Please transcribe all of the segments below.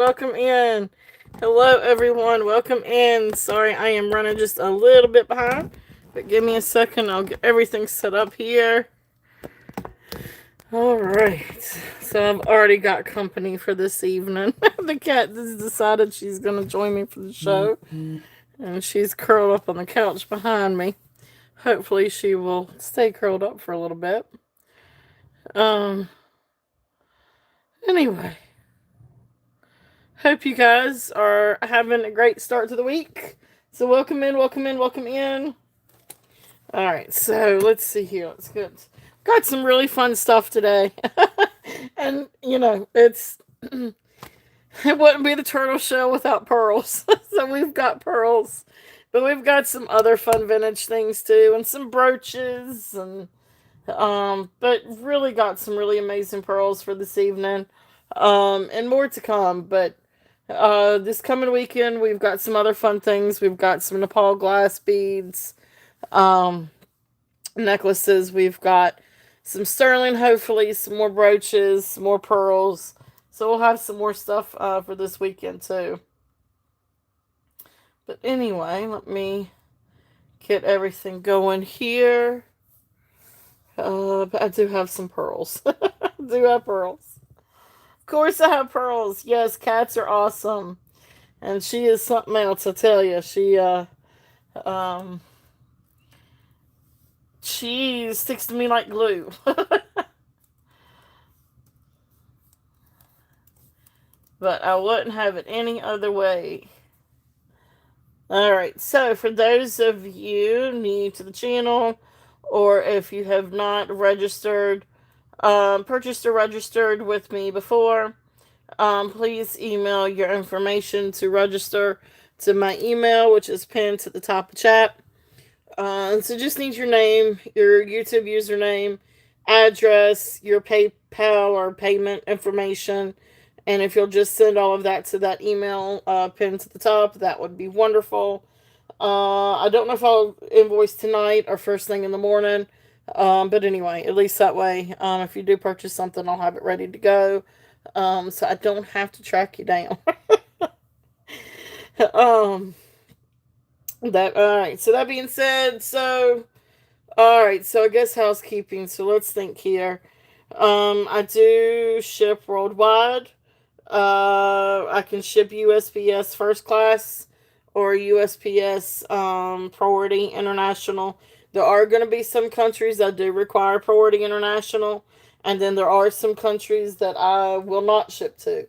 Welcome in. Hello, everyone. Welcome in. Sorry, I am running just a little bit behind, but give me a second. I'll get everything set up here. All right. So I've already got company for this evening. The cat has decided she's going to join me for the show, and she's curled up on the couch behind me. Hopefully, she will stay curled up for a little bit. Um. Anyway, hope you guys are having a great start to the week. So welcome in, welcome in, welcome in. All right, so let's see here. Let's get got some really fun stuff today, and it wouldn't be the turtle shell without pearls. So we've got pearls, but we've got some other fun vintage things too, and some brooches, and but really got some really amazing pearls for this evening, and more to come. But this coming weekend, we've got some other fun things. We've got some Nepal glass beads, um, necklaces. We've got some sterling, hopefully, some more brooches, some more pearls. So we'll have some more stuff for this weekend too. But anyway, let me get everything going here. I do have some pearls. I do have pearls. Of course, I have pearls. Yes, cats are awesome, and she is something else. I tell you, um, she sticks to me like glue. But I wouldn't have it any other way. Alright, so for those of you new to the channel, or if you have not registered, purchased or registered with me before, please email your information to register to my email, which is pinned to the top of the chat. So just need your name, your YouTube username, address, your PayPal or payment information, and if you'll just send all of that to that email pinned to the top, that would be wonderful. I don't know if I'll invoice tonight or first thing in the morning, but anyway, at least that way, if you do purchase something, I'll have it ready to go, so I don't have to track you down. um, that all right. So that being said, all right. So I guess housekeeping. So let's think here. I do ship worldwide. I can ship USPS first class or USPS priority international. There are going to be some countries that do require priority international, and then there are some countries that I will not ship to.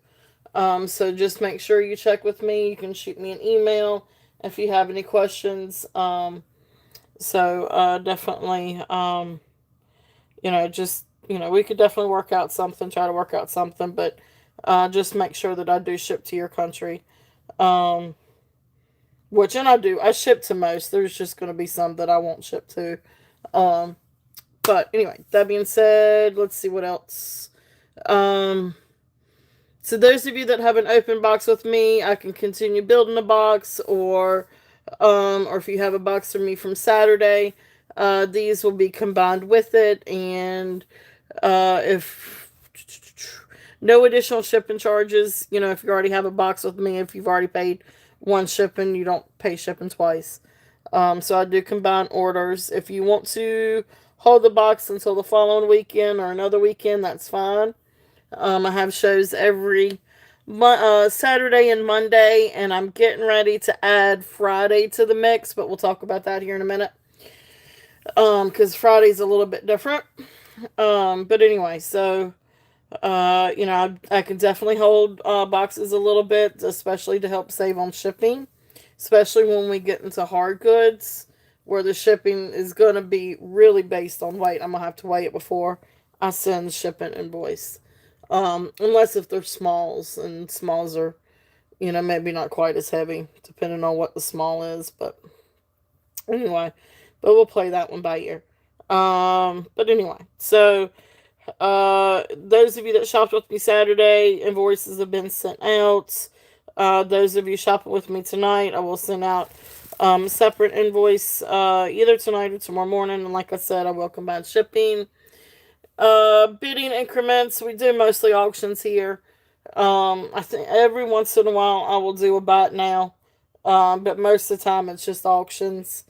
So just make sure you check with me. You can shoot me an email if you have any questions. Definitely, just we could definitely work out something. Try to work out something, but just make sure that I do ship to your country. Um, which and I do. I ship to most. There's just going to be some that I won't ship to. Um, but anyway, that being said, let's see what else. Um, so those of you that have an open box with me, I can continue building a box, or if you have a box from me from Saturday, these will be combined with it, and if no additional shipping charges, if you already have a box with me, if you've already paid one shipping, you don't pay shipping twice. So I do combine orders. If you want to hold the box until the following weekend or another weekend, that's fine. I have shows every Saturday and Monday, and I'm getting ready to add Friday to the mix, but we'll talk about that here in a minute. Because Friday's a little bit different. But anyway, so I can definitely hold boxes a little bit, especially to help save on shipping, especially when we get into hard goods where the shipping is going to be really based on weight. I'm going to have to weigh it before I send the shipping invoice. Unless if they're smalls, and smalls are, maybe not quite as heavy, depending on what the small is. But anyway, but we'll play that one by ear. But anyway, so those of you that shopped with me Saturday, invoices have been sent out. Those of you shopping with me tonight, I will send out separate invoice either tonight or tomorrow morning. And like I said, I will combine shipping. Bidding increments. We do mostly auctions here. I think every once in a while I will do a buy it now, but most of the time it's just auctions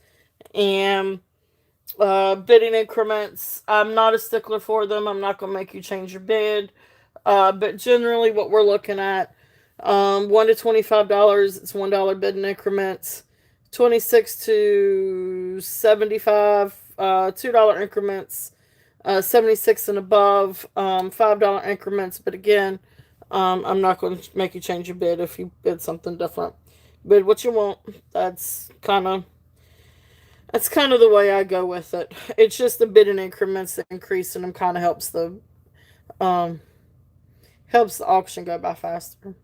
and bidding increments. I'm not a stickler for them. I'm not going to make you change your bid. But generally, what we're looking at, $1 to $25, it's $1 bidding increments. 26 to 75, $2 increments. 76 and above, $5 increments. But again, I'm not going to make you change your bid if you bid something different. Bid what you want. That's kind of the way I go with it. It's just the bidding increments that increase, and them kind of um helps the auction go by faster.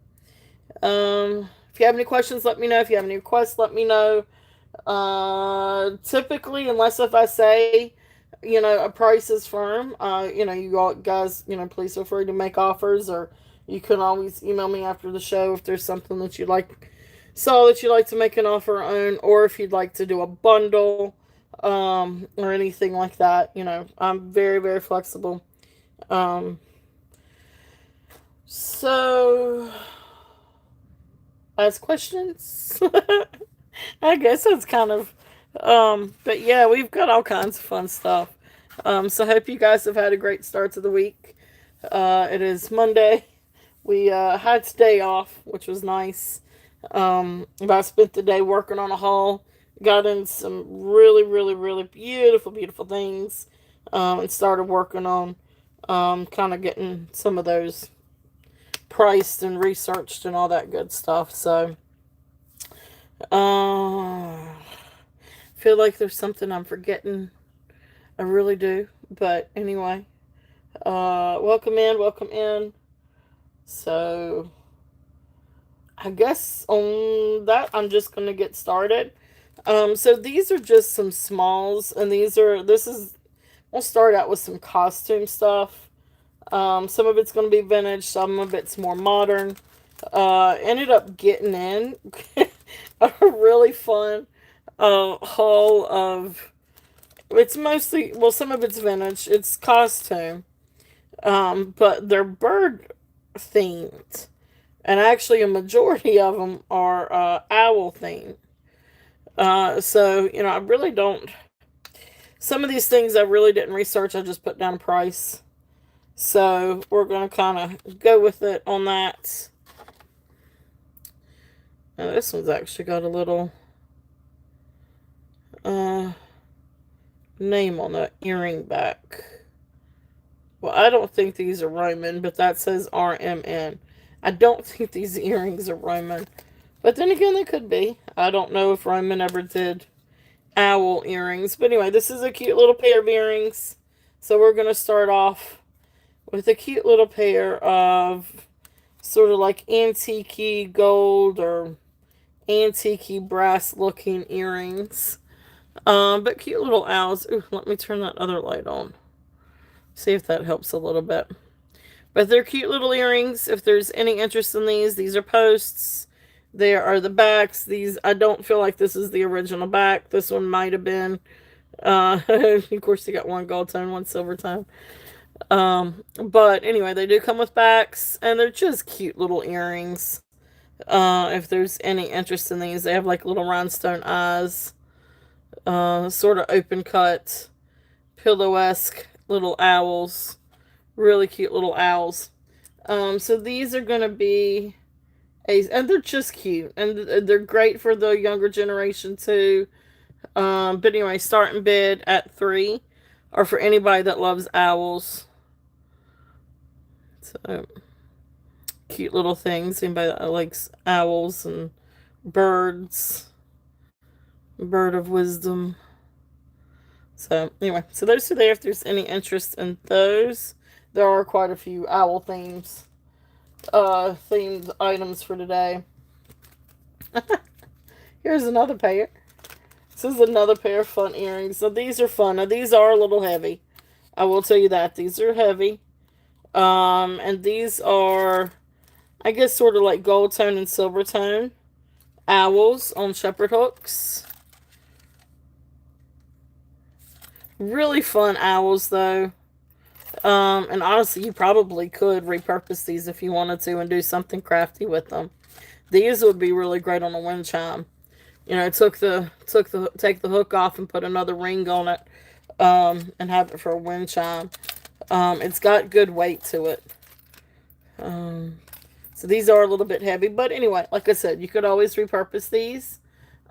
If you have any questions, let me know. If you have any requests, let me know. Typically, unless if I say, a price is firm, you all guys, please feel free to make offers, or you can always email me after the show if there's something that you'd like to make an offer on, or if you'd like to do a bundle, or anything like that. I'm very, very flexible. Um, so, ask questions. I guess that's kind of, but yeah, we've got all kinds of fun stuff. So I hope you guys have had a great start to the week. It is Monday. We had today off, which was nice. But I spent the day working on a haul, got in some really, really, really beautiful, beautiful things, and started working on kind of getting some of those priced and researched and all that good stuff. So, feel like there's something I'm forgetting. I really do. But anyway, welcome in, welcome in. So, I guess on that, I'm just going to get started. So these are just some smalls, and we'll start out with some costume stuff. Some of it's going to be vintage, some of it's more modern. Ended up getting in a really fun haul of, it's mostly, well, some of it's vintage, it's costume, but they're bird themed. And actually, a majority of them are owl themed. So, I really don't. Some of these things I really didn't research, I just put down a price. So, we're going to kind of go with it on that. Now, this one's actually got a little name on the earring back. Well, I don't think these are Roman, but that says RMN. I don't think these earrings are Roman. But then again, they could be. I don't know if Roman ever did owl earrings. But anyway, this is a cute little pair of earrings. So we're going to start off with a cute little pair of sort of like antique gold or antique brass looking earrings. But cute little owls. Ooh, let me turn that other light on. See if that helps a little bit. But they're cute little earrings. If there's any interest in these are posts. There are the backs. These, I don't feel like this is the original back. This one might have been. Of course, you got one gold tone, one silver tone. But anyway, they do come with backs, and they're just cute little earrings. If there's any interest in these, they have like little rhinestone eyes. Sort of open cut, pillow-esque little owls. Really cute little owls. So these are going to be, and they're just cute. And they're great for the younger generation too. But anyway, starting bid at $3. Or for anybody that loves owls. So, cute little things. Anybody that likes owls and birds. Bird of wisdom. So, anyway. So those are there if there's any interest in those. There are quite a few owl themed items for today. Here's another pair. This is another pair of fun earrings. So these are fun. Now these are a little heavy. I will tell you that. These are heavy. And these are, I guess, sort of like gold tone and silver tone owls on shepherd hooks. Really fun owls though. And honestly, you probably could repurpose these if you wanted to and do something crafty with them. These would be really great on a wind chime. You know, take the hook off and put another ring on it, and have it for a wind chime. It's got good weight to it. Um, so these are a little bit heavy, but anyway, like I said, you could always repurpose these.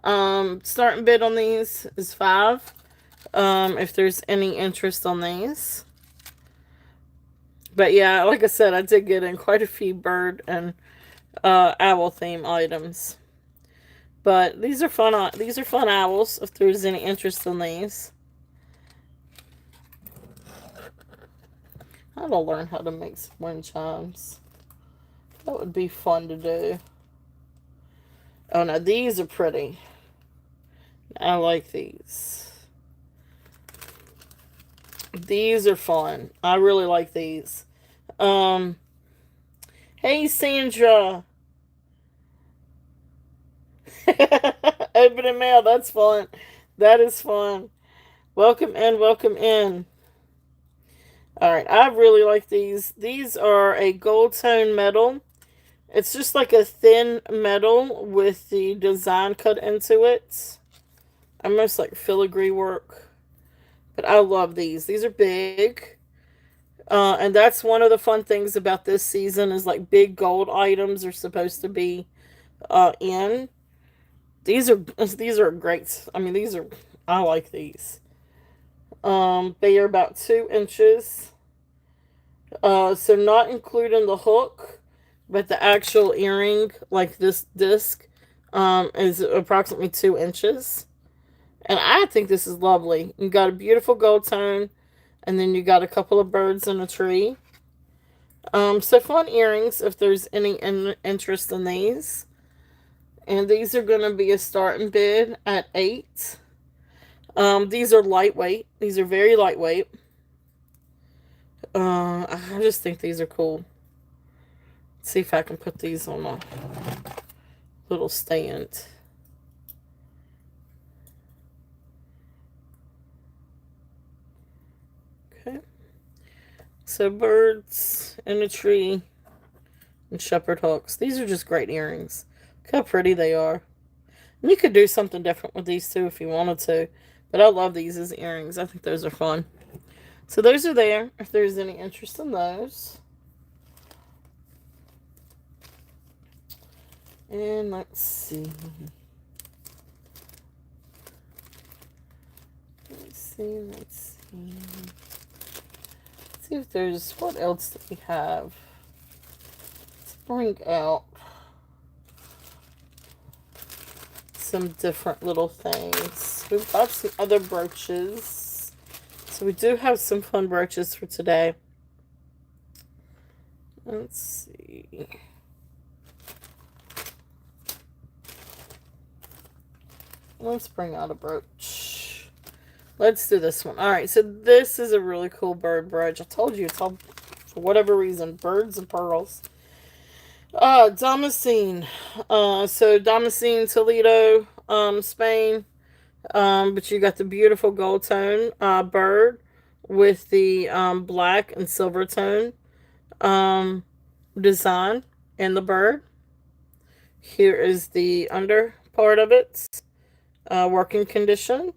Starting bid on these is $5. If there's any interest on these. But yeah, like I said, I did get in quite a few bird and owl theme items. But these are fun. These are fun owls. If there's any interest in these, I gotta learn how to make some wind chimes. That would be fun to do. Oh, now these are pretty. I like these. These are fun. I really like these. Hey Sandra. Opening mail, that's fun. That is fun. Welcome in, welcome in. Alright, I really like these. These are a gold tone metal. It's just like a thin metal with the design cut into it. Almost like filigree work. But I love these. These are big. And that's one of the fun things about this season is like big gold items are supposed to be in. These are great. I mean, I like these. They are about 2 inches. So not including the hook, but the actual earring, like this disc, is approximately 2 inches. And I think this is lovely. You got a beautiful gold tone, and then you got a couple of birds in a tree. So fun earrings if there's any interest in these. And these are going to be a starting bid at $8. These are lightweight. These are very lightweight. I just think these are cool. Let's see if I can put these on a little stand. Okay. So birds in a tree and shepherd hooks. These are just great earrings. Look how pretty they are. And you could do something different with these too if you wanted to. But I love these as earrings. I think those are fun. So those are there if there's any interest in those. And let's see. Let's see. Let's see if there's, what else do we have? Let's bring out some different little things. We've got some other brooches. So we do have some fun brooches for today. Let's see. Let's bring out a brooch. Let's do this one. Alright, so this is a really cool bird brooch. I told you, it's all, for whatever reason, birds and pearls. Damascene. So Damascene, Toledo, Spain. But you got the beautiful gold tone bird with the black and silver tone design in the bird. Here is the under part of it. Working condition.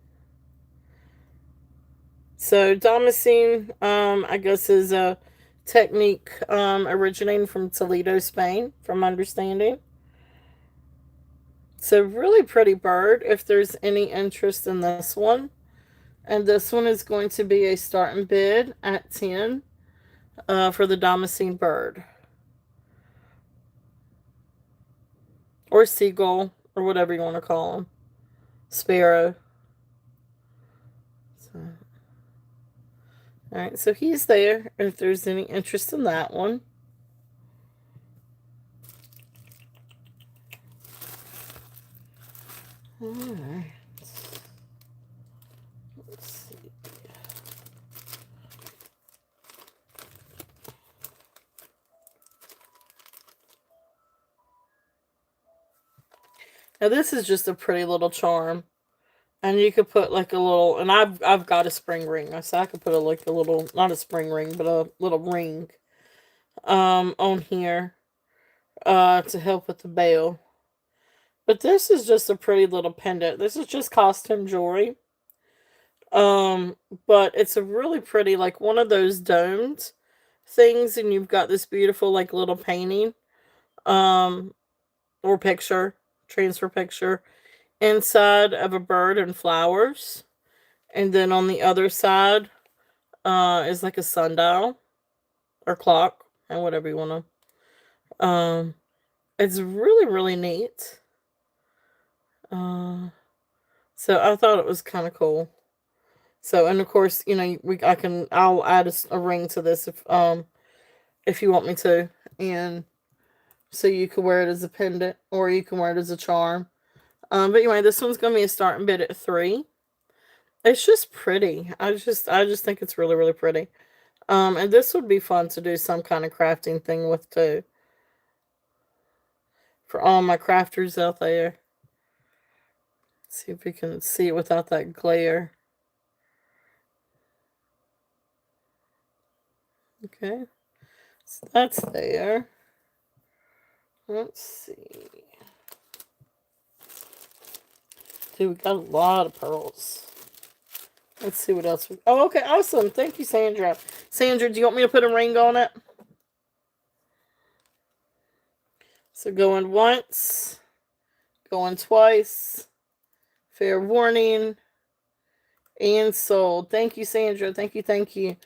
So Damascene, I guess, is a technique originating from Toledo, Spain, from understanding. So really pretty bird if there's any interest in this one. And this one is going to be a starting bid at 10 for the Damascene bird. Or seagull, or whatever you want to call them. Sparrow. So, alright, so he's there if there's any interest in that one. Alright. Let's see. Now this is just a pretty little charm. And you could put like a little, and I've got a spring ring. I said I could put like a little, not a spring ring, but a little ring on here to help with the bell. But this is just a pretty little pendant. This is just costume jewelry. Um, but it's a really pretty, like one of those domed things, and you've got this beautiful like little painting, um, or picture, transfer picture, inside of a bird and flowers. And then on the other side, is like a sundial or clock or whatever you want to. It's really, really neat. Uh, so I thought it was kind of cool. So, and of course, I'll add a ring to this if you want me to, and so you can wear it as a pendant or you can wear it as a charm. But anyway, this one's gonna be a starting bid at 3. It's just pretty. I just think it's really, really pretty. And this would be fun to do some kind of crafting thing with too. For all my crafters out there. Let's see if we can see it without that glare. Okay. So that's there. Let's see. Dude, we got a lot of pearls. Let's see what else oh, okay, awesome. Thank you, Sandra. Sandra, do you want me to put a ring on it? So going once, going twice, fair warning, and sold. Thank you, Sandra. Thank you, thank you.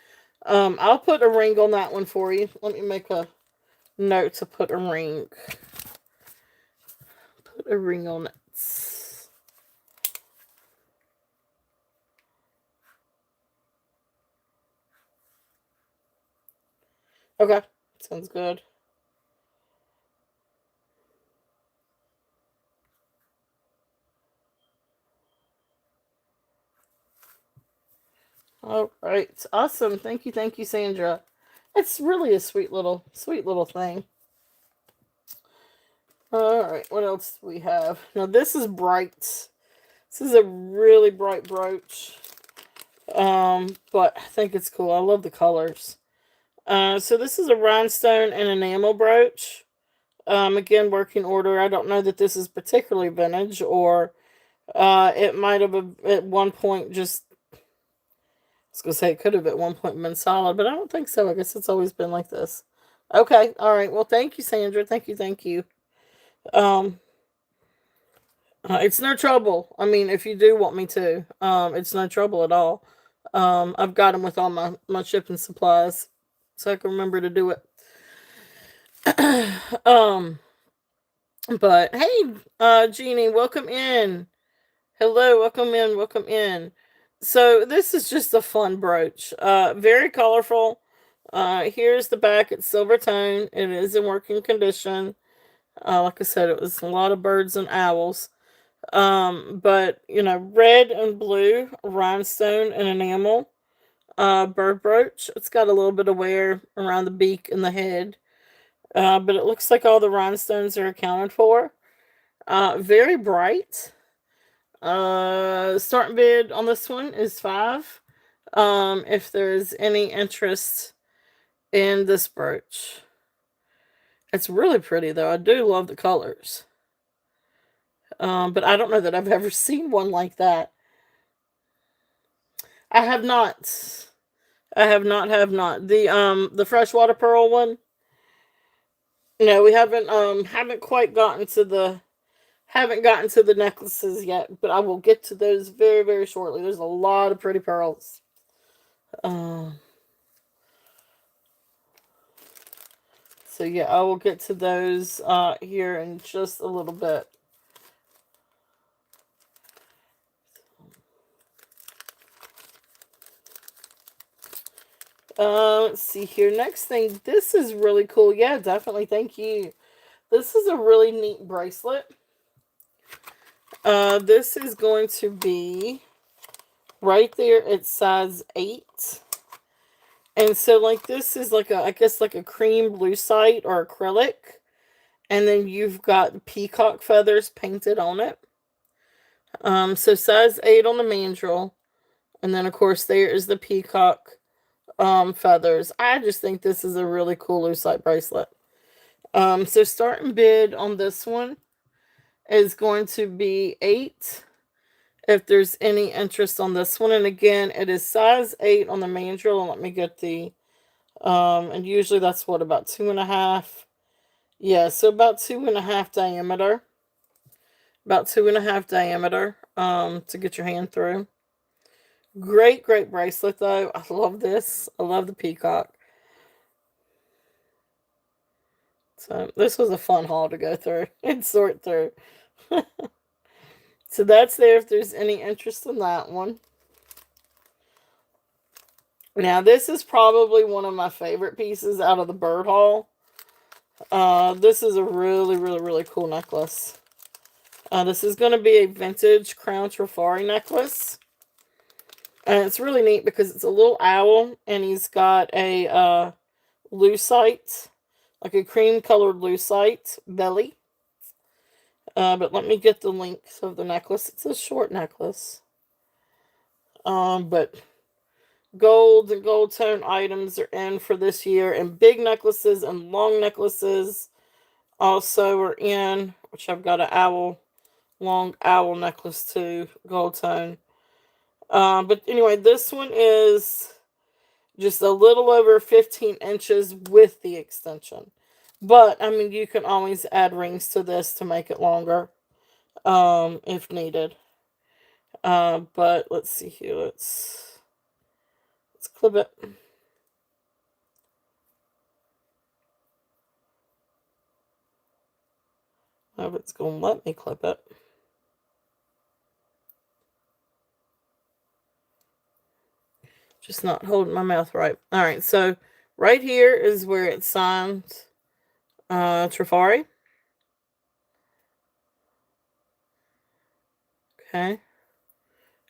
I'll put a ring on that one for you. Let me make a note to put a ring. Put a ring on it. Okay, sounds good. All right, awesome. Thank you, Sandra. It's really a sweet little thing. All right, what else do we have? Now this is bright. This is a really bright brooch. But I think it's cool. I love the colors. So this is a rhinestone and enamel brooch. Again, working order. I don't know that this is particularly vintage, or it might have at one point just. I was gonna say it could have at one point been solid, but I don't think so. I guess it's always been like this. Okay, all right. Well, thank you, Sandra. Thank you. Um, it's no trouble. I mean, if you do want me to, it's no trouble at all. I've got them with all my shipping supplies, so I can remember to do it. um, but hey, Jeannie, welcome in. Hello, welcome in. So this is just a fun brooch. Very colorful. Here's the back. It's silver tone. It is in working condition. Like I said, it was a lot of birds and owls. But red and blue rhinestone and enamel bird brooch. It's got a little bit of wear around the beak and the head. But it looks like all the rhinestones are accounted for. Very bright. Starting bid on this one is 5. If there's any interest in this brooch. It's really pretty though. I do love the colors. But I don't know that I've ever seen one like that. I have not. I have not. The freshwater pearl one. No, we haven't quite gotten to the haven't gotten to the necklaces yet, but I will get to those very, very shortly. There's a lot of pretty pearls. So yeah, I will get to those here in just a little bit. Let's see here. Next thing, this is really cool. Yeah, definitely. Thank you. This is a really neat bracelet. This is going to be right there at size 8. And so like this is like I guess like a cream lucite or acrylic. And then you've got peacock feathers painted on it. So size 8 on the mandrel. And then, of course, there is the peacock feathers. I just think this is a really cool lucite bracelet. So starting bid on this one is going to be 8. If there's any interest on this one. And again, it is size 8 on the mandrel. And let me get the, and usually that's what, about 2.5. Yeah, so about 2.5 diameter. About 2.5 diameter, to get your hand through. Great, great bracelet though. I love this. I love the peacock. So this was a fun haul to go through and sort through. So that's there if there's any interest in that one. Now this is probably one of my favorite pieces out of the bird haul. This is a really, really, really cool necklace. This is going to be a vintage Crown Trifari necklace. And it's really neat because it's a little owl and he's got a lucite, like a cream colored lucite belly. But let me get the links of the necklace. It's a short necklace. But gold and gold tone items are in for this year, and big necklaces and long necklaces also are in, which I've got an long owl necklace too, gold tone. But anyway, this one is just a little over 15 inches with the extension. But, I mean, you can always add rings to this to make it longer, if needed. But let's see here. Let's clip it. I hope it's going to let me clip it. Just not holding my mouth right. Alright, so right here is where it's signed Trifari. Okay.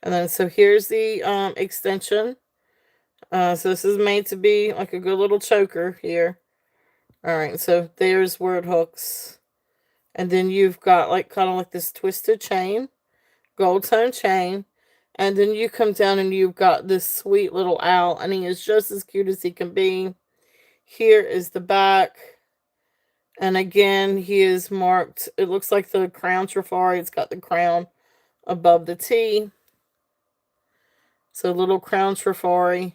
And then so here's the extension. So this is made to be like a good little choker here. Alright, so there's where it hooks. And then you've got like kind of like this twisted chain, gold tone chain. And then you come down and you've got this sweet little owl. And he is just as cute as he can be. Here is the back. And again, he is marked. It looks like the Crown Trifari. It's got the crown above the T. So little Crown Trifari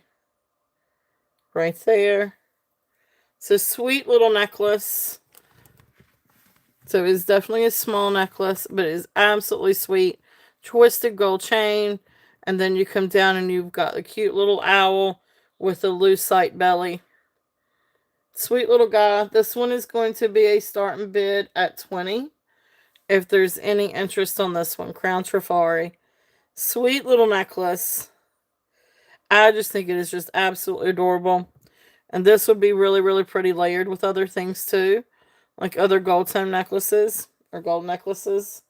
right there. It's a sweet little necklace. So it's definitely a small necklace, but it is absolutely sweet. Twisted gold chain. And then you come down and you've got the cute little owl with a lucite belly. Sweet little guy. This one is going to be a starting bid at 20. If there's any interest on this one. Crown Trifari. Sweet little necklace. I just think it is just absolutely adorable. And this would be really, really pretty layered with other things too. Like other gold tone necklaces. Or gold necklaces.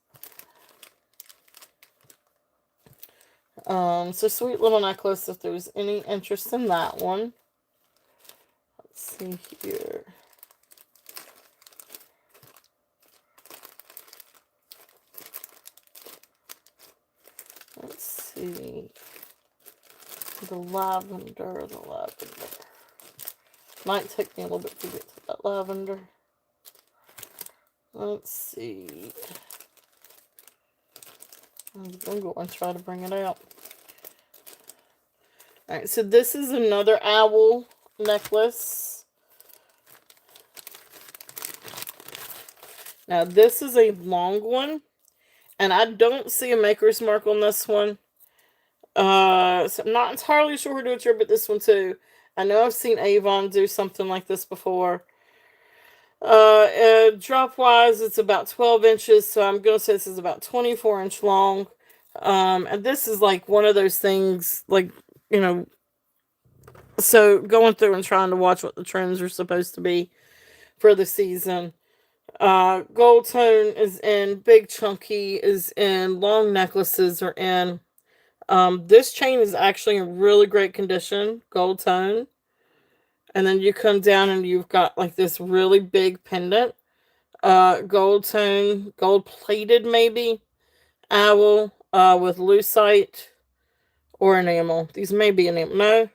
So sweet little necklace if there's any interest in that one. Let's see here. Let's see. The lavender. Might take me a little bit to get to that lavender. Let's see. I'm going to go and try to bring it out. Alright, so this is another owl necklace. Now, this is a long one. And I don't see a maker's mark on this one. So I'm not entirely sure who to attribute this one to. I know I've seen Avon do something like this before. Drop wise, it's about 12 inches. So I'm going to say this is about 24 inch long. And this is like one of those things, like, you know, so going through and trying to watch what the trends are supposed to be for the season. Gold tone is in, big chunky is in, long necklaces are in. This chain is actually in really great condition, gold tone. And then you come down and you've got like this really big pendant. Gold tone, gold plated maybe. Owl. with lucite or enamel. These may be enamel. No,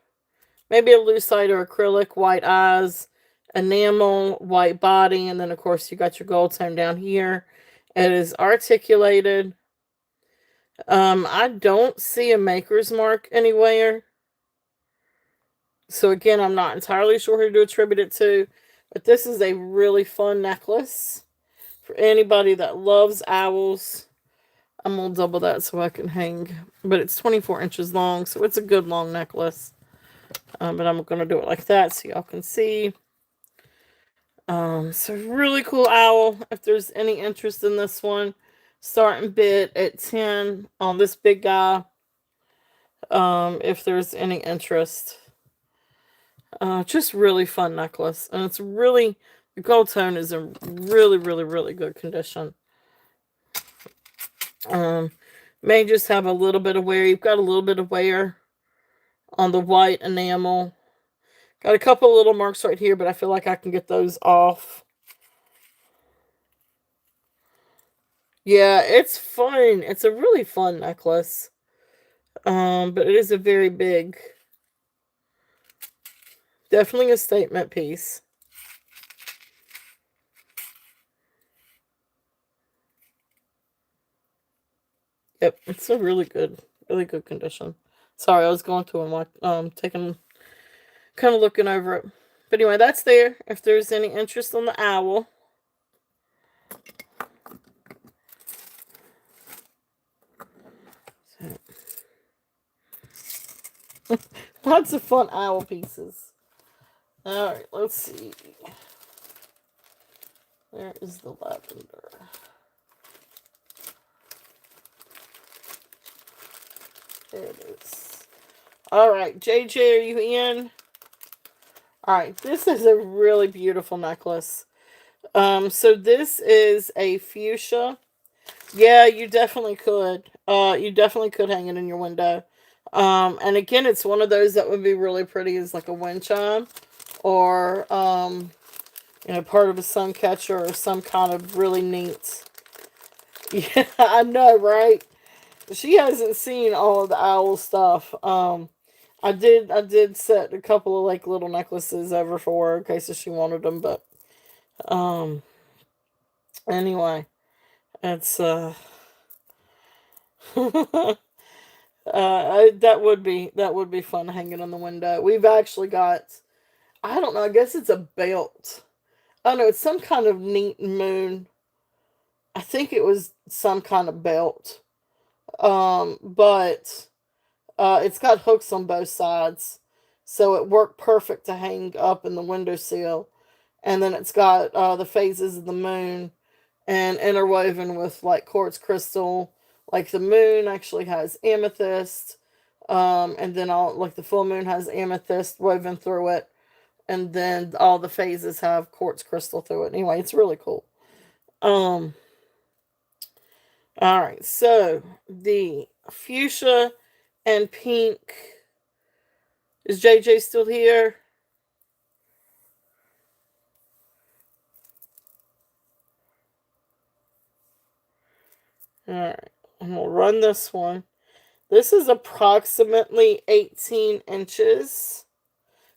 maybe a lucite or acrylic, white eyes, enamel, white body, and then of course you got your gold tone down here. It is articulated. I don't see a maker's mark anywhere. So again, I'm not entirely sure who to attribute it to, but this is a really fun necklace for anybody that loves owls. I'm going to double that so I can hang, but it's 24 inches long, so it's a good long necklace. But I'm going to do it like that so y'all can see. So really cool owl. If there's any interest in this one, starting bid at 10 on this big guy. If there's any interest. Just really fun necklace. And it's really, the gold tone is in really, really, really good condition. May just have a little bit of wear. You've got a little bit of wear on the white enamel. Got a couple little marks right here, but I feel like I can get those off. Yeah, it's fun. It's a really fun necklace. But it is a very big, definitely a statement piece. Yep, it's a really good condition. Sorry, I was going through and taking, kind of looking over it. But anyway, that's there. If there's any interest on the owl. Lots of fun owl pieces. Alright, let's see. Where is the lavender? There it is. Alright, JJ, are you in? Alright, this is a really beautiful necklace. So this is a fuchsia. Yeah, you definitely could. You definitely could hang it in your window. And again, it's one of those that would be really pretty as like a wind chime or, part of a sun catcher or some kind of really neat. Yeah, I know, right? She hasn't seen all of the owl stuff. I did set a couple of like little necklaces over for her in case she wanted them, but, anyway, it's, that would be fun hanging on the window. We've actually got, I don't know, I guess it's a belt. Oh no, it's some kind of neat moon. I think it was some kind of belt. But it's got hooks on both sides, so it worked perfect to hang up in the windowsill. And then it's got the phases of the moon and interwoven with like quartz crystal. Like the moon actually has amethyst, and then all like the full moon has amethyst woven through it, and then all the phases have quartz crystal through it. Anyway, it's really cool. All right, so the fuchsia and pink. Is JJ still here? All right, I'm gonna run this one. This is approximately 18 inches.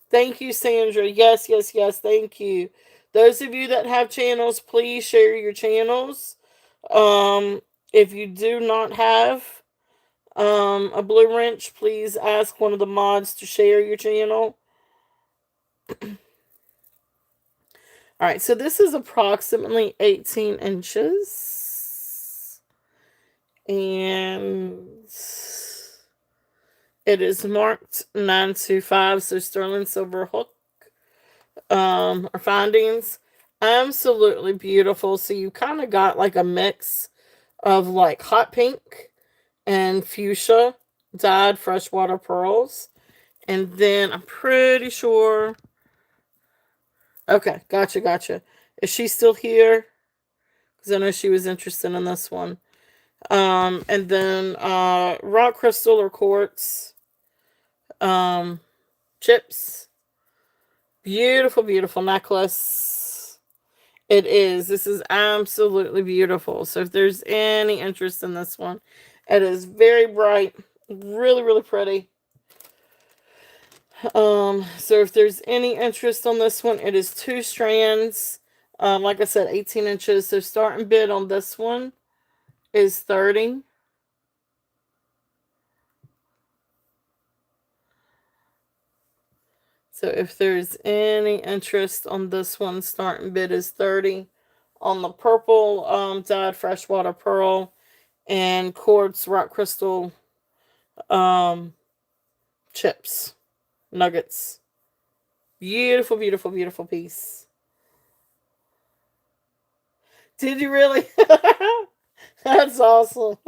Thank you, Sandra. Yes, yes, yes. Thank you. Those of you that have channels, please share your channels. If you do not have a blue wrench, please ask one of the mods to share your channel. Alright, so this is approximately 18 inches. And it is marked 925, so sterling silver hook. Our findings. Absolutely beautiful. So you kind of got like a mix of like hot pink and fuchsia dyed freshwater pearls. And then I'm pretty sure. Okay, gotcha. Is she still here? Because I know she was interested in this one. And then rock crystal or quartz chips. Beautiful, beautiful necklace. It is. This is absolutely beautiful. So if there's any interest in this one, It is very bright, really, really pretty. So if there's any interest on this one, it is 2 strands. Like I said, 18 inches. So starting bid on this one is 30. So if there's any interest on this one, starting bid is 30 on the purple dyed freshwater pearl and quartz rock crystal chips, nuggets. Beautiful, beautiful, beautiful piece. Did you really? That's awesome.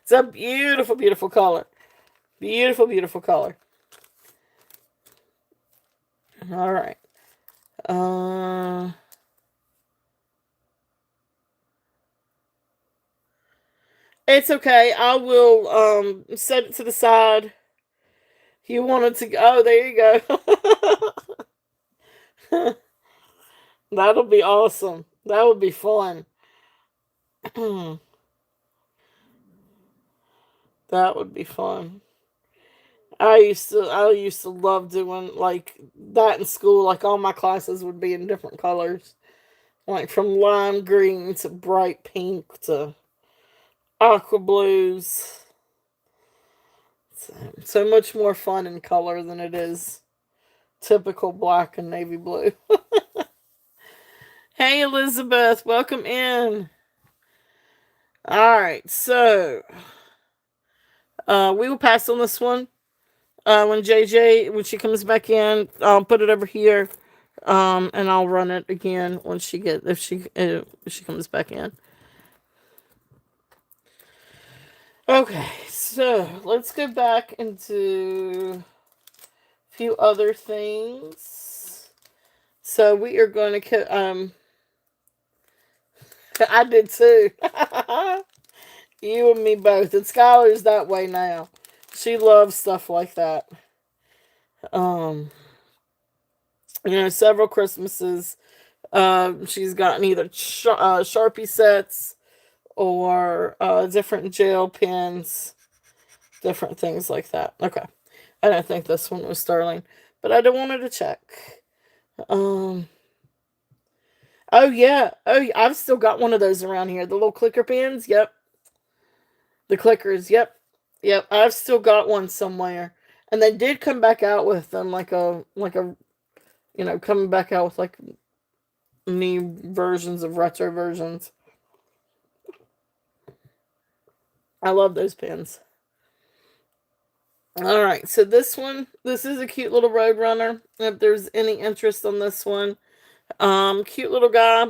It's a beautiful, beautiful color. Beautiful, beautiful color. All right. It's okay. I will set it to the side. You wanted to go. Oh, there you go. That'll be awesome. That would be fun. That would be fun. I used to love doing like that in school. Like all my classes would be in different colors. Like from lime green to bright pink to aqua blues. So much more fun in color than it is typical black and navy blue. Hey Elizabeth, welcome in. Alright, so we will pass on this one. When she comes back in, I'll put it over here. And I'll run it again when if she comes back in. Okay, so let's go back into a few other things. So we are going to I did too. You and me both. And Skylar's that way now. She loves stuff like that. Several Christmases, she's gotten either Sharpie sets or different gel pens, different things like that. Okay. I don't think this one was sterling, but I don't want her to check. Oh yeah. I've still got one of those around here. The little clicker pens. Yep. The clickers. Yep. Yep. I've still got one somewhere. And they did come back out with them coming back out with like new versions of retro versions. I love those pens. All right, so this is a cute little Roadrunner. If there's any interest on this one, cute little guy,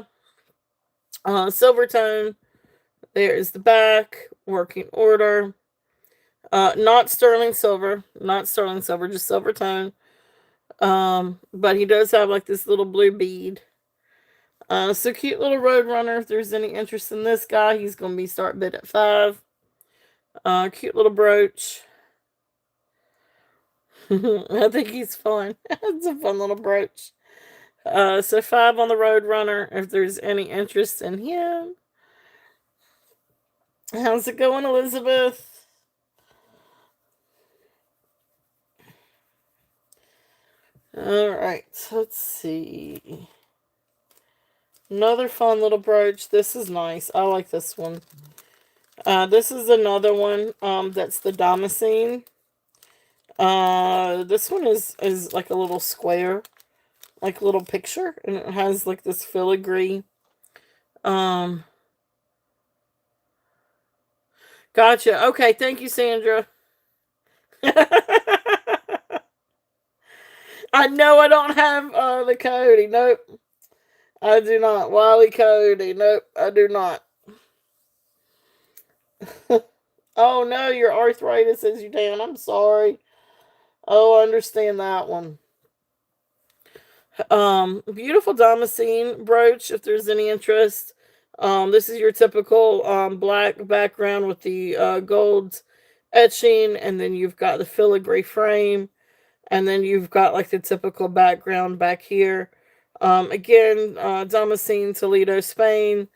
silver tone. There's the back, working order. Not sterling silver, just silver tone. But he does have like this little blue bead. So cute little Roadrunner. If there's any interest in this guy, he's gonna be start bid at 5. Cute little brooch. I think he's fun. It's a fun little brooch. So 5 on the Roadrunner. If there's any interest in him. How's it going, Elizabeth? Alright, let's see. Another fun little brooch. This is nice. I like this one. This is another one that's the Damascene. This one is like a little square, like a little picture, and it has like this filigree. Gotcha. Okay, thank you, Sandra. I know I don't have the Cody. Nope. I do not. Wily Cody. Nope, I do not. Oh no, your arthritis is you down. I'm sorry. Oh, I understand that one. Beautiful Damascene brooch, if there's any interest. This is your typical black background with the gold etching, and then you've got the filigree frame, and then you've got like the typical background back here. Again, Damascene, Toledo, Spain.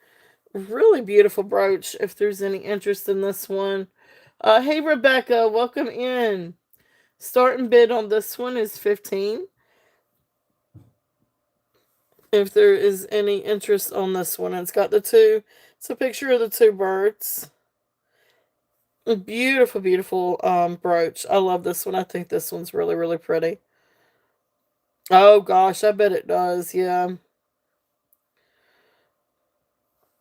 Really beautiful brooch if there's any interest in this one. Hey Rebecca, welcome in. Starting bid on this one is 15. If there is any interest on this one, it's got the two. It's a picture of the two birds. A beautiful, beautiful brooch. I love this one. I think this one's really, really pretty. Oh gosh, I bet it does. Yeah.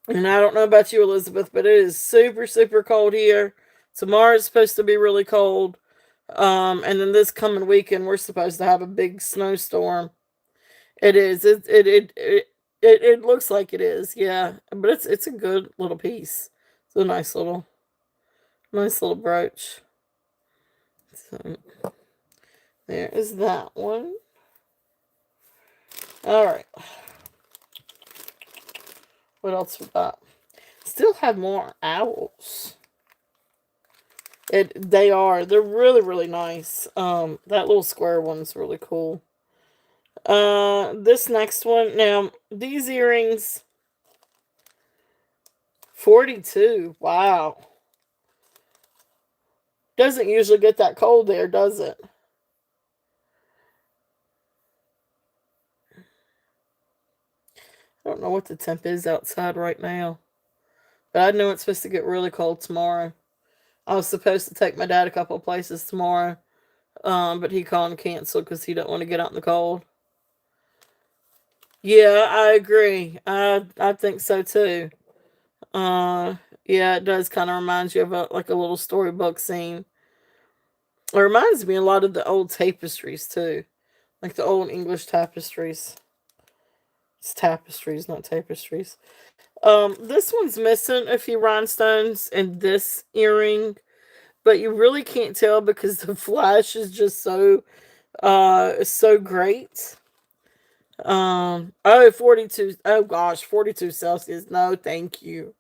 And I don't know about you, Elizabeth, but it is super, super cold here. Tomorrow's supposed to be really cold. And then this coming weekend, we're supposed to have a big snowstorm. It is. It looks like it is. Yeah, but it's a good little piece. It's a nice little brooch. So there is that one. All right. What else we got? Still have more owls. They're really, really nice. That little square one's really cool. This next one, now these earrings, 42. Wow. Doesn't usually get that cold there, does it? I don't know what the temp is outside right now, but I know it's supposed to get really cold tomorrow. I was supposed to take my dad a couple of places tomorrow, but he called and canceled because he didn't want to get out in the cold. Yeah, I agree. I think so too. Uh, yeah, it does kind of remind you of like a little storybook scene. It reminds me a lot of the old tapestries too, like the old English tapestries. It's tapestries, not tapestries. This one's missing a few rhinestones in this earring, but you really can't tell because the flash is just so great. Oh, 42. Oh gosh, 42 Celsius. No, thank you.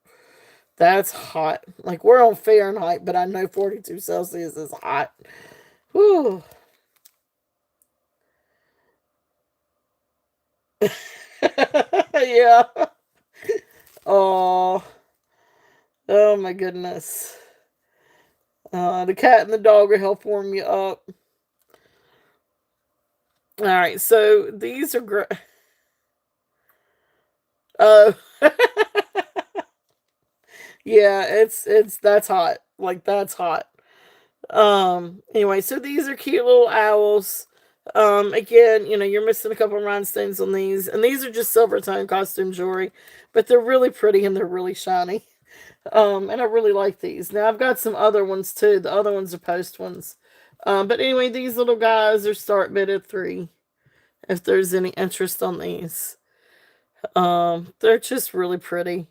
That's hot. Like we're on Fahrenheit, but I know 42 Celsius is hot. Whew. Yeah. Oh, oh my goodness. The cat and the dog will help warm you up. All right, so these are great. Oh, yeah, it's that's hot. Like that's hot. Anyway, so these are cute little owls. Again, you're missing a couple of rhinestones on these, and these are just silver tone costume jewelry, but they're really pretty and they're really shiny. And I really like these. Now I've got some other ones too. The other ones are post ones. But anyway, these little guys are start bid at 3. If there's any interest on these, they're just really pretty.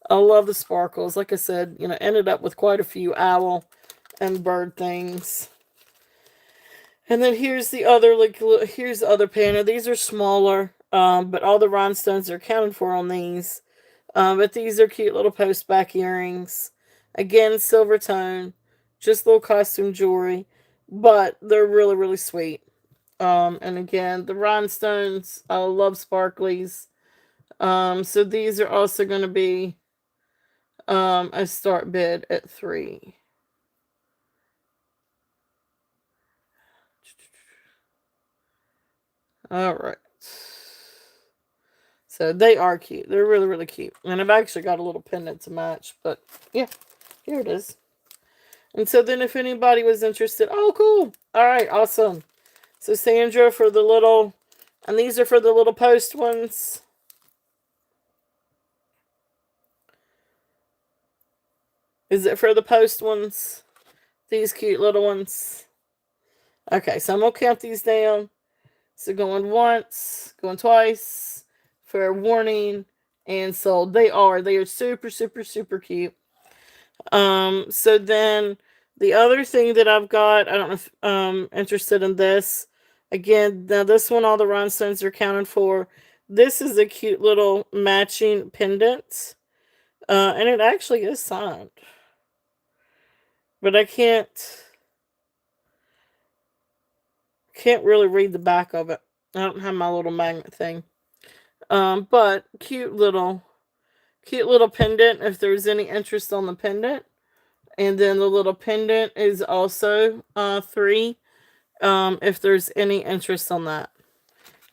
I love the sparkles. Like I said, ended up with quite a few owl and bird things. And then here's the other here's the other pair. These are smaller, but all the rhinestones are accounted for on these. But these are cute little post back earrings. Again, silver tone, just little costume jewelry, but they're really, really sweet. And again, the rhinestones, I love sparklies. So these are also going to be a start bid at 3. All right. So they are cute. They're really, really cute. And I've actually got a little pendant to match, but yeah, here it is. And so then if anybody was interested, oh, cool. All right, awesome. So Sandra for the little, and these are for the little post ones. Is it for the post ones? These cute little ones. Okay, so I'm going to count these down. So going once, going twice, fair warning, and sold. They are super, super, super cute. So then the other thing that I've got, I don't know if interested in this. Again, now this one, all the rhinestones are accounted for. This is a cute little matching pendant. And it actually is signed. But I can't really read the back of it. I don't have my little magnet thing. But cute little Cute little pendant if there's any interest on the pendant. And then the little pendant is also 3 if there's any interest on that.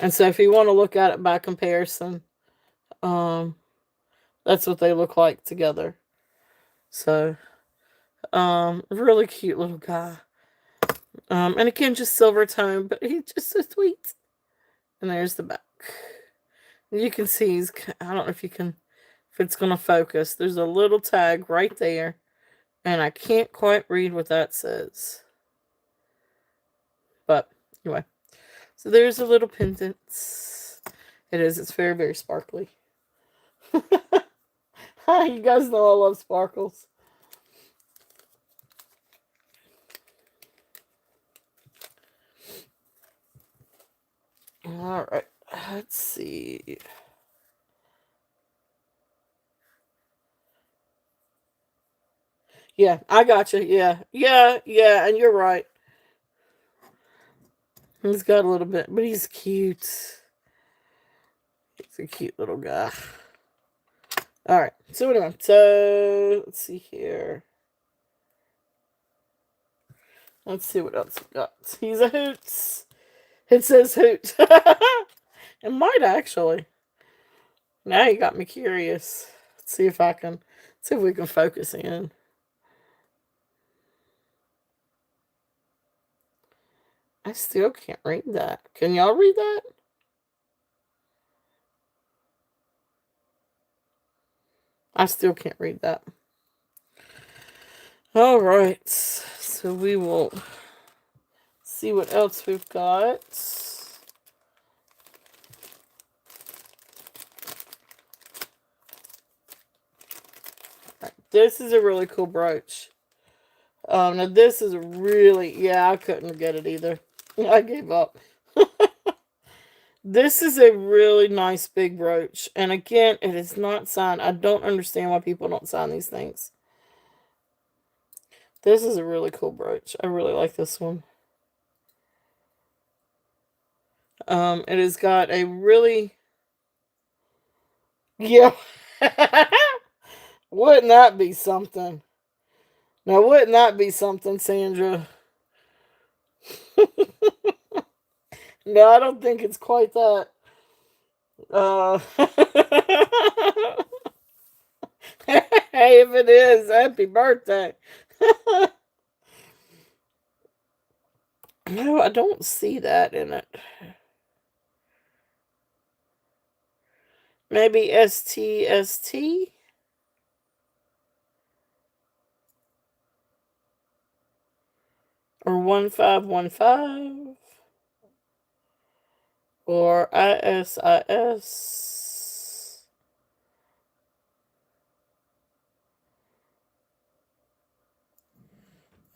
And so if you want to look at it by comparison, um, that's what they look like together. So, really cute little guy. And again, just silver tone, but he's just so sweet. And there's the back. You can see he's, I don't know if you can, if it's going to focus. There's a little tag right there. And I can't quite read what that says. But anyway. So there's a little pendant. It is. It's very, very sparkly. You guys know I love sparkles. All right. Let's see. Yeah, I got you. Yeah. Yeah. And you're right. He's got a little bit, but he's cute. He's a cute little guy. All right. So anyway, so let's see here. Let's see what else we got. He's a hoots. It says hoot. It might actually. Now you got me curious. Let's see if I can. See if we can focus in. I still can't read that. Can y'all read that? I still can't read that. All right. So we will see what else we've got. Right. This is a really cool brooch. Now this is really, yeah, I couldn't get it either. I gave up. This is a really nice big brooch. And again, it is not signed. I don't understand why people don't sign these things. This is a really cool brooch. I really like this one. It has got a really, yeah. Wouldn't that be something? Now, wouldn't that be something, Sandra? No, I don't think it's quite that. Hey, if it is, happy birthday. No, I don't see that in it. Maybe STST? Or 1515? Or ISIS?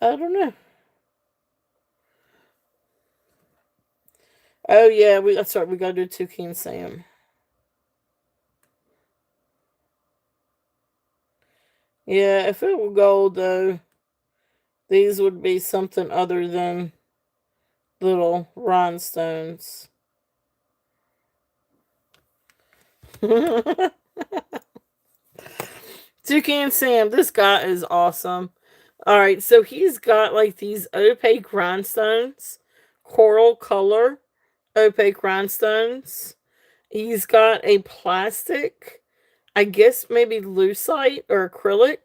I don't know. Oh yeah, that's right. We gotta do Toucan Sam. Yeah, if it were gold though, these would be something other than little rhinestones. Toucan Sam, this guy is awesome. All right, so he's got like these opaque rhinestones, coral color opaque rhinestones. He's got a plastic, I guess maybe lucite or acrylic.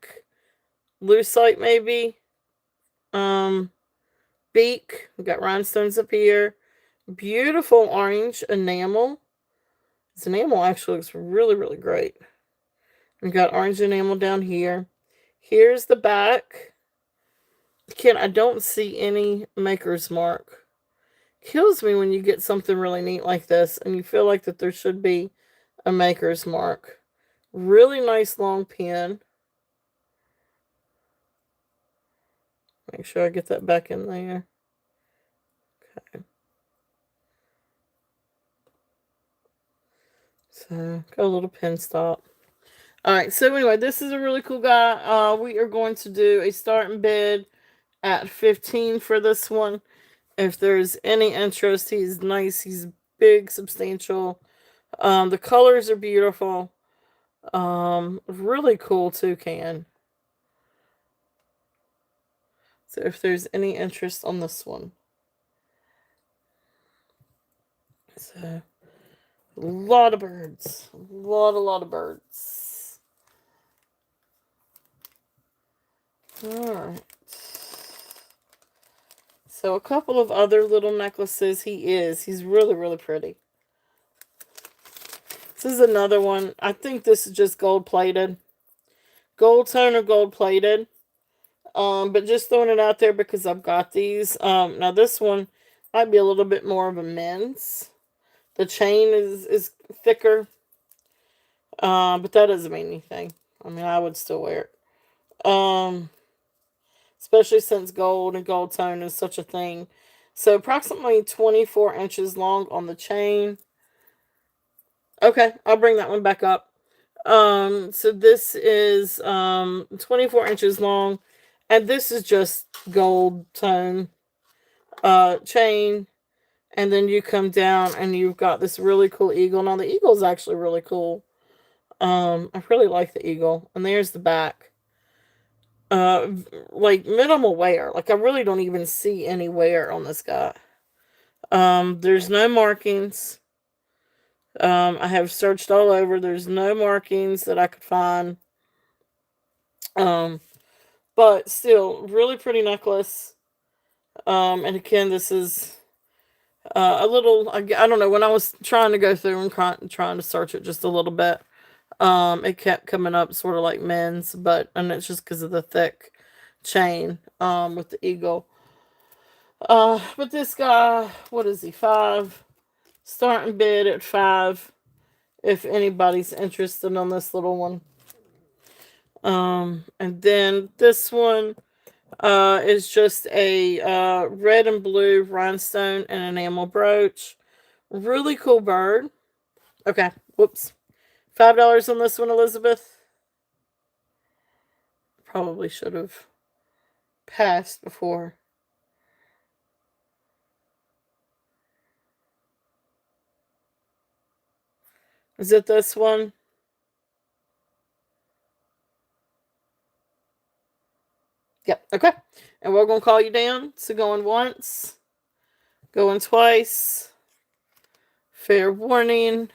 Lucite maybe. Um Beak. We got rhinestones up here. Beautiful orange enamel. This enamel actually looks really, really great. We got orange enamel down here. Here's the back. Again, I don't see any maker's mark. Kills me when you get something really neat like this and you feel like that there should be a maker's mark. Really nice long pin. Make sure I get that back in there. Okay. So, got a little pin stop. Alright, so anyway, this is a really cool guy. We are going to do a starting bid at 15 for this one. If there's any interest, he's nice. He's big, substantial. The colors are beautiful. Really cool toucan. So if there's any interest on this one. So a lot of birds. A lot of birds. Alright. So a couple of other little necklaces. He's really, really pretty. This is another one. I think this is just gold plated. Gold tone or gold plated. But just throwing it out there because I've got these. Now this one might be a little bit more of a men's. The chain is thicker. But that doesn't mean anything. I mean, I would still wear it. Especially since gold and gold tone is such a thing. So approximately 24 inches long on the chain. Okay, I'll bring that one back up. So this is 24 inches long, and this is just gold tone chain, and then you come down and you've got this really cool eagle. Now the eagle is actually really cool. I really like the eagle, and there's the back. Like minimal wear. Like I really don't even see any wear on this guy. There's no markings. I have searched all over. There's no markings that I could find. But still, really pretty necklace. And again, this is a little. I don't know. When I was trying to go through and trying to search it just a little bit, it kept coming up sort of like men's, and it's just because of the thick chain. With the eagle. But this guy, what is he? 5. Starting bid at 5. If anybody's interested on this little one. And then this one is just a red and blue rhinestone and enamel brooch. Really cool bird. Okay, whoops. $5 on this one, Elizabeth. Probably should have passed before. Is it this one? Yep, okay. And we're going to call you down. So going once, going twice, fair warning,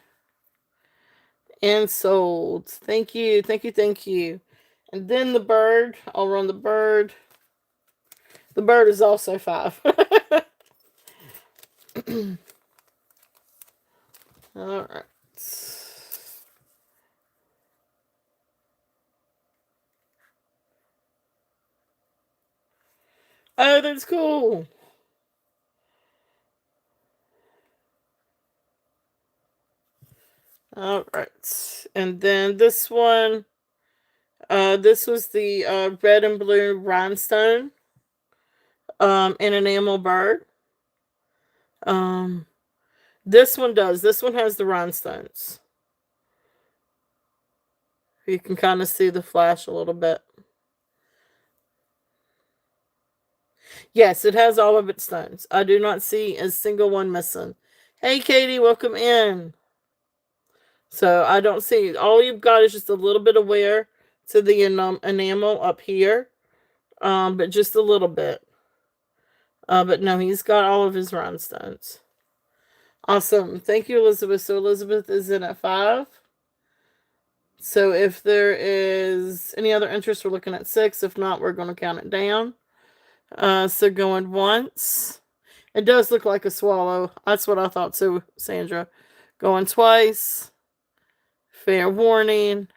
and sold. Thank you, thank you, thank you. And then the bird, I'll run the bird. The bird is also 5. All right. Oh, that's cool. All right. And then this one, this was the red and blue rhinestone in enamel bird. This one does. This one has the rhinestones. You can kind of see the flash a little bit. Yes, it has all of its stones. I do not see a single one missing. Hey, Katie, welcome in. So I don't see. All you've got is just a little bit of wear to the enamel up here, but just a little bit. But no, he's got all of his rhinestones. Awesome. Thank you, Elizabeth. So Elizabeth is in at 5. So if there is any other interest, we're looking at 6. If not, we're going to count it down. So going once. It does look like a swallow. That's what I thought too, Sandra. Going twice. Fair warning.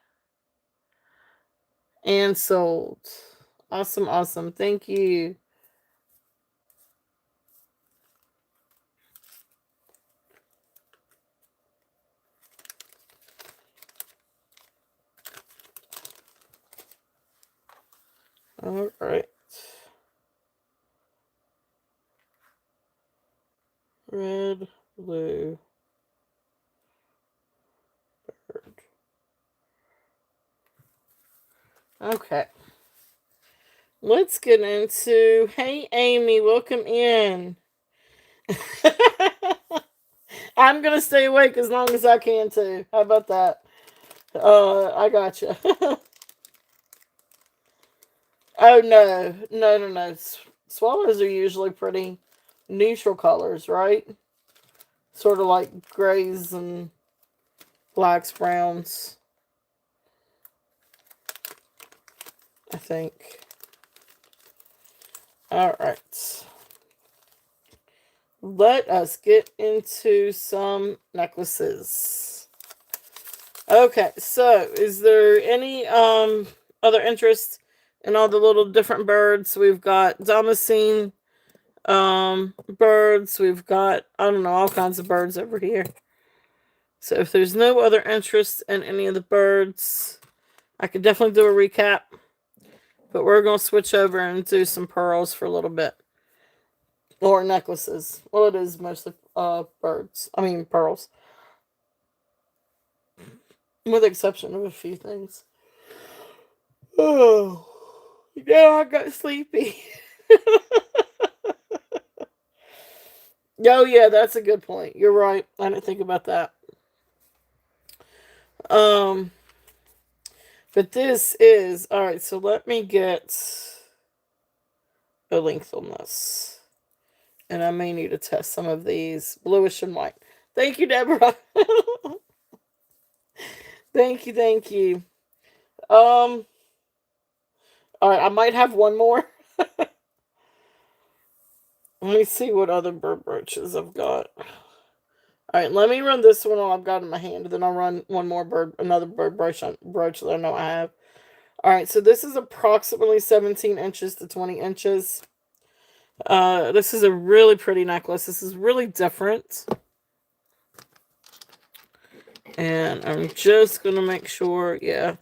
And sold. Awesome, awesome. Thank you. All right. Red, blue, bird. Okay. Let's get into. Hey, Amy, welcome in. I'm going to stay awake as long as I can, too. How about that? I gotcha. Oh no, no, no, no. Swallows are usually pretty neutral colors, right? Sort of like grays and blacks, browns, I think. All right. Let us get into some necklaces. Okay, so is there any other interest in all the little different birds? We've got Damascene birds, we've got, I don't know, all kinds of birds over here. So if there's no other interest in any of the birds, I could definitely do a recap. But we're going to switch over and do some pearls for a little bit. Or necklaces. Well, it is mostly birds. I mean, pearls. With the exception of a few things. Oh, yeah, I got sleepy. Oh, yeah, that's a good point. You're right. I didn't think about that. Um, but this is, all right, so let me get a length on this. And I may need to test some of these bluish and white. Thank you, Deborah. Thank you, thank you. Um, all right, I might have one more. Let me see what other bird brooches I've got. All right, let me run this one I've got in my hand, and then I'll run one more another bird brooch that I know I have. All right, so this is approximately 17 inches to 20 inches. This is a really pretty necklace. This is really different. And I'm just going to make sure, yeah.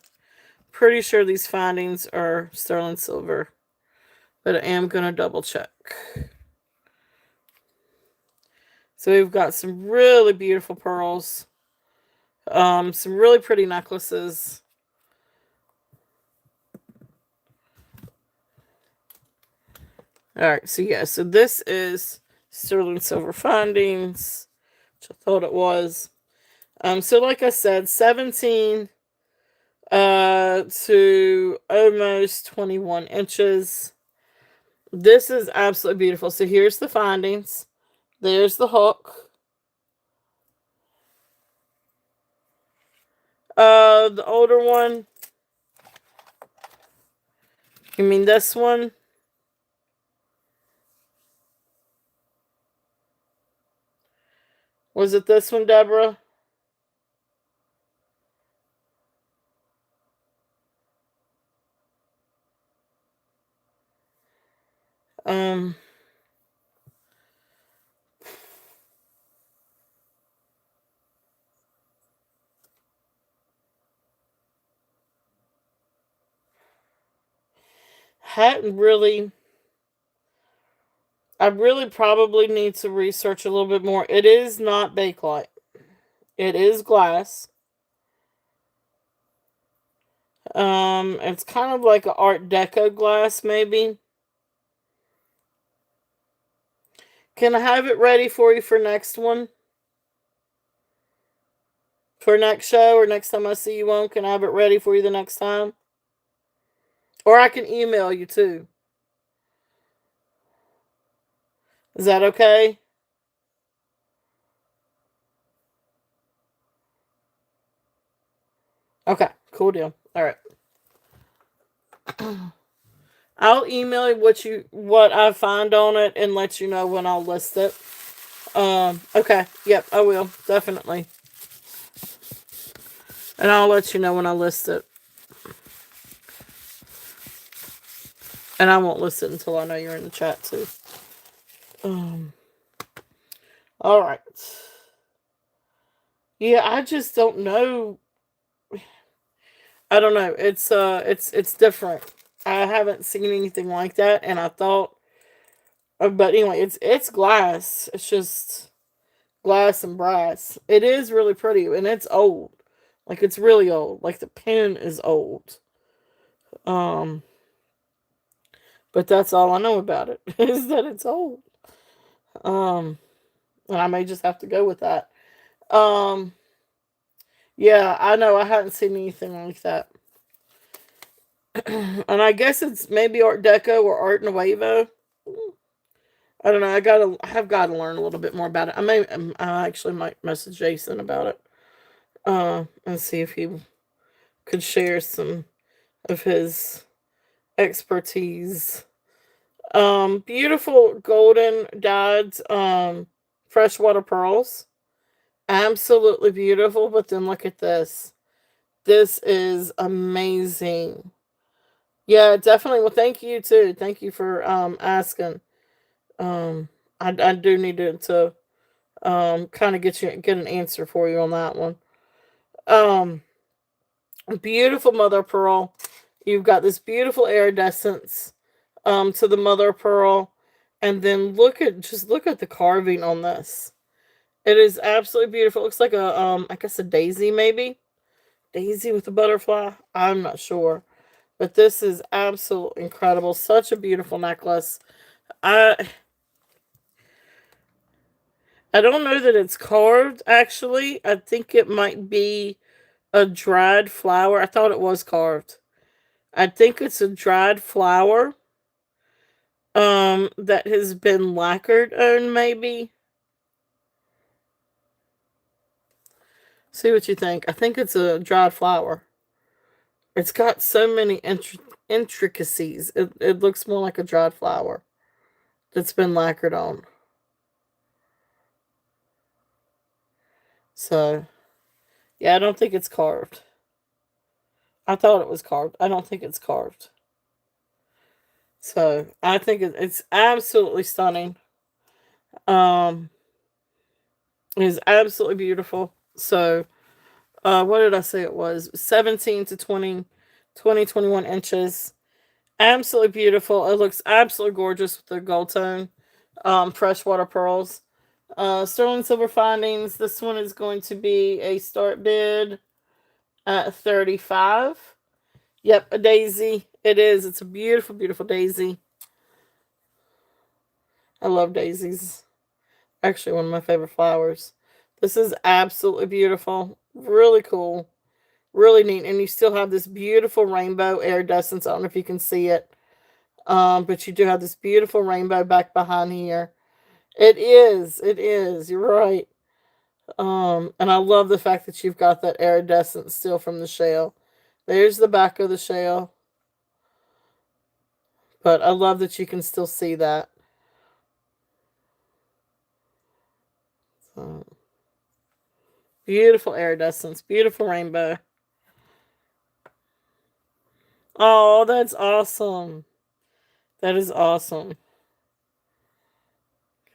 Pretty sure these findings are sterling silver. But I am going to double check. So we've got some really beautiful pearls. Some really pretty necklaces. Alright, so yeah, so this is sterling silver findings, which I thought it was. So like I said, 17 to almost 21 inches. This is absolutely beautiful. So here's the findings. There's the hook. The older one. You mean this one? Was it this one, Deborah? Um, hadn't really. I really probably need to research a little bit more. It is not Bakelite. It is glass. It's kind of like an Art Deco glass, maybe. Can I have it ready for you for next one? For next show or next time I see you on? Can I have it ready for you the next time? Or I can email you too. Is that okay? Okay, cool deal. All right. I'll email you what I find on it and let you know when I'll list it. Okay. Yep, I will. Definitely. And I'll let you know when I list it. And I won't list it until I know you're in the chat too. All right. Yeah, I just don't know. I don't know. It's different. I haven't seen anything like that, and I thought, but anyway, it's glass. It's just glass and brass. It is really pretty, and it's old. Like it's really old. Like the pen is old. Um, but that's all I know about it is that it's old. Um, and I may just have to go with that. Um, Yeah, I know. I hadn't seen anything like that. And I guess it's maybe Art Deco or Art Nuevo. I don't know. I have got to learn a little bit more about it. I actually might message Jason about it. And see if he could share some of his expertise. Beautiful golden dyed freshwater pearls. Absolutely beautiful. But then look at this. This is amazing. Yeah, definitely. Well, thank you too. Thank you for asking. Um, I do need to kind of get an answer for you on that one. Um, beautiful mother of pearl. You've got this beautiful iridescence to the mother of pearl, and then look at the carving on this. It is absolutely beautiful. It looks like a I guess a daisy, maybe daisy with a butterfly. I'm not sure, but this is absolutely incredible. Such a beautiful necklace. I I don't know that it's carved. Actually, I think it might be a dried flower. I thought it was carved. I think it's a dried flower that has been lacquered on, maybe. See what you think. I think it's a dried flower. It's got so many intricacies. It looks more like a dried flower that's been lacquered on. So, yeah, I don't think it's carved. I thought it was carved. I don't think it's carved. So, I think it's absolutely stunning. Um, it is absolutely beautiful. So, what did I say it was? 17 to 21 inches. Absolutely beautiful. It looks absolutely gorgeous with the gold tone. Freshwater pearls. Sterling silver findings. This one is going to be a start bid at 35. Yep, a daisy. It is. It's a beautiful, beautiful daisy. I love daisies. Actually, one of my favorite flowers. This is absolutely beautiful. Really cool. Really neat. And you still have this beautiful rainbow iridescence. I don't know if you can see it. But you do have this beautiful rainbow back behind here. It is. It is. You're right. And I love the fact that you've got that iridescence still from the shell. There's the back of the shell. But I love that you can still see that. So, beautiful iridescence. Beautiful rainbow. Oh, that's awesome. That is awesome.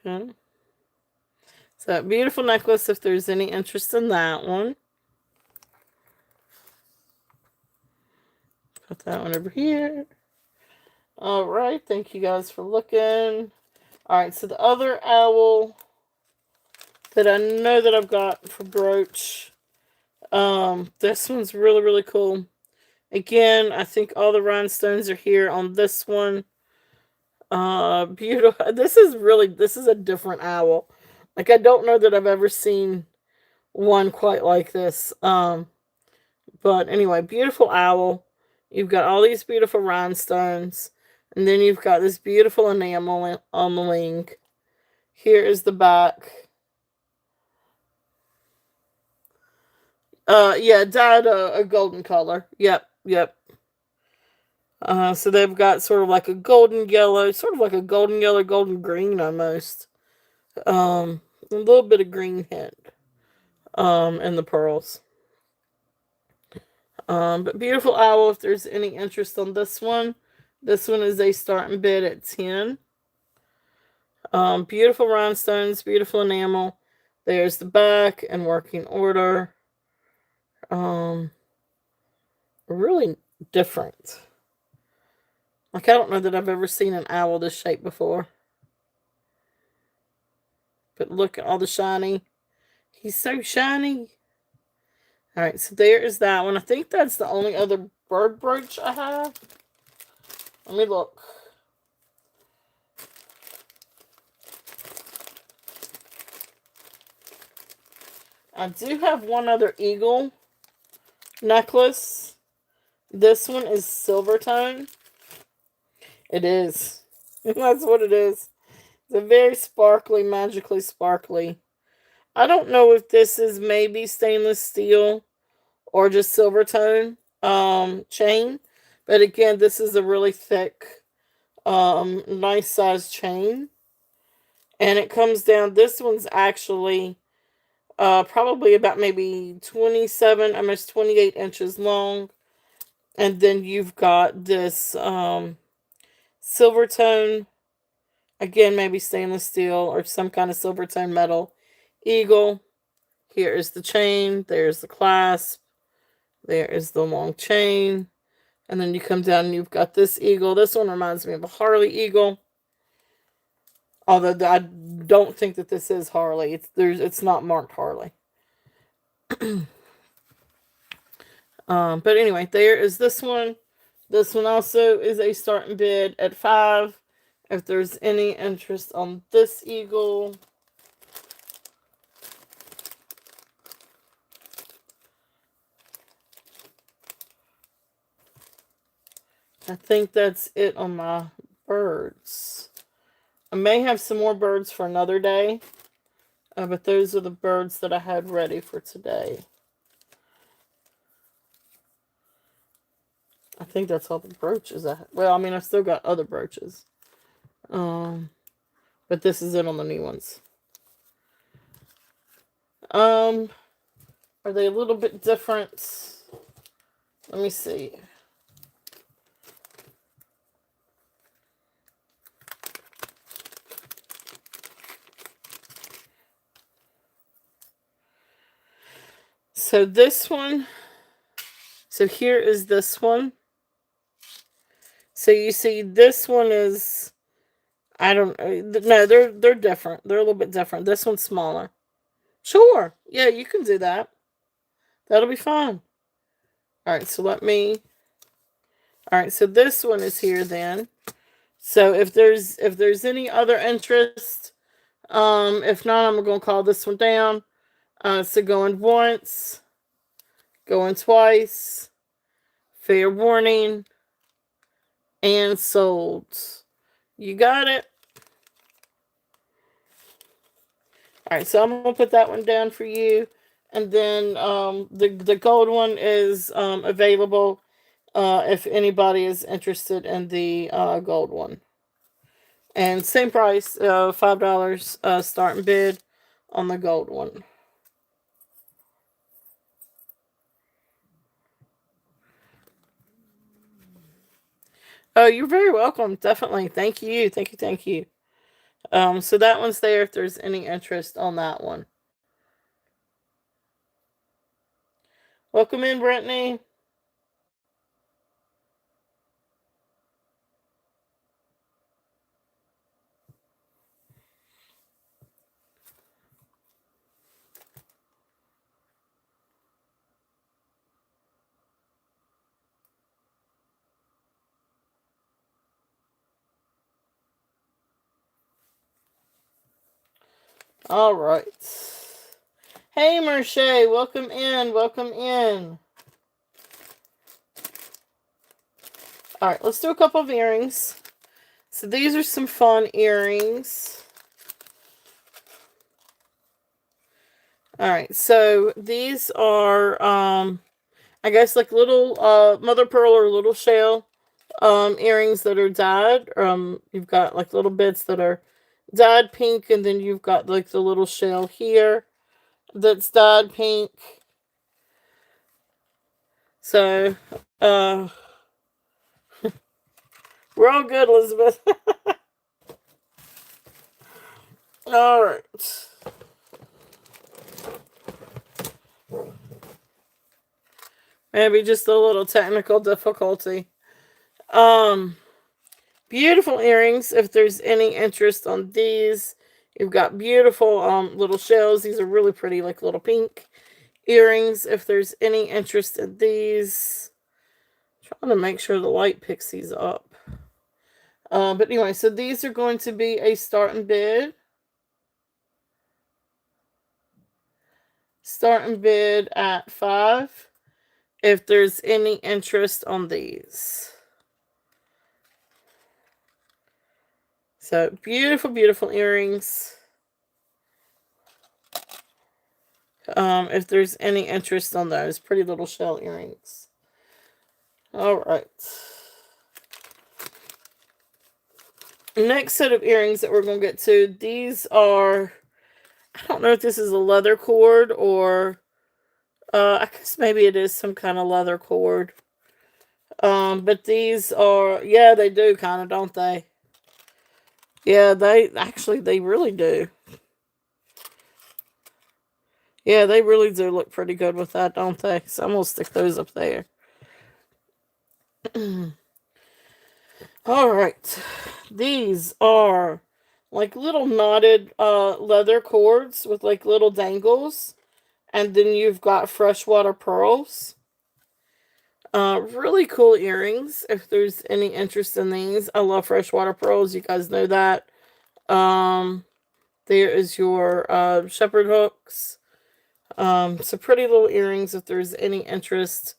Okay. So, beautiful necklace if there's any interest in that one. Put that one over here. All right. Thank you guys for looking. All right. So, the other owl that I know that I've got for brooch. This one's really, really cool. Again, I think all the rhinestones are here on this one. Beautiful. This is a different owl. Like, I don't know that I've ever seen one quite like this. But anyway, beautiful owl. You've got all these beautiful rhinestones, and then you've got this beautiful enamel on the wing. Here is the back. Yeah, dyed a golden color. Yep, yep. So they've got sort of like a golden yellow, sort of like a golden yellow, golden green almost. A little bit of green hint. In the pearls. But beautiful owl. If there's any interest on this one is a starting bid at 10. Beautiful rhinestones, beautiful enamel. There's the back in working order. Really different. Like, I don't know that I've ever seen an owl this shape before. But look at all the shiny. He's so shiny. Alright, so there is that one. I think that's the only other bird brooch I have. Let me look. I do have one other eagle. necklace. This one is silver tone. It is. That's what it is. It's a very sparkly, magically sparkly. I don't know if this is maybe stainless steel or just silver tone chain. But again, this is a really thick, nice size chain. And it comes down, this one's actually probably about maybe 27, almost 28 inches long. And then you've got this silver tone, again, maybe stainless steel or some kind of silver tone metal eagle. Here is the chain, there's the clasp, there is the long chain. And then you come down and you've got this eagle. This one reminds me of a Harley eagle. Although I don't think that this is Harley. It's not marked Harley. But anyway, there is this one. This one also is a starting bid at $5. If there's any interest on this eagle. I think that's it on my birds. I may have some more birds for another day. But those are the birds that I had ready for today. I think that's all the brooches I have. Well, I mean, I've still got other brooches. But this is it on the new ones. Are they a little bit different? Let me see. So this one. So here is this one. So you see, this one is, I don't no, they're different. They're a little bit different. This one's smaller. Sure. Yeah, you can do that. That'll be fine. All right, so let me. All right, so this one is here then. So if there's any other interest, if not, I'm gonna call this one down. So going once, going twice, fair warning, and sold. You got it. All right, so I'm gonna put that one down for you, and then the gold one is available if anybody is interested in the gold one. And same price, $5 starting bid on the gold one. Oh, you're very welcome. Definitely. Thank you. Thank you. Thank you. So that one's there if there's any interest on that one. Welcome in, Brittany. All right. Hey, Merche, welcome in. Welcome in. All right, let's do a couple of earrings. So these are some fun earrings. All right, so these are, I guess, like little mother pearl or little shell earrings that are dyed. You've got like little bits that are dyed pink, and then you've got like the little shell here that's dyed pink. So, we're all good, Elizabeth. All right. Maybe just a little technical difficulty. Beautiful earrings. If there's any interest on these, you've got beautiful little shells. These are really pretty, like little pink earrings. If there's any interest in these, I'm trying to make sure the light picks these up. But anyway, so these are going to be a starting bid. Starting bid at $5. if there's any interest on these. So beautiful, beautiful earrings. If there's any interest on those pretty little shell earrings. All right. Next set of earrings that we're going to get to. These are, I don't know if this is a leather cord or, I guess maybe it is some kind of leather cord. But these are, yeah, they do kind of, don't they? Yeah, they really do. Yeah, they really do look pretty good with that, don't they? So I'm going to stick those up there. All right. These are like little knotted leather cords with like little dangles. And then you've got freshwater pearls. Really cool earrings. If there's any interest in these, I love freshwater pearls. You guys know that. There is your shepherd hooks. So pretty little earrings. If there's any interest,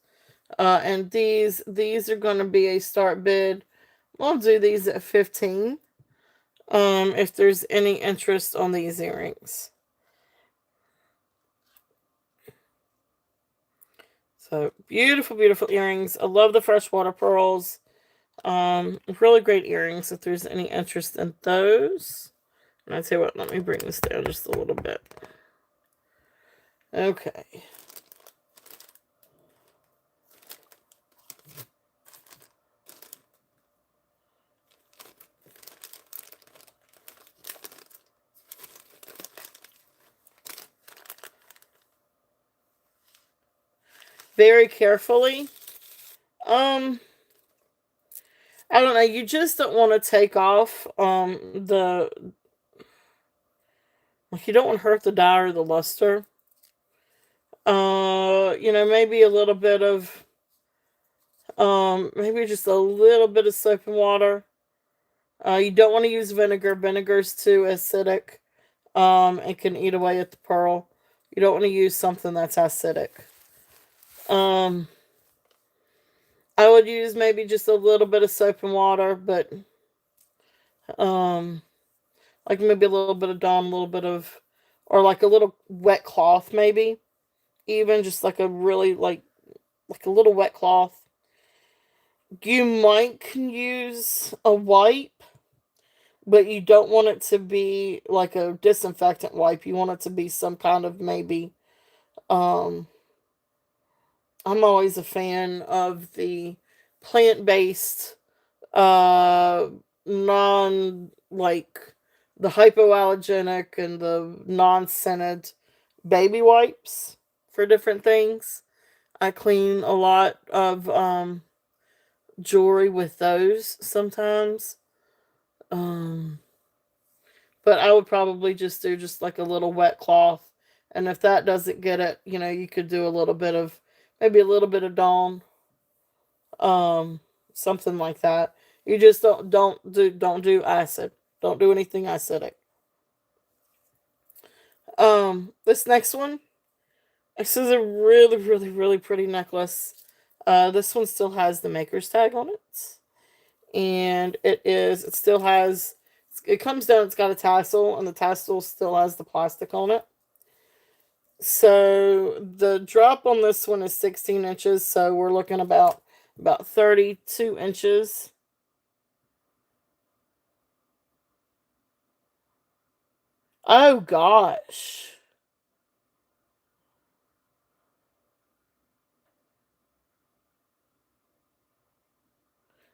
and these are going to be a start bid. We'll do these at 15. If there's any interest on these earrings. So beautiful, beautiful earrings. I love the freshwater pearls. Really great earrings if there's any interest in those. And I tell you what, let me bring this down just a little bit. Okay. Very carefully. I don't know, you just don't want to take off like you don't want to hurt the dye or the luster. Maybe a little bit of maybe just a little bit of soap and water. You don't want to use vinegar. Vinegar's too acidic. It can eat away at the pearl. You don't want to use something that's acidic. I would use maybe just a little bit of soap and water, but like maybe a little bit of Dawn, a little bit of, or like a little wet cloth, maybe even just like a really like a little wet cloth. You might can use a wipe, but you don't want it to be like a disinfectant wipe. You want it to be some kind of maybe. I'm always a fan of the plant-based, non like the hypoallergenic and the non-scented baby wipes for different things. I clean a lot of jewelry with those sometimes. Um, but I would probably just do just like a little wet cloth. And if that doesn't get it, you could do a little bit of maybe a little bit of Dawn. Something like that. You just don't do acid. Don't do anything acidic. This next one, this is a really, really, really pretty necklace. This one still has the maker's tag on it. And it still has, it comes down, it's got a tassel, and the tassel still has the plastic on it. So the drop on this one is 16 inches, so we're looking about 32 inches. Oh gosh.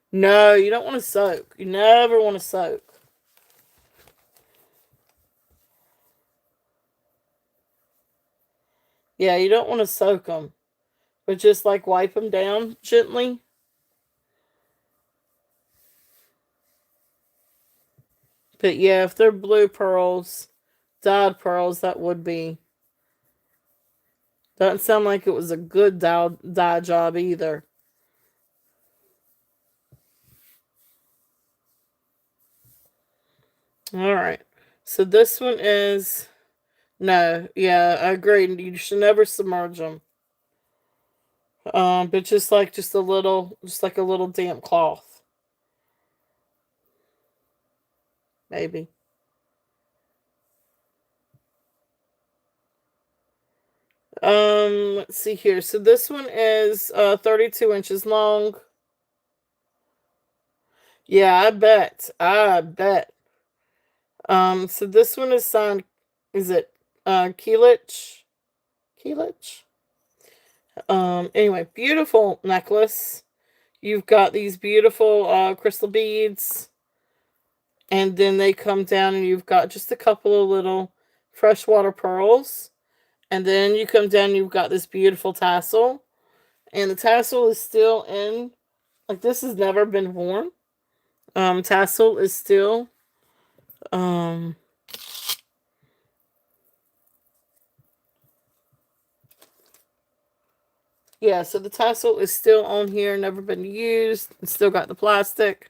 No, you don't want to soak. You never want to soak. Yeah, you don't want to soak them, but just like wipe them down gently. But yeah, if they're blue pearls, dyed pearls, that would be. Doesn't sound like it was a good dye job either. All right. So this one is no. Yeah, I agree. You should never submerge them. But just like just like a little damp cloth, maybe. Let's see here. So this one is 32 inches long. Yeah, I bet. I bet. So this one is signed. Is it Keelich? Keelich? Anyway, beautiful necklace. You've got these beautiful crystal beads, and then they come down, and you've got just a couple of little freshwater pearls, and then you come down, and you've got this beautiful tassel, and the tassel is still in. Like, this has never been worn. Tassel is still um yeah, so the tassel is still on here, never been used. It's still got the plastic.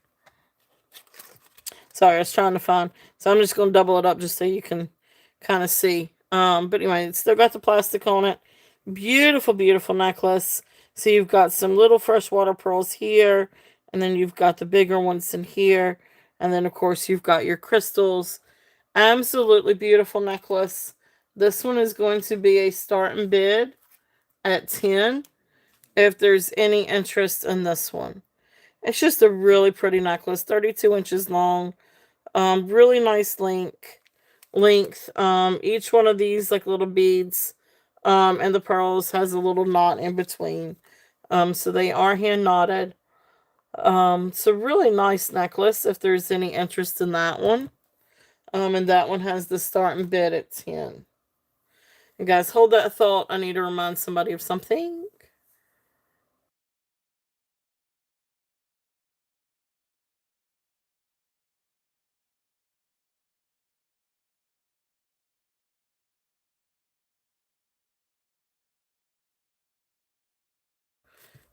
Sorry, I was trying to find. So I'm just going to double it up just so you can kind of see. But anyway, it's still got the plastic on it. Beautiful, beautiful necklace. So you've got some little freshwater pearls here, and then you've got the bigger ones in here, and then of course you've got your crystals. Absolutely beautiful necklace. This one is going to be a starting bid at 10 if there's any interest in this one. It's just a really pretty necklace, 32 inches long. Really nice length. Each one of these like little beads, and the pearls has a little knot in between. So they are hand knotted. So really nice necklace if there's any interest in that one. And that one has the starting bid at 10. And guys, hold that thought. I need to remind somebody of something.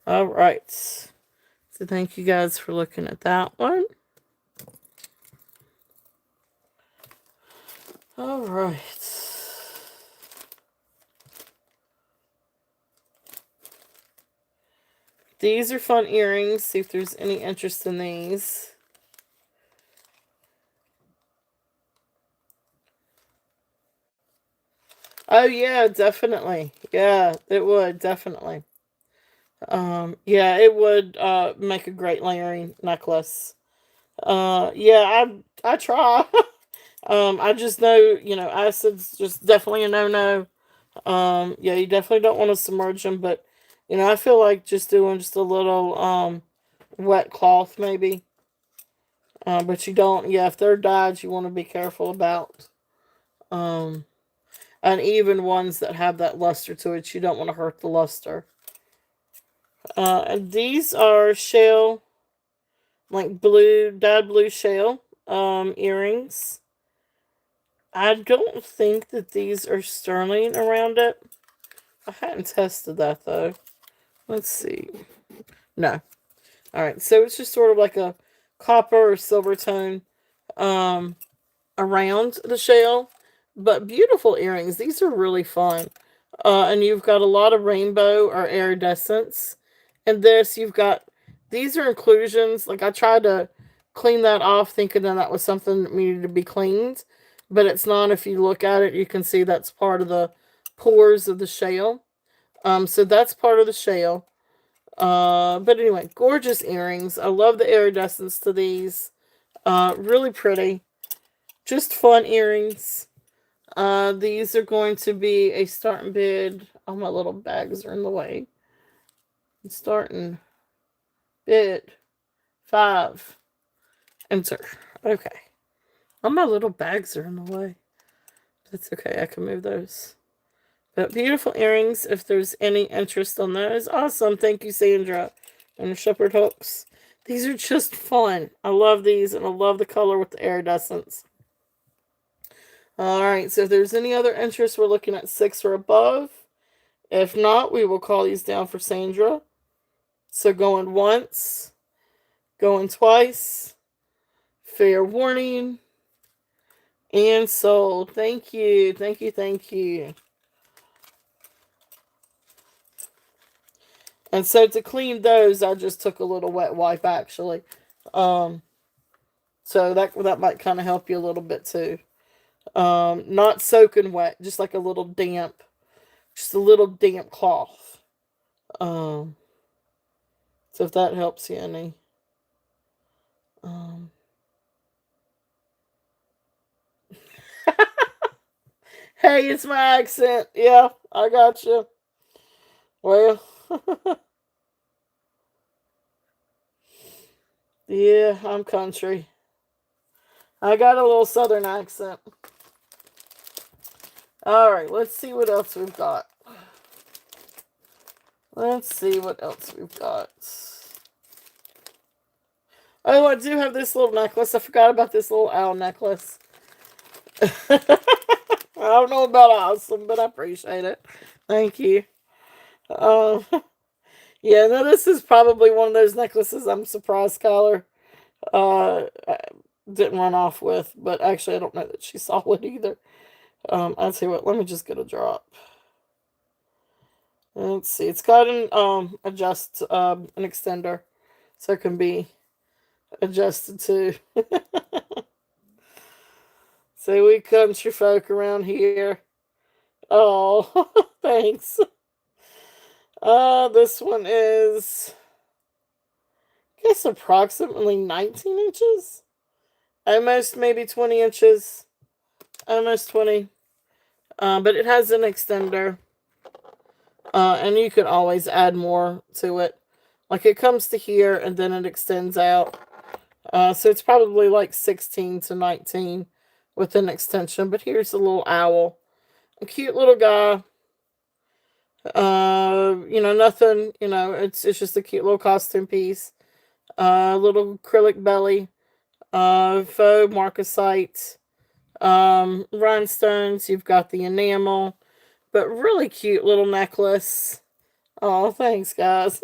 All right. So thank you guys for looking at that one. All right. These are fun earrings. See if there's any interest in these. Oh yeah, definitely. Yeah, it would definitely. Yeah, it would make a great layering necklace. Yeah, I try. I just know, acid's just definitely a no-no. Yeah, you definitely don't want to submerge them, but I feel like just doing just a little wet cloth maybe. But you don't, yeah, if they're dyed, you want to be careful about. Um, and even ones that have that luster to it, you don't want to hurt the luster. And these are shell, like dyed blue shell earrings. I don't think that these are sterling around it. I hadn't tested that though. Let's see. No. Alright, so it's just sort of like a copper or silver tone um, around the shell. But beautiful earrings. These are really fun. And you've got a lot of rainbow or iridescence. And this, you've got, these are inclusions. Like, I tried to clean that off thinking that was something that needed to be cleaned. But it's not. If you look at it, you can see that's part of the pores of the shell. So that's part of the shell. But anyway, gorgeous earrings. I love the iridescence to these. Really pretty. Just fun earrings. These are going to be a starting bid. Oh, my little bags are in the way. Starting bid 5. Enter. Okay. Oh, my little bags are in the way. That's okay. I can move those. But beautiful earrings. If there's any interest on those, awesome. Thank you, Sandra. And the shepherd hooks. These are just fun. I love these, and I love the color with the iridescence. Alright, so if there's any other interest, we're looking at 6 or above. If not, we will call these down for Sandra. So going once, going twice, fair warning, and sold. Thank you, thank you, thank you. And so to clean those, I just took a little wet wipe actually. Um, so that might kind of help you a little bit too. Not soaking wet, just like a little damp, just a little damp cloth. Um, so if that helps you any. Um, hey, it's my accent. Yeah, I got you. Well, yeah, I'm country. I got a little southern accent. All right, let's see what else we've got. Let's see what else we've got. Oh, I do have this little necklace. I forgot about this little owl necklace. I don't know about awesome, but I appreciate it. Thank you. Um, yeah, no, this is probably one of those necklaces I'm surprised Skylar didn't run off with, but actually I don't know that she saw it either. I'll tell you what, let me just get a drop. Let's see, it's got an extender, so it can be adjusted to. So we country folk around here. Oh, thanks. This one is, I guess, approximately 19 inches. Almost maybe 20 inches. Almost 20. But it has an extender. And you could always add more to it. Like it comes to here and then it extends out. So it's probably like 16 to 19 with an extension. But here's a little owl. A cute little guy. Nothing, it's just a cute little costume piece. Little acrylic belly. Faux marcasite. Rhinestones. You've got the enamel. But really cute little necklace. Oh, thanks, guys.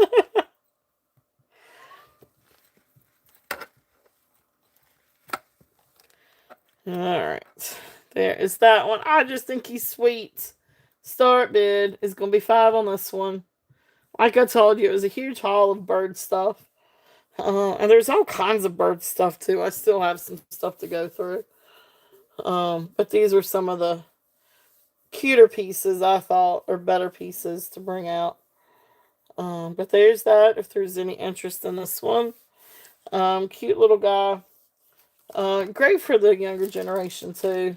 Alright. There is that one. I just think he's sweet. Start bid is going to be $5 on this one. Like I told you, it was a huge haul of bird stuff. And there's all kinds of bird stuff, too. I still have some stuff to go through. But these are some of the cuter pieces, I thought, or better pieces to bring out. But there's that, if there's any interest in this one. Cute little guy. Great for the younger generation, too.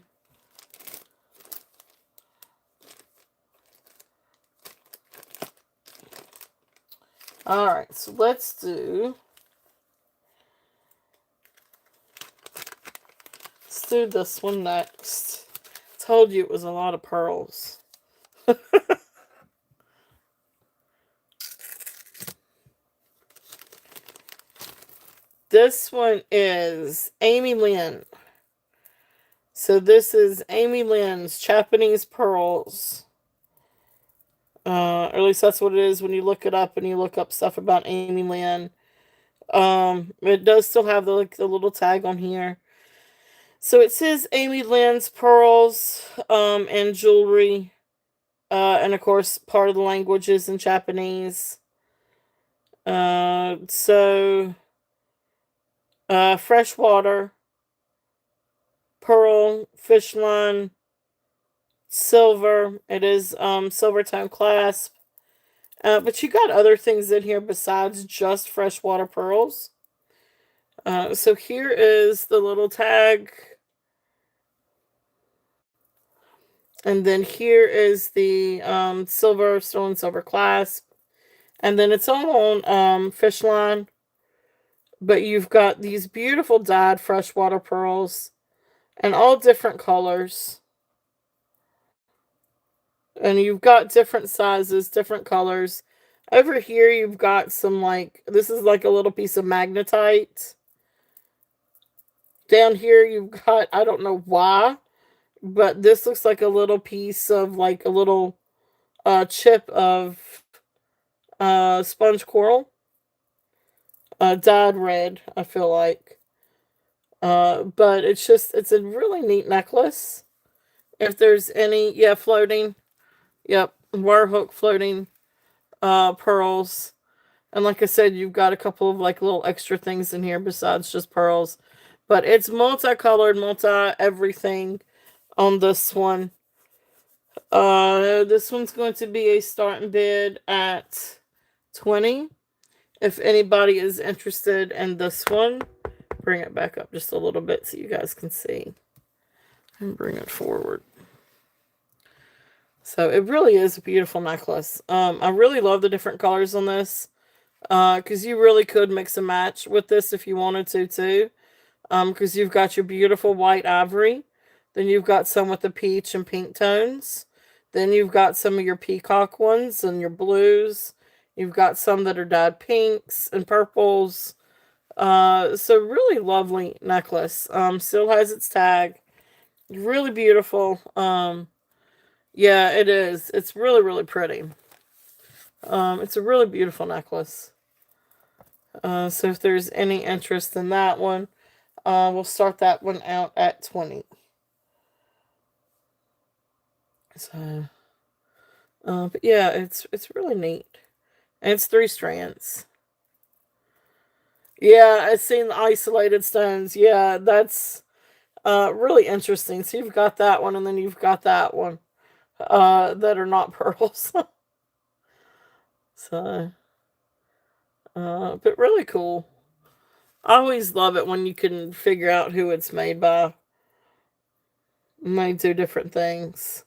Alright, so let's do this one next. Told you it was a lot of pearls. This one is Amy Lynn. So this is Amy Lynn's Japanese Pearls. Or at least that's what it is when you look it up and you look up stuff about Amy Lynn. It does still have the little tag on here. So it says Amy Lynn's Pearls and jewelry. And of course, part of the language is in Japanese. Freshwater, pearl, fish line, silver. It is silver tone clasp. But you got other things in here besides just freshwater pearls. So here is the little tag. And then here is the sterling silver clasp. And then it's all on fish line. But you've got these beautiful dyed freshwater pearls. And all different colors. And you've got different sizes, different colors. Over here you've got some this is like a little piece of magnetite. Down here you've got, I don't know why, but this looks like a little piece of a little chip of sponge coral. Dyed red, I feel like. But it's a really neat necklace. If there's any, floating. Yep, wire hook floating pearls. And like I said, you've got a couple of like little extra things in here besides just pearls. But it's multicolored, multi everything on this one. This one's going to be a starting bid at 20. If anybody is interested in this one, bring it back up just a little bit so you guys can see. And bring it forward. So it really is a beautiful necklace. I really love the different colors on this. Because you really could mix and match with this if you wanted to too. Because you've got your beautiful white ivory. Then you've got some with the peach and pink tones. Then you've got some of your peacock ones and your blues. You've got some that are dyed pinks and purples. So really lovely necklace. Still has its tag. Really beautiful. Yeah, it is. It's really, really pretty. It's a really beautiful necklace. So if there's any interest in that one, we'll start that one out at 20. So, but yeah, it's really neat. And it's 3 strands. Yeah, I've seen the isolated stones. Yeah, that's really interesting. So you've got that one, and then you've got that one that are not pearls. So, but really cool. I always love it when you can figure out who it's made by. Might do different things.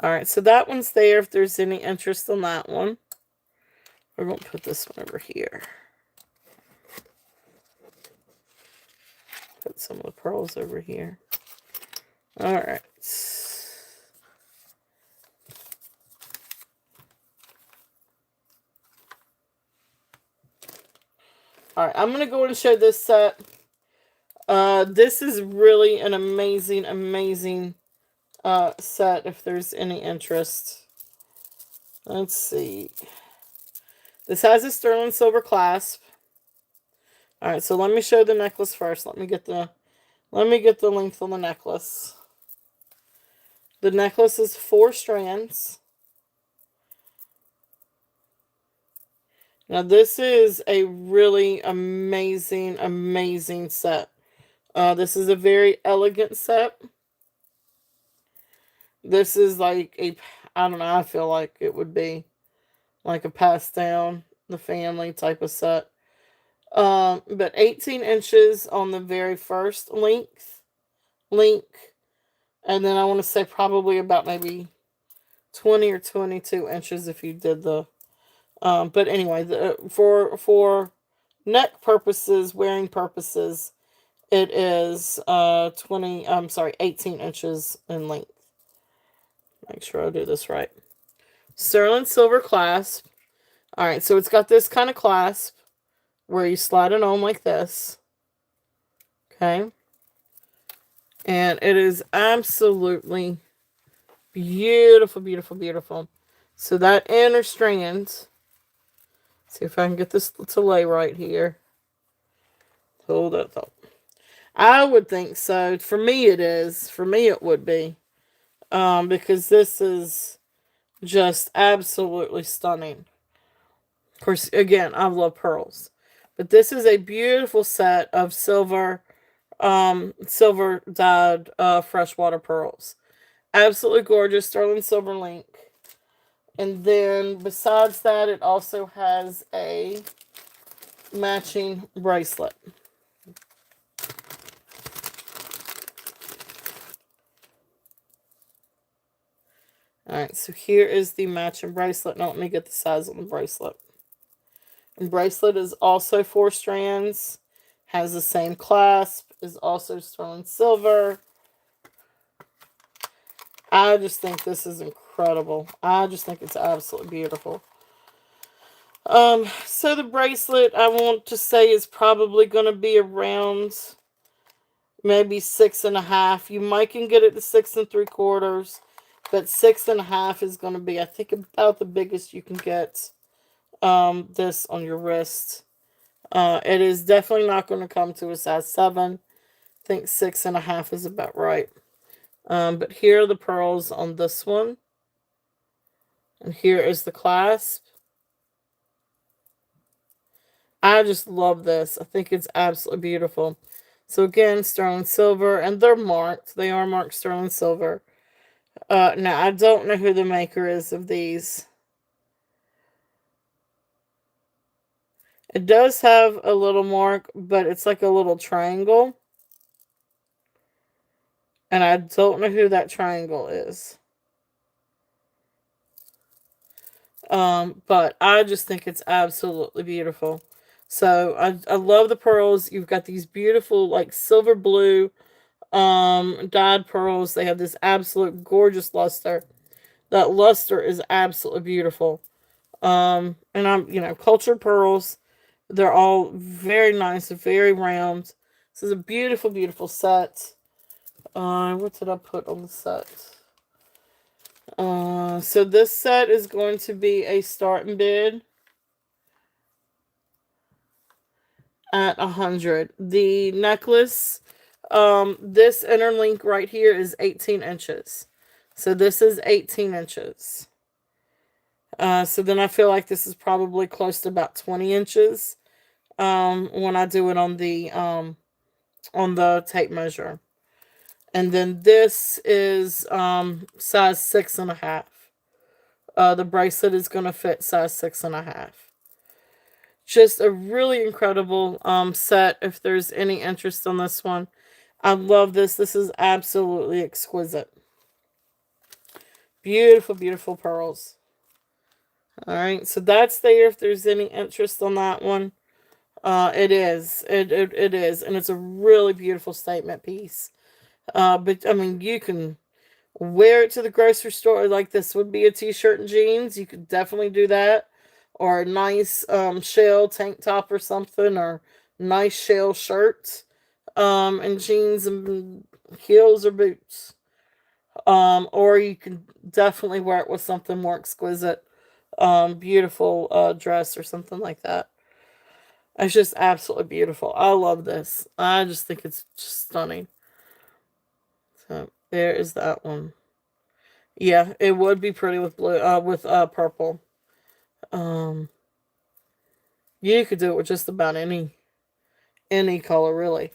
Alright, so that one's there if there's any interest in that one. We're going to put this one over here. Put some of the pearls over here. Alright. Alright, I'm going to go and show this set. This is really an amazing, amazing set if there's any interest. Let's see. This has a sterling silver clasp. Alright, so let me show the necklace first. Let me get the length on the necklace. The necklace is 4 strands. Now this is a really amazing, amazing set. This is a very elegant set. This is like a, I don't know, I feel like it would be like a pass down the family type of set. But 18 inches on the very first link. And then I want to say probably about maybe 20 or 22 inches if you did the, but anyway, for neck purposes, wearing purposes, it is 18 inches in length. Make sure I do this right. Sterling silver clasp. Alright, so it's got this kind of clasp where you slide it on like this. Okay. And it is absolutely beautiful, beautiful, beautiful. So that inner strand, see if I can get this to lay right here. Hold that thought. I would think so. For me it is. For me it would be. Because this is just absolutely stunning. Of course, again, I love pearls. But this is a beautiful set of silver dyed freshwater pearls. Absolutely gorgeous sterling silver link. And then besides that, it also has a matching bracelet. Alright, so here is the matching bracelet. Now let me get the size on the bracelet. And bracelet is also 4 strands. Has the same clasp. Is also sterling silver. I just think this is incredible. I just think it's absolutely beautiful. So the bracelet, I want to say, is probably going to be around maybe 6.5. You might can get it to 6 3/4, but 6.5 is going to be, I think, about the biggest you can get this on your wrist. It is definitely not going to come to a size 7. I think 6.5 is about right. But here are the pearls on this one. And here is the clasp. I just love this. I think it's absolutely beautiful. So again, sterling silver, and they're marked. They are marked sterling silver. Now I don't know who the maker is of these. It does have a little mark, but it's like a little triangle. And I don't know who that triangle is. But I just think it's absolutely beautiful. So I love the pearls. You've got these beautiful like silver blue dyed pearls. They have this absolute gorgeous luster. That luster is absolutely beautiful. And cultured pearls. They're all very nice, very round. This is a beautiful, beautiful set. What did I put on the set? So this set is going to be a starting bid at 100. The necklace, this inner link right here is 18 inches. So this is 18 inches. So then I feel like this is probably close to about 20 inches when I do it on the tape measure. And then this is size 6.5. The bracelet is going to fit size 6.5. Just a really incredible set if there's any interest on this one. I love this. This is absolutely exquisite. Beautiful, beautiful pearls. All right, so that's there if there's any interest on that one. It is. It is. And it's a really beautiful statement piece. But, I mean, you can wear it to the grocery store. Like this would be a t-shirt and jeans. You could definitely do that. Or a nice shell tank top or something. Or nice shell shirt. And jeans and heels or boots. Or you can definitely wear it with something more exquisite. Beautiful dress or something like that. It's just absolutely beautiful. I love this. I just think it's just stunning. So there is that one. Yeah, it would be pretty with blue, with purple. Um, you could do it with just about any color really.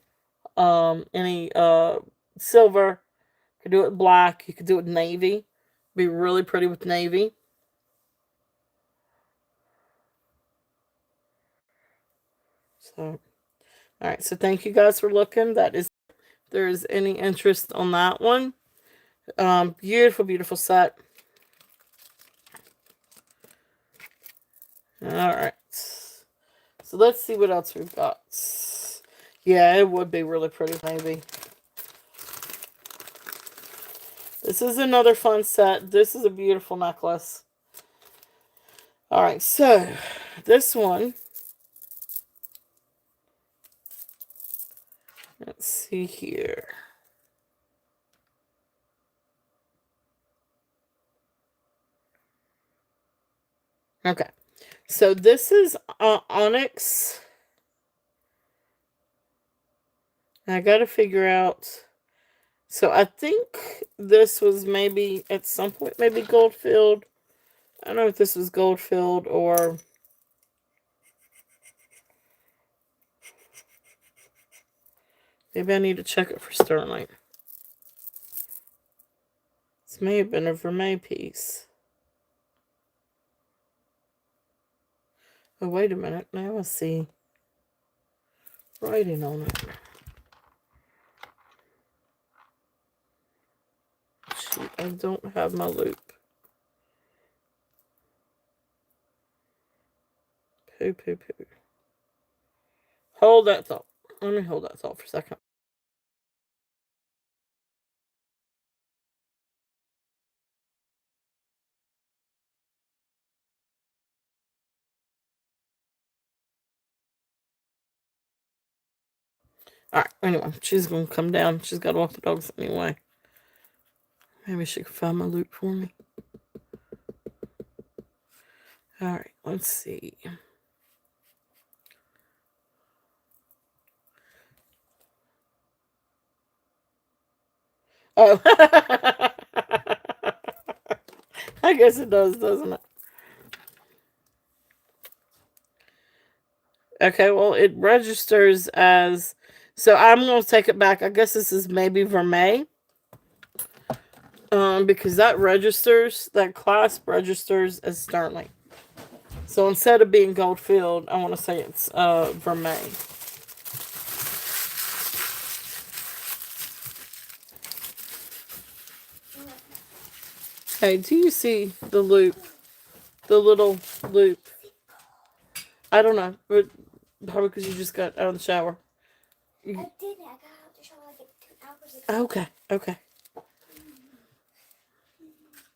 Any silver. You could do it black. You could do it navy. Be really pretty with navy. So, all right. So thank you guys for looking. That is, if there is any interest on that one. Beautiful, beautiful set. All right. So let's see what else we've got. Yeah, it would be really pretty, maybe. This is another fun set. This is a beautiful necklace. All right, so this one. Let's see here. Okay. So this is onyx. I got to figure out. So I think this was maybe at some point maybe gold filled. I don't know if this was gold filled or maybe I need to check it for sterling. This may have been a vermeil piece. Oh, wait a minute. Now I see writing on it. Shoot, I don't have my loop. Poo, poo, poo. Hold that thought. Let me hold that thought for a second. Alright, anyway, she's gonna come down. She's gotta walk the dogs anyway. Maybe she can find my loop for me. Alright, let's see. Oh. I guess it does, doesn't it? Okay, well, it registers as. So I'm going to take it back. I guess this is maybe Vermeil. Because that clasp registers as sterling. So instead of being Goldfield, I want to say it's Vermeil. Hey, do you see the loop? The little loop? I don't know, but probably because you just got out of the shower. I didn't. I got out the shower like 2 hours ago. Okay.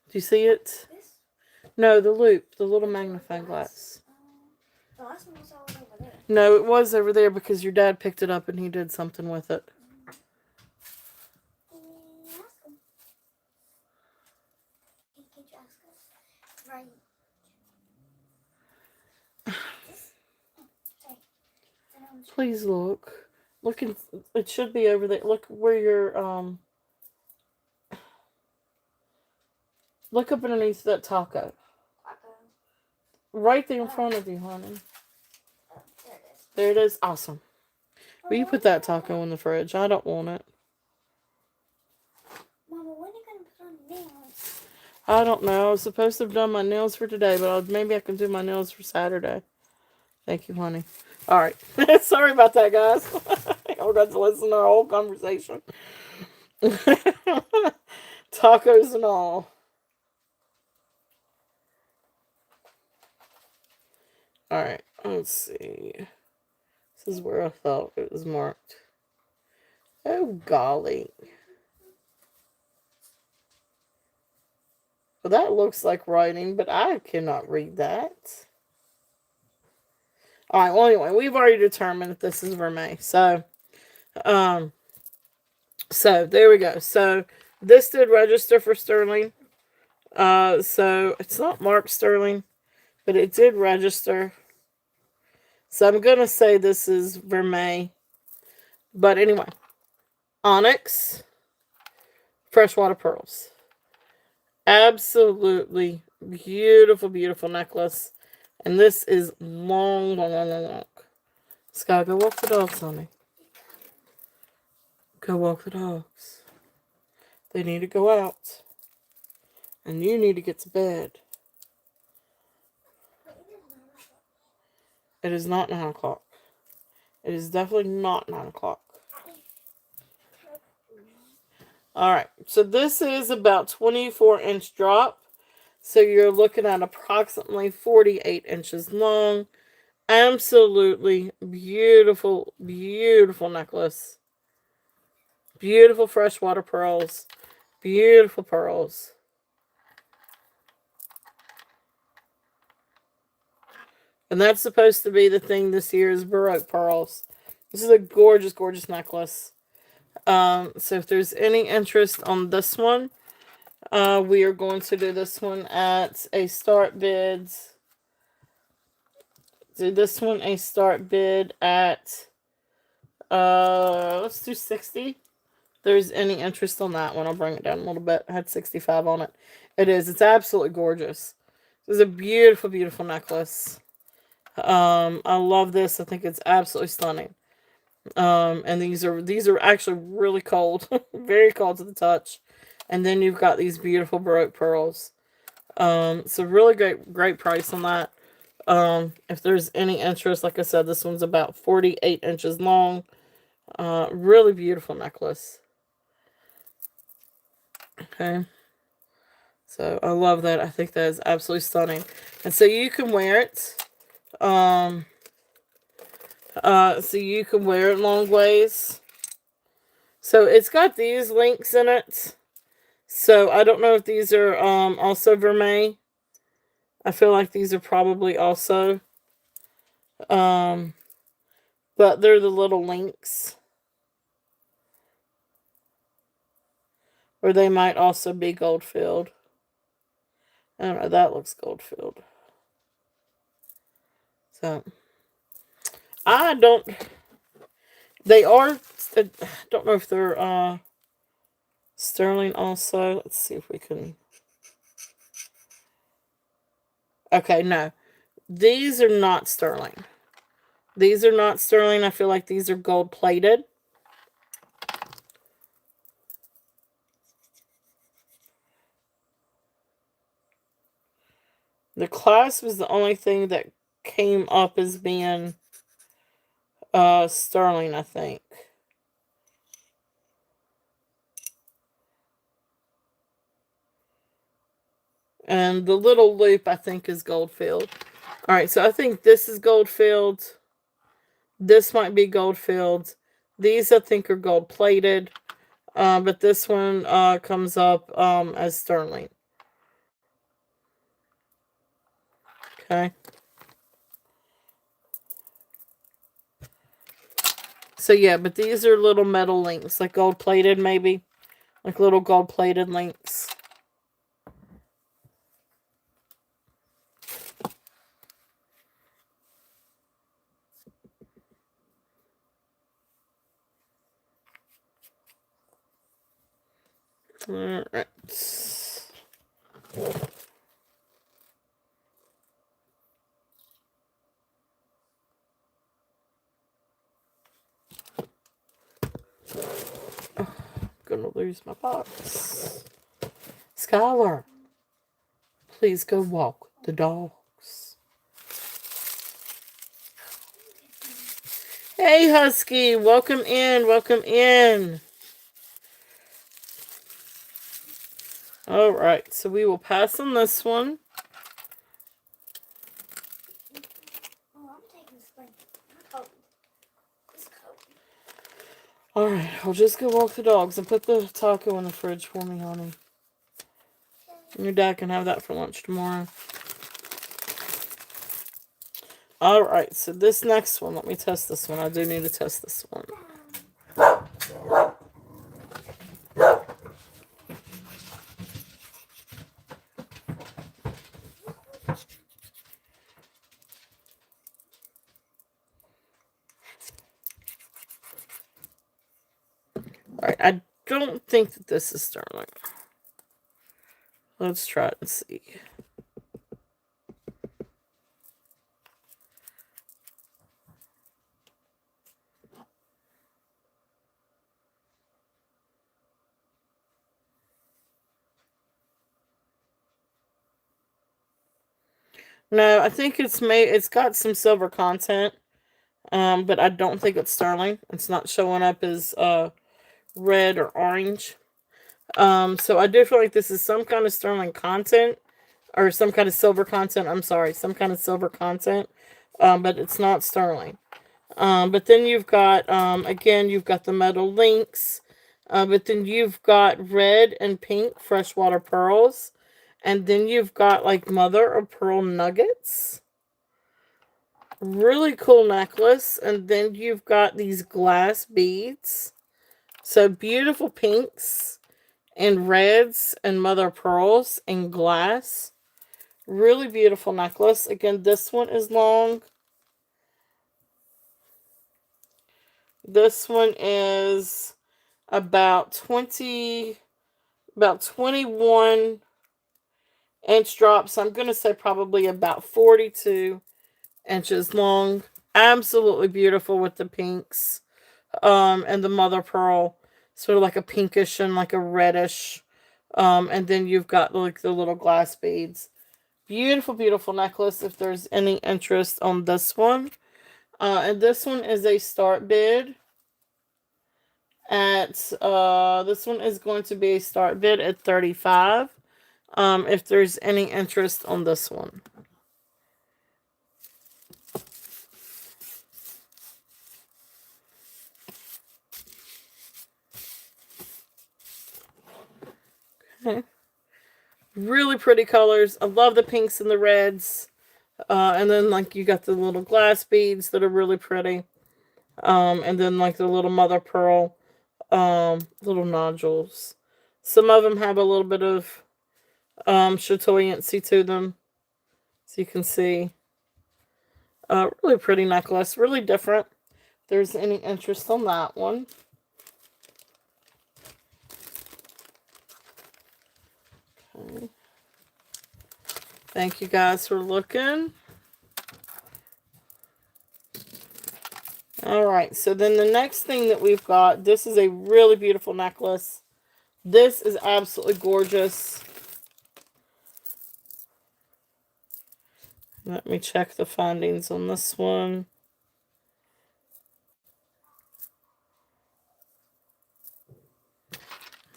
Do you see it? This? No, the loop, the little magnifying glass. The last one was always over there. No, it was over there because your dad picked it up and he did something with it. Ask him. Can you ask us? Right. Please look. Look, it should be over there. Look where your Look up underneath that taco. Right there in front of you, honey. Oh, there it is. There it is. Awesome. Will you put that taco in the fridge? I don't want it. Mama, when are you going to put on nails? I don't know. I was supposed to have done my nails for today, but maybe I can do my nails for Saturday. Thank you, honey. All right. Sorry about that, guys. Y'all got to listen to our whole conversation. Tacos and all. All right. Let's see. This is where I thought it was marked. Oh, golly. Well, that looks like writing, but I cannot read that. All right. Well, anyway, we've already determined that this is Vermeil. So there we go. So this did register for sterling. So it's not marked sterling, but it did register. So I'm gonna say this is Vermeil. But anyway, onyx, freshwater pearls. Absolutely beautiful, beautiful necklace. And this is long. Sky, go walk the dogs, honey. Go walk the dogs. They need to go out. And you need to get to bed. It is not 9 o'clock. It is definitely not 9 o'clock. Alright, so this is about 24-inch drop. So you're looking at approximately 48 inches long. Absolutely beautiful, beautiful necklace. Beautiful freshwater pearls. Beautiful pearls. And that's supposed to be the thing this year is Baroque pearls. This is a gorgeous, gorgeous necklace. So if there's any interest on this one, we are going to do this one at a start bids. Do this one a start bid at let's do 60. If there's any interest on that one, I'll bring it down a little bit. I had 65 on it. It's absolutely gorgeous. This is a beautiful, beautiful necklace. I love this. I think it's absolutely stunning. And these are actually really cold, very cold to the touch. And then you've got these beautiful Baroque pearls. So really great price on that. If there's any interest, like I said, this one's about 48 inches long. Really beautiful necklace. Okay. So I love that. I think that is absolutely stunning. And so you can wear it. So you can wear it long ways. So it's got these links in it. So I don't know if these are also Vermeil. I feel like these are probably also. But they're the little links. Or they might also be gold-filled. I don't know. That looks gold-filled. So I don't. They are. I don't know if they're sterling also. Let's see if we can. Okay, no. These are not sterling. These are not sterling. I feel like these are gold plated. The clasp was the only thing that came up as being sterling, I think. And the little loop, I think, is gold filled. All right, so I think this is gold filled. This might be gold filled. These, I think, are gold plated. But this one comes up as sterling. Okay. So yeah, but these are little metal links, like gold plated maybe. Like little gold plated links. Alright. Gonna lose my box. Skylar, please go walk the dogs. Hey, Husky, welcome in, welcome in. All right, so we will pass on this one. Oh, I'm taking this blanket. I'm cold. It's cold. All right, I'll just go walk the dogs and put the taco in the fridge for me, honey. And your dad can have that for lunch tomorrow. All right, so this next one, let me test this one. I do need to test this one. Alright, I don't think that this is sterling. Let's try it and see. No, I think it's got some silver content. But I don't think it's sterling. It's not showing up as red or orange. So I do feel like this is some kind of sterling content, or some kind of silver content. I'm sorry, some kind of silver content. But it's not sterling. But then you've got, again, you've got the metal links. But then you've got red and pink freshwater pearls. And then you've got like mother of pearl nuggets. Really cool necklace. And then you've got these glass beads. So beautiful pinks and reds and mother of pearls and glass. Really beautiful necklace. Again, this one is long. This one is about 21 inch drops. I'm going to say probably about 42 inches long. Absolutely beautiful with the pinks. And the mother pearl, sort of like a pinkish and like a reddish. And then you've got like the little glass beads. Beautiful, beautiful necklace if there's any interest on this one. And this one is a start bid at this one is going to be a start bid at 35. If there's any interest on this one. Okay. Really pretty colors. I love the pinks and the reds. And then like you got the little glass beads that are really pretty. And then like the little mother pearl little nodules. Some of them have a little bit of chatoyancy to them. So you can see. Really pretty necklace. Really different. If there's any interest on that one. Okay. Thank you guys for looking. All right, so then the next thing that we've got, this is a really beautiful necklace. This is absolutely gorgeous. Let me check the findings on this one.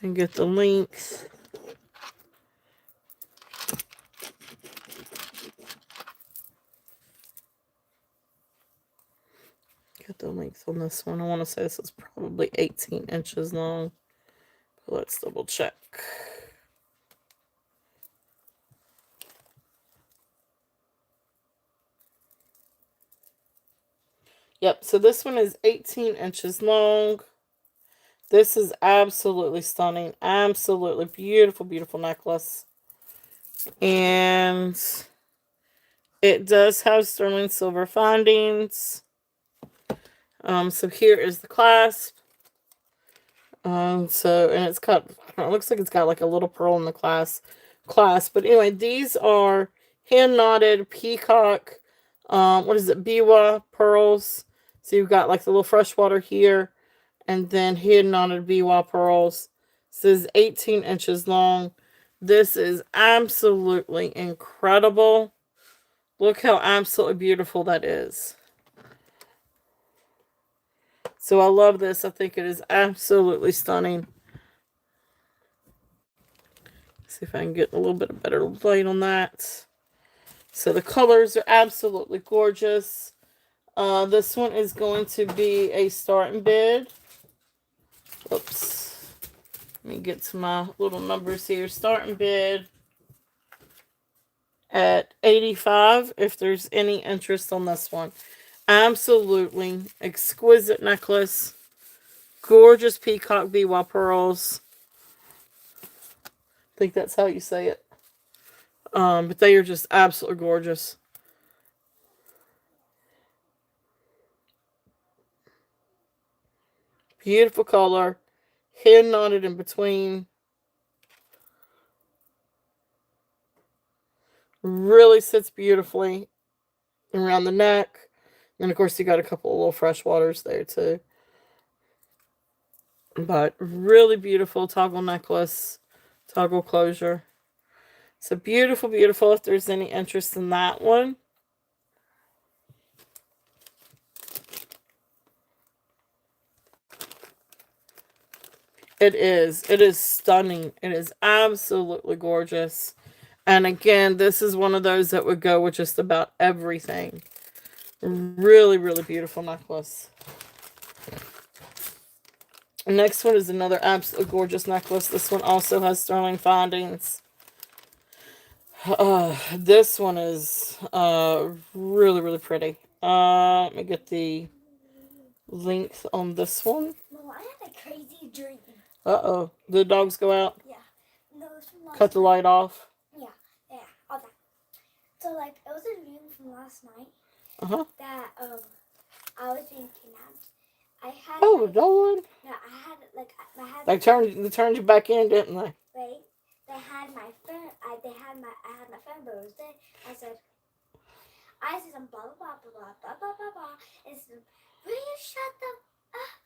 And get the links. Get the length on this one. I want to say this is probably 18 inches long. But let's double check. Yep, so this one is 18 inches long. This is absolutely stunning. Absolutely beautiful, beautiful necklace. And it does have sterling silver findings. So here is the clasp. And it's got, it looks like it's got like a little pearl in the clasp. But anyway, these are hand knotted peacock, what is it, biwa pearls. So you've got like the little freshwater here, and then hand knotted biwa pearls. This is 18 inches long. This is absolutely incredible. Look how absolutely beautiful that is. So I love this. I think it is absolutely stunning. See if I can get a little bit of better light on that. So the colors are absolutely gorgeous. This one is going to be a starting bid. Oops. Let me get to my little numbers here. Starting bid at $85 if there's any interest on this one. Absolutely exquisite necklace. Gorgeous peacock biwa pearls. I think that's how you say it. But they are just absolutely gorgeous. Beautiful color. Hand knotted in between. Really sits beautifully around the neck. And of course you got a couple of little fresh waters there too. But really beautiful toggle necklace. Toggle closure. So beautiful, beautiful if there's any interest in that one. It is. It is stunning. It is absolutely gorgeous. And again, this is one of those that would go with just about everything. Really, really beautiful necklace. Next one is another absolutely gorgeous necklace. This one also has sterling findings. This one is really, really pretty. Let me get the length on this one. Mom, I had a crazy dream. Uh-oh. Did the dogs go out? Yeah. No, it was from last Cut the light off? Yeah, all that. So, like, it was a dream from last night that, I was being kidnapped. I had... Oh, Dolan. No, I had, like, They turned you back in, didn't they? Wait. They had my phone, I had my phone, but it was dead. I said some blah, blah, blah, blah, blah, blah, blah, blah. And said, will you shut them up?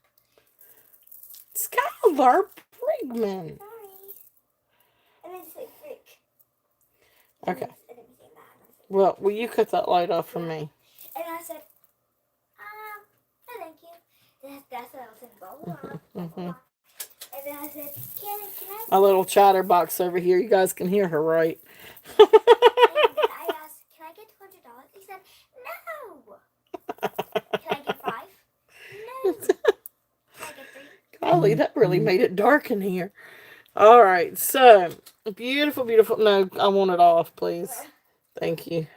Skylar Brigman. Sorry. And then say freak. Okay. And then say that. Well, will you cut that light off for me? And I said, no, thank you. That's what I was saying, blah, blah, blah, blah, blah. And then I said, can I? My little chatterbox over here. You guys can hear her, right? And then I asked, can I get $200? He said, no. Can I get 5? No. Can I get 3? Golly, that really made it dark in here. All right, so beautiful, beautiful. No, I want it off, please. Thank you.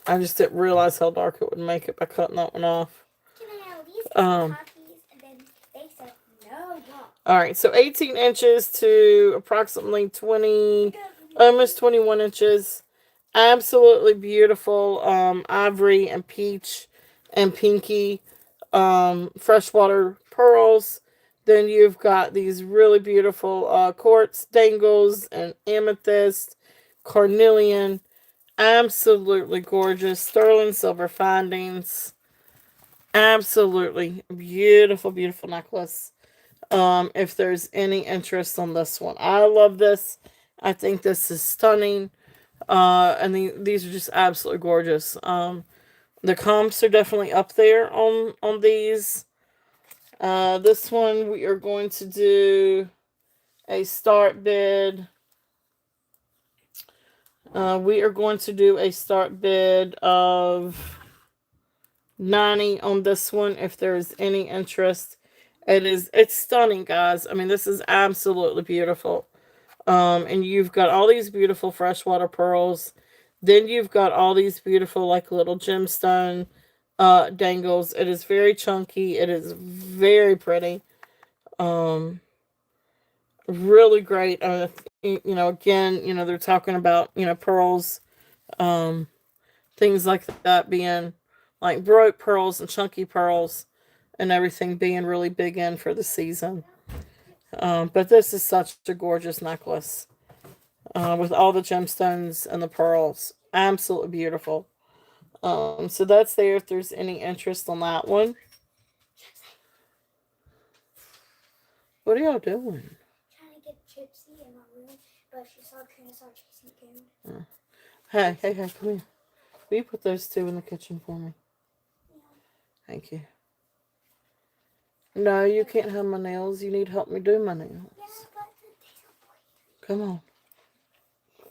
I just didn't realize how dark it would make it by cutting that one off. Can I at least get copies? And then they said, no. All right, so 18 inches to approximately 20, almost 21 inches. Absolutely beautiful ivory and peach and pinky freshwater pearls. Then you've got these really beautiful quartz dangles and amethyst, carnelian. Absolutely gorgeous. Sterling silver findings. Absolutely beautiful, beautiful necklace. If there's any interest on this one, I love this. I think this is stunning. And these are just absolutely gorgeous. The comps are definitely up there on these. This one we are going to do a start bid. We are going to do a start bid of 90 on this one if there is any interest. It's stunning, guys. I mean, this is absolutely beautiful. And you've got all these beautiful freshwater pearls. Then you've got all these beautiful like little gemstone dangles. It is very chunky. It is very pretty. Um Really great. Again, they're talking about, pearls, um things like that being like broke pearls and chunky pearls and everything being really big in for the season. But this is such a gorgeous necklace with all the gemstones and the pearls. Absolutely beautiful. So that's there if there's any interest on that one. What are y'all doing? Trying to get Gypsy in my room, but she saw Coon and started chasing Coon. Hey, come here. Will you put those two in the kitchen for me? Yeah. Thank you. No, you can't have my nails. You need help me do my nails. Yeah, but the nail boy. Come on.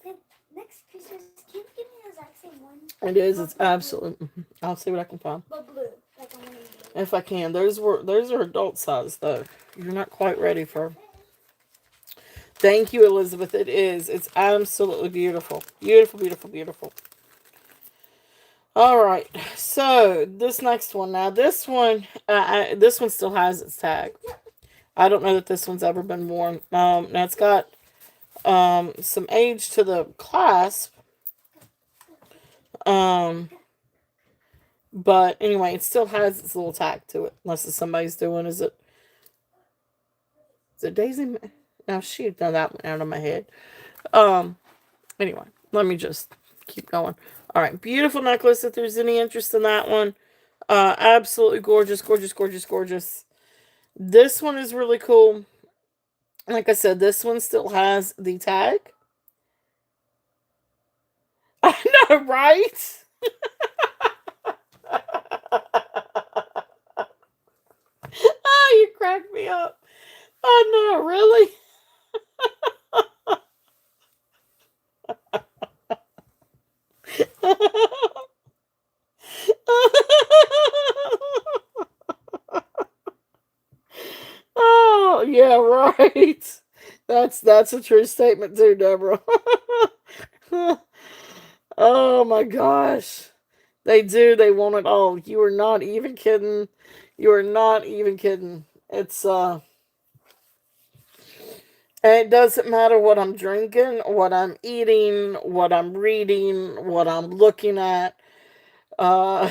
The next Christmas, can you give me the exact same one? It is. It's absolutely. I'll see what I can find. But blue, like I want blue. If I can. Those are adult size though. You're not quite ready for. Thank you, Elizabeth. It is. It's absolutely beautiful. Beautiful, beautiful, beautiful. All right. So this next one. Now this one still has its tag. I don't know that this one's ever been worn. Now it's got some age to the clasp. But anyway, it still has its little tag to it. Unless it's somebody's doing. Is it Daisy? Now shoot, now that went out of my head. Anyway, let me just keep going. All right, beautiful necklace. If there's any interest in that one, absolutely gorgeous, gorgeous, gorgeous, gorgeous. This one is really cool. Like I said, this one still has the tag. I know, right? Oh, you cracked me up. Oh no, really? Oh, yeah, right. That's a true statement too, Deborah. Oh my gosh. They do, they want it all. You are not even kidding. You are not even kidding. It's and it doesn't matter what I'm drinking, what I'm eating, what I'm reading, what I'm looking at. Uh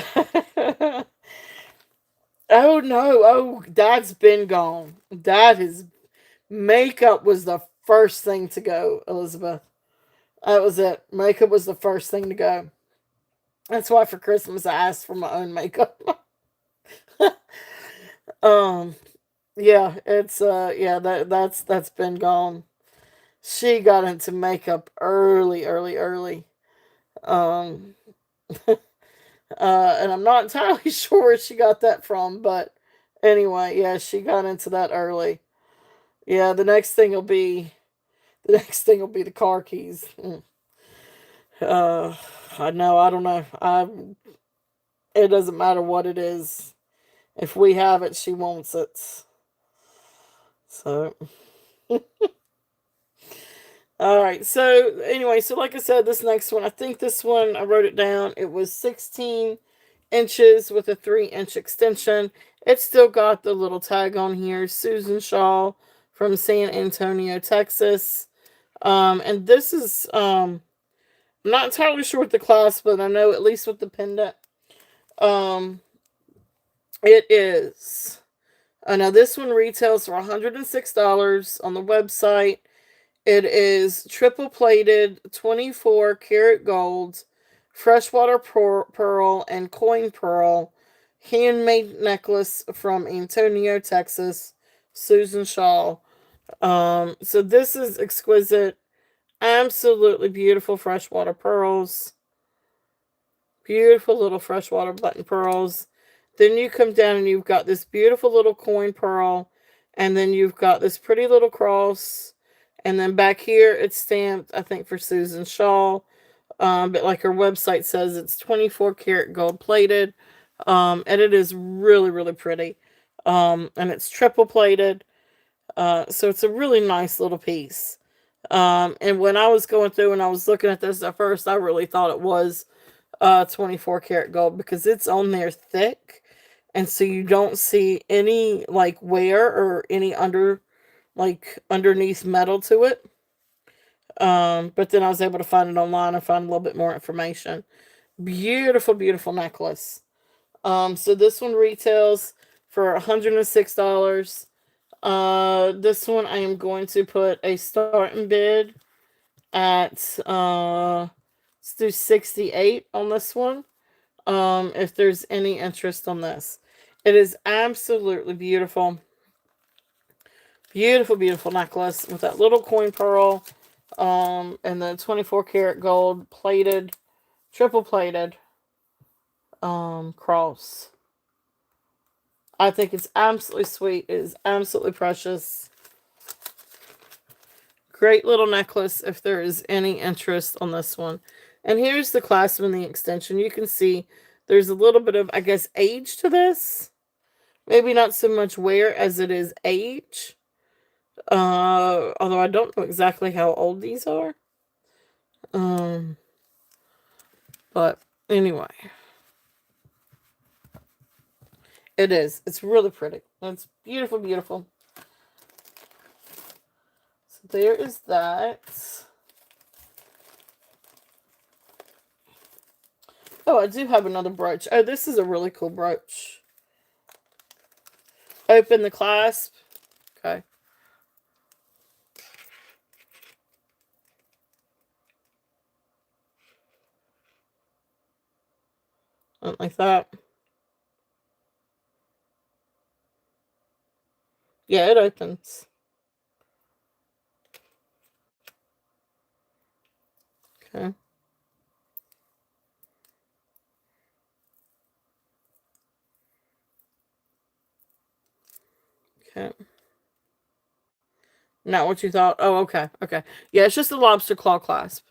Oh no, that's been gone. That is makeup was the first thing to go, Elizabeth. That was it. Makeup was the first thing to go. That's why for Christmas I asked for my own makeup. um yeah, it's yeah, that's been gone. She got into makeup early, early, early. Um and I'm not entirely sure where she got that from, but anyway, yeah, she got into that early. Yeah, the next thing will be the car keys. Uh, I know, I don't know. It doesn't matter what it is. If we have it, she wants it. So, all right. So anyway, so like I said, this next one, I think this one I wrote it down. It was 16 inches with a 3-inch extension. It's still got the little tag on here, Susan Shaw from San Antonio, Texas. And this is I'm not entirely sure with the clasp, but I know at least with the pendant. Um, it is. Now this one retails for $106 on the website. It is triple plated, 24 karat gold, freshwater pearl, and coin pearl handmade necklace from Antonio, Texas. Susan Shaw. So this is exquisite. Absolutely beautiful freshwater pearls. Beautiful little freshwater button pearls. Then you come down and you've got this beautiful little coin pearl. And then you've got this pretty little cross. And then back here it's stamped, I think, for Susan Shaw. But like her website says, it's 24 karat gold plated. And it is really, really pretty. And it's triple plated. So it's a really nice little piece. And when I was going through and I was looking at this at first, I really thought it was 24 karat gold because it's on there thick. And so you don't see any like wear or any underneath metal to it. But then I was able to find it online and find a little bit more information. Beautiful, beautiful necklace. So this one retails for $106. This one I am going to put a starting bid at let's do 68 on this one. If there's any interest on this. It is absolutely beautiful. Beautiful, beautiful necklace with that little coin pearl. And the 24 karat gold plated, triple plated cross. I think it's absolutely sweet. It is absolutely precious. Great little necklace if there is any interest on this one. And here's the clasp and the extension. You can see there's a little bit of, I guess, age to this. Maybe not so much wear as it is age. Although I don't know exactly how old these are. But anyway. It is. It's really pretty. It's beautiful, beautiful. So there is that. Oh, I do have another brooch. Oh, this is a really cool brooch. Open the clasp. Okay. Like that. Yeah, it opens. Okay. Okay. Not what you thought. Oh, okay. Okay. Yeah, it's just a lobster claw clasp.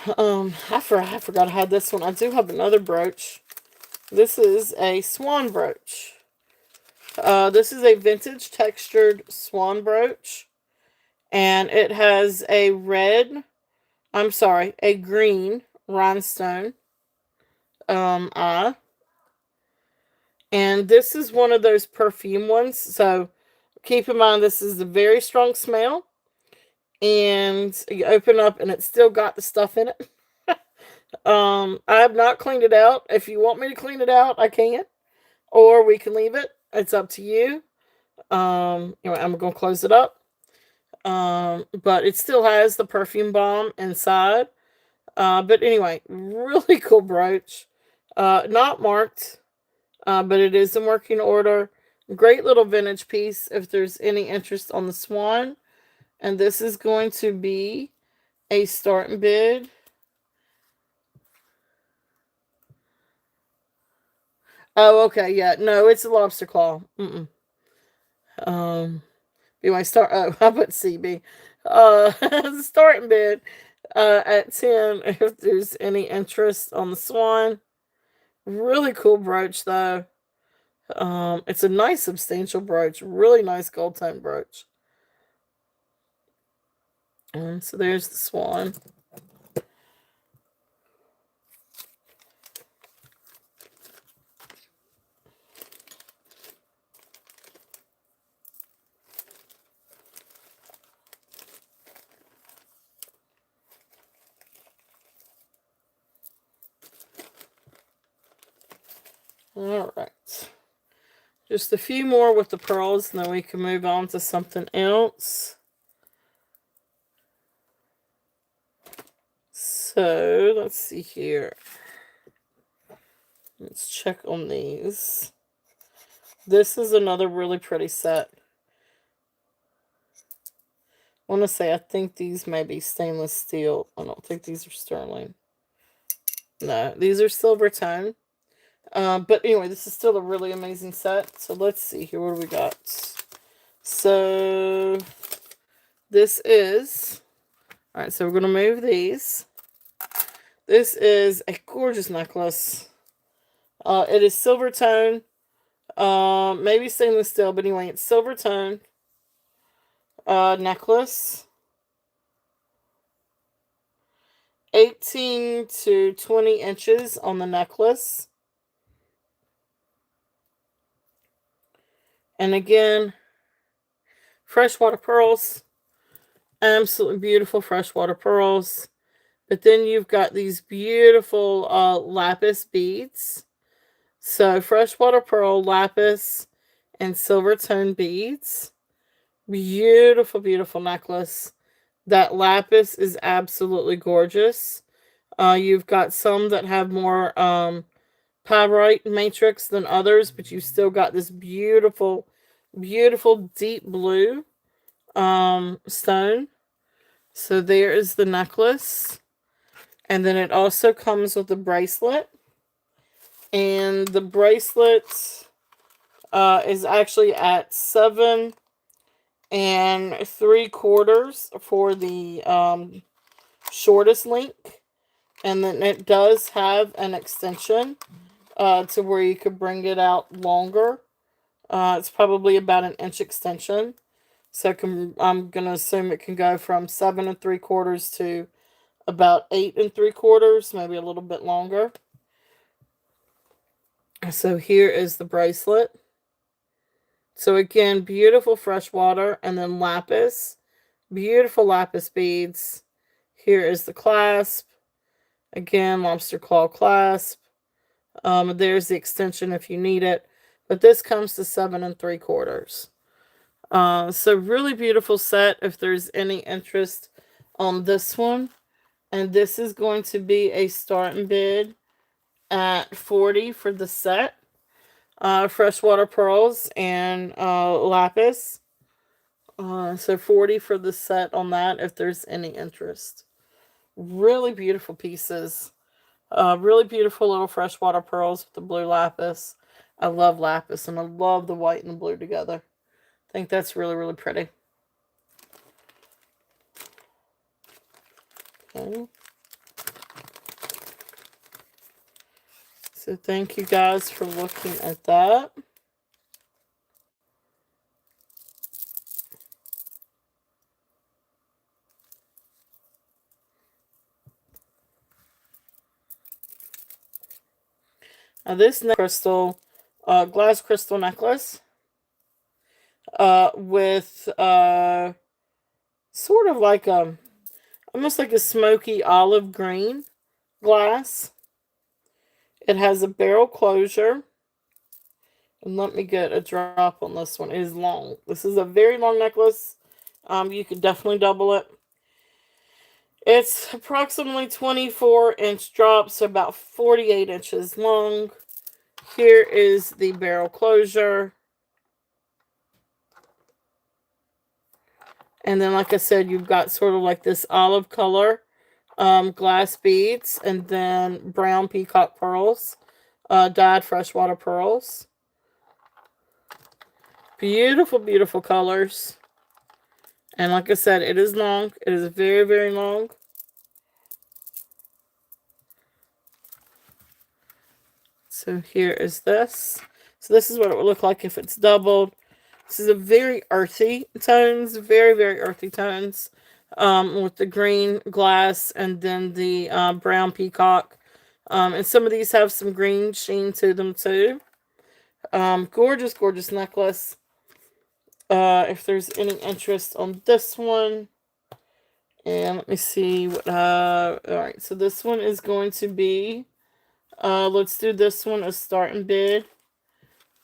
I forgot I had this one. I do have another brooch. This is a swan brooch. This is a vintage textured swan brooch. And it has a green rhinestone eye. And this is one of those perfume ones. So keep in mind this is a very strong smell. And you open up and it's still got the stuff in it. I have not cleaned it out. If you want me to clean it out, I can. Or we can leave it. It's up to you. Anyway, I'm going to close it up. But it still has the perfume bomb inside. But anyway, really cool brooch. Not marked, but it is in working order. Great little vintage piece if there's any interest on the swan. And this is going to be a starting bid. Oh, okay, yeah. No, it's a lobster claw. Be my start. Oh, how about CB? Starting bid at 10 if there's any interest on the swan. Really cool brooch though. It's a nice substantial brooch. Really nice gold tone brooch. So there's the swan. All right. Just a few more with the pearls, and then we can move on to something else. So, let's see here. Let's check on these. This is another really pretty set. I want to say I think these may be stainless steel. I don't think these are sterling. No, these are silver tone. But anyway, this is still a really amazing set. So let's see here. What do we got? So this is... Alright, so we're going to move these. This is a gorgeous necklace. It is silver tone. Maybe stainless steel, but anyway, it's silver tone. Necklace. 18 to 20 inches on the necklace. And again, freshwater pearls. Absolutely beautiful freshwater pearls. But then you've got these beautiful lapis beads. So freshwater pearl, lapis, and silver tone beads. Beautiful, beautiful necklace. That lapis is absolutely gorgeous. You've got some that have more pyrite matrix than others, but you've still got this beautiful, beautiful deep blue stone. So there is the necklace. And then it also comes with a bracelet. And the bracelet is actually at 7 3/4 for the shortest link. And then it does have an extension to where you could bring it out longer. It's probably about an inch extension. So I'm going to assume it can go from 7 3/4 to about 8 3/4, maybe a little bit longer. So here is the bracelet. So again, beautiful freshwater and then lapis. Beautiful lapis beads. Here is the clasp. Again, lobster claw clasp. There's the extension if you need it. But this comes to 7 3/4. So really beautiful set if there's any interest on this one. And this is going to be a starting bid at $40 for the set. Freshwater pearls and lapis. So $40 for the set on that if there's any interest. Really beautiful pieces. Really beautiful little freshwater pearls with the blue lapis. I love lapis and I love the white and the blue together. I think that's really, really pretty. Okay. So thank you guys for looking at that. Now this crystal, glass crystal necklace, with sort of like almost like a smoky olive green glass. It has a barrel closure. And let me get a drop on this one. It is long. This is a very long necklace. You could definitely double it. It's approximately 24-inch drop, so about 48 inches long. Here is the barrel closure. And then, like I said, you've got sort of like this olive color glass beads, and then brown peacock pearls, dyed freshwater pearls. Beautiful, beautiful colors. And like I said, it is long. It is very, very long. So here is this. So this is what it would look like if it's doubled. This is a very earthy tones, very, very earthy tones, with the green glass and then the brown peacock. And some of these have some green sheen to them too. Gorgeous, gorgeous necklace. If there's any interest on this one. And let me see what, alright, so this one is going to be, let's do this one a starting bid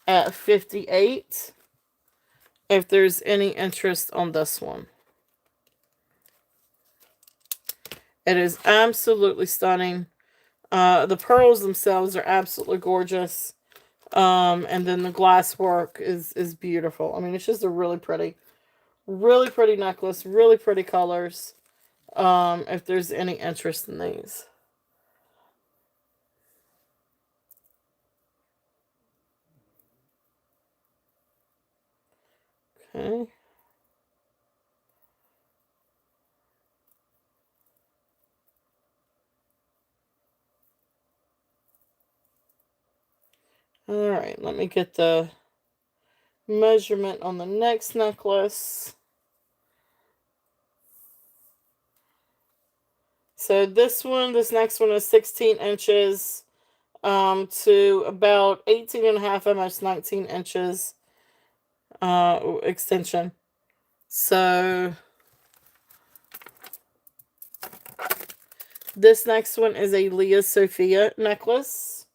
at $58. If there's any interest on this one. It is absolutely stunning. The pearls themselves are absolutely gorgeous. And then the glass work is beautiful. I mean, it's just a really pretty necklace, really pretty colors. If there's any interest in these. Okay. All right, let me get the measurement on the next necklace. So this next one is 16 inches to about 18 and a half, almost 19 inches extension. So this next one is a Leah Sophia necklace.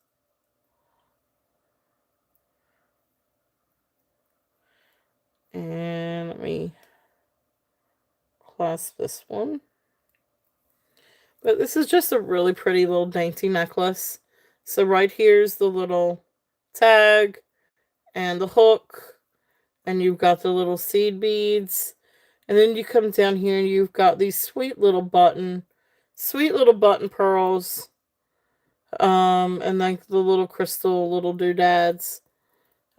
And let me clasp this one. But this is just a really pretty little dainty necklace. So right here's the little tag and the hook. And you've got the little seed beads. And then you come down here and you've got these sweet little button pearls. And like the little crystal little doodads.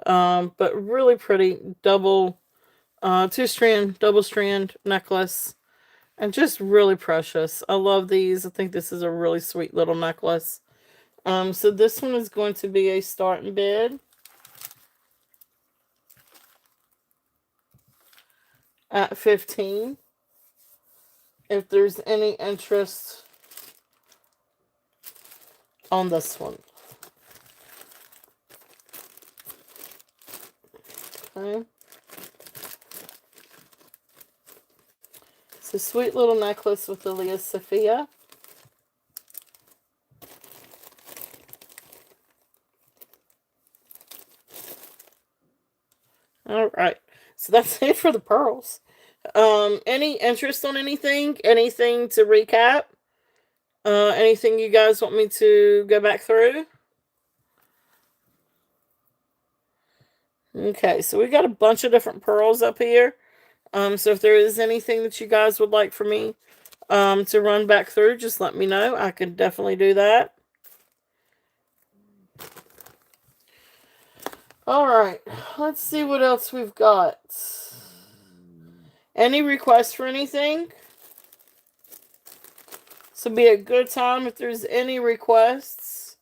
But really pretty double strand necklace. And just really precious. I love these. I think this is a really sweet little necklace. So this one is going to be a starting bid at $15. If there's any interest on this one. Okay. It's a sweet little necklace with the Leah Sophia. All right. So that's it for the pearls. Any interest on anything? Anything to recap? Anything you guys want me to go back through? Okay, so we got a bunch of different pearls up here. So if there is anything that you guys would like for me to run back through, just let me know. I can definitely do that. All right, let's see what else we've got. Any requests for anything? So be a good time if there's any requests.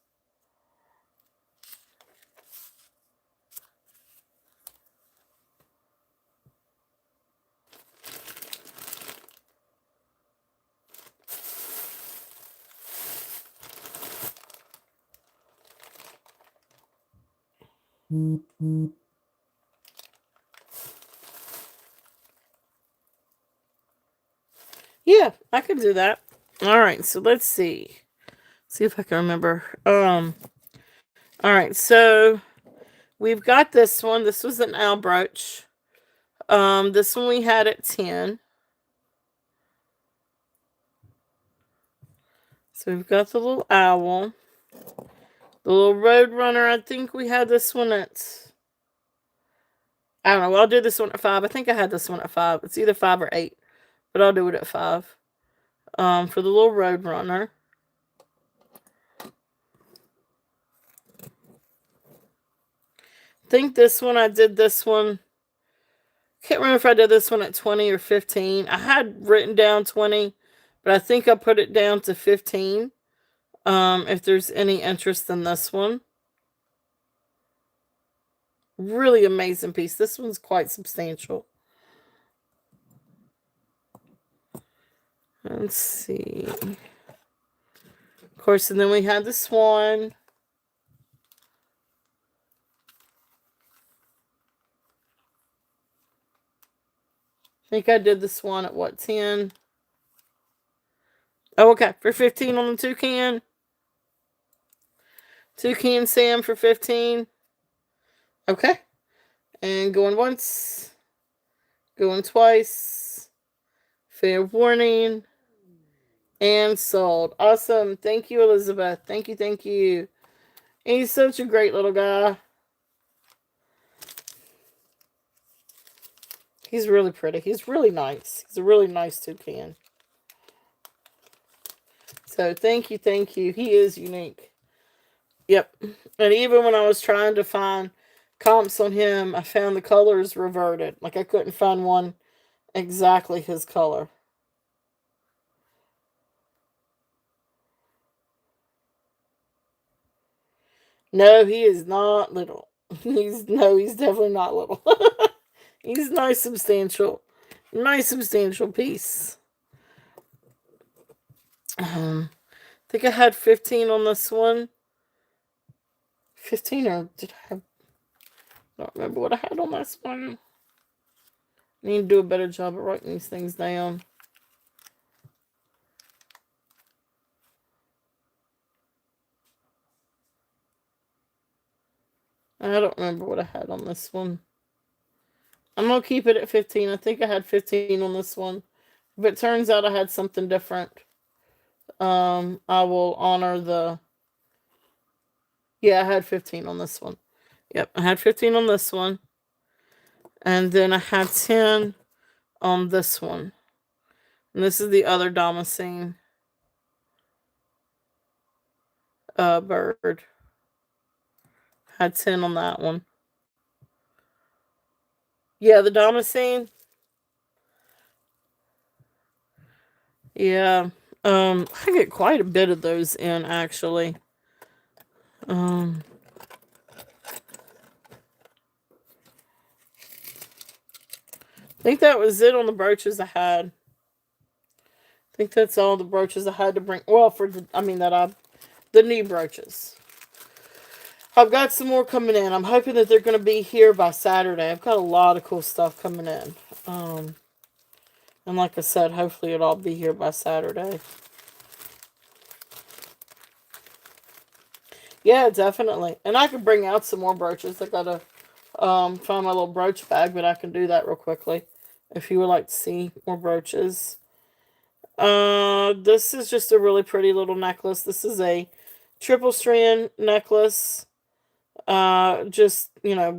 Yeah, I can do that. All right, so let's see. See if I can remember. All right, so we've got this one. This was an owl brooch. This one we had at 10. So we've got the little owl. The little Roadrunner, I think we had this one at... I don't know, I'll do this one at 5. I think I had this one at 5. It's either 5 or 8. But I'll do it at 5. For the little Roadrunner. I think this one, I did this one. Can't remember if I did this one at 20 or 15. I had written down 20, but I think I put it down to 15. If there's any interest in this one. Really amazing piece. This one's quite substantial. Let's see. Of course, and then we had the swan. I think I did the swan at what, 10? Oh, okay. For 15 on the toucan. Toucan Sam for 15. Okay. And going once. Going twice. Fair warning. And sold. Awesome. Thank you, Elizabeth. Thank you, thank you. He's such a great little guy. He's really pretty. He's really nice. He's a really nice toucan. So thank you, thank you. He is unique. Yep. And even when I was trying to find comps on him, I found the colors reverted. Like I couldn't find one exactly his color. No, he is not little. He's definitely not little. He's nice, substantial piece. I think I had 15 on this one. 15 or did I have? I don't remember what I had on this one. I need to do a better job of writing these things down. I don't remember what I had on this one. I'm going to keep it at 15. I think I had 15 on this one. If it turns out I had something different, I will honor the... Yeah, I had 15 on this one. Yep, I had 15 on this one. And then I had 10 on this one. And this is the other Damascene bird. Had 10 on that one. Yeah, the Damascene. Yeah. I get quite a bit of those in, actually. I think that was it on the brooches I had. I think that's all the brooches I had to bring. Well, the knee brooches. I've got some more coming in. I'm hoping that they're going to be here by Saturday. I've got a lot of cool stuff coming in. And like I said, hopefully it'll all be here by Saturday. Yeah, definitely. And I can bring out some more brooches. I gotta find my little brooch bag, but I can do that real quickly if you would like to see more brooches. This is just a really pretty little necklace. This is a triple strand necklace. Just,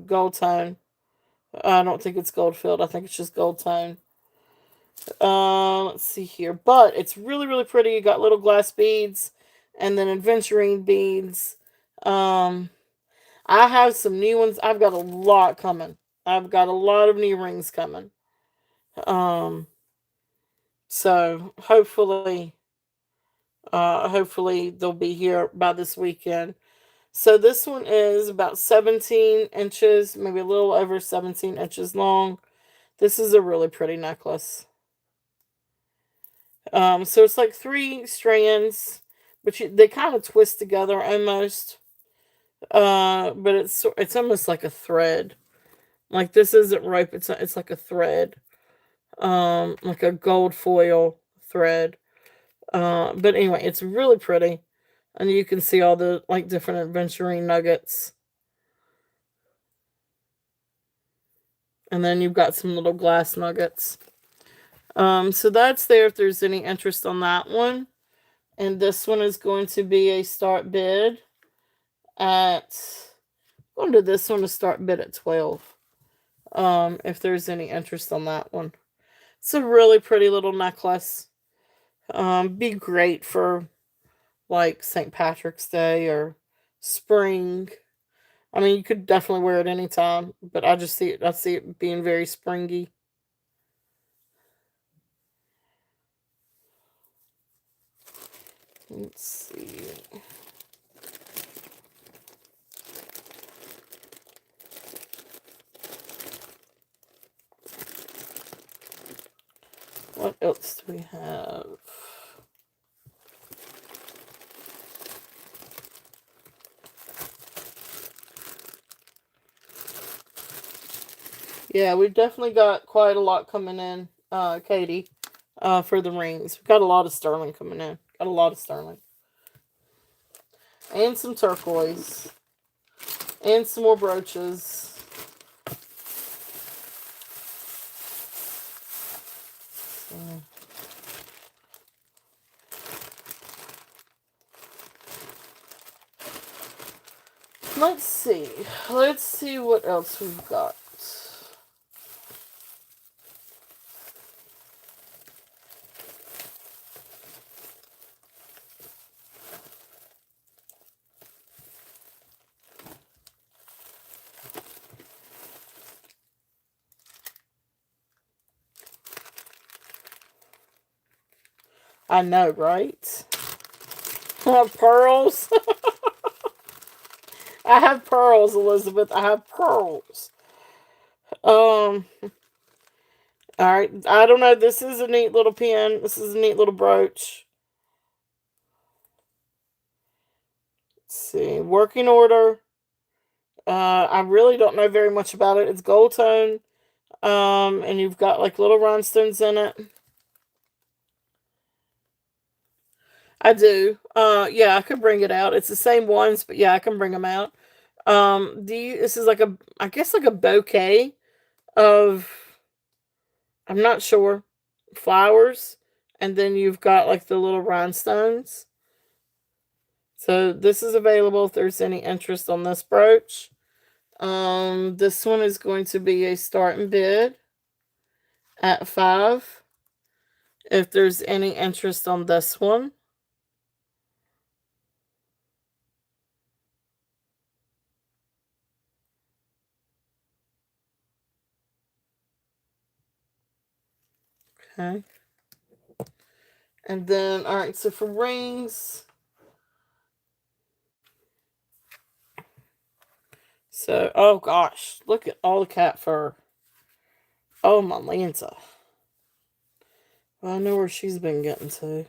gold tone. I don't think it's gold filled. I think it's just gold tone. Let's see here. But it's really, really pretty. You got little glass beads and then aventurine beads. I have some new ones. I've got a lot coming. I've got a lot of new rings coming. So hopefully they'll be here by this weekend. So this one is about 17 inches, maybe a little over 17 inches long. This is a really pretty necklace. So it's like 3 strands, but they kind of twist together almost. But it's almost like a thread. Like this isn't rope. It's like a thread. Like a gold foil thread. But anyway, it's really pretty, and you can see all the like different aventurine nuggets. And then you've got some little glass nuggets. So that's there if there's any interest on that one. And this one is going to be a start bid at... I'm going to this one to start bid at 12. If there's any interest on that one. It's a really pretty little necklace. Be great for like St. Patrick's Day or spring. I mean, you could definitely wear it anytime, but I see it being very springy. Let's see. What else do we have? Yeah, we've definitely got quite a lot coming in, Katie, for the rings. We've got a lot of sterling coming in. Got a lot of sterling. And some turquoise. And some more brooches. Let's see. Let's see what else we've got. I know, right? Pearls. I have pearls, Elizabeth. I have pearls. All right. I don't know. This is a neat little pin. This is a neat little brooch. Let's see. Working order. I really don't know very much about it. It's gold tone. And you've got like little rhinestones in it. I do. Yeah, I could bring it out. It's the same ones, but yeah, I can bring them out. This is like I guess like a bouquet of, I'm not sure, flowers, and then you've got like the little rhinestones. So this is available if there's any interest on this brooch. This one is going to be a starting bid at $5. If there's any interest on this one. Okay. And then, all right, so for rings. So, oh gosh, look at all the cat fur. Oh, my Lanta. Well, I know where she's been getting to.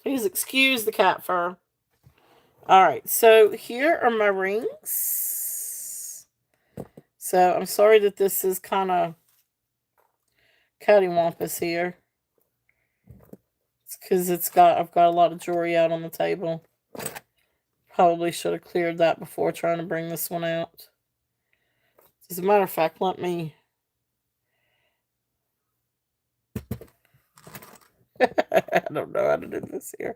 Please excuse the cat fur. Alright, so here are my rings. So I'm sorry that this is kind of cattywampus here. It's because I've got a lot of jewelry out on the table. Probably should have cleared that before trying to bring this one out. As a matter of fact, let me... I don't know how to do this here.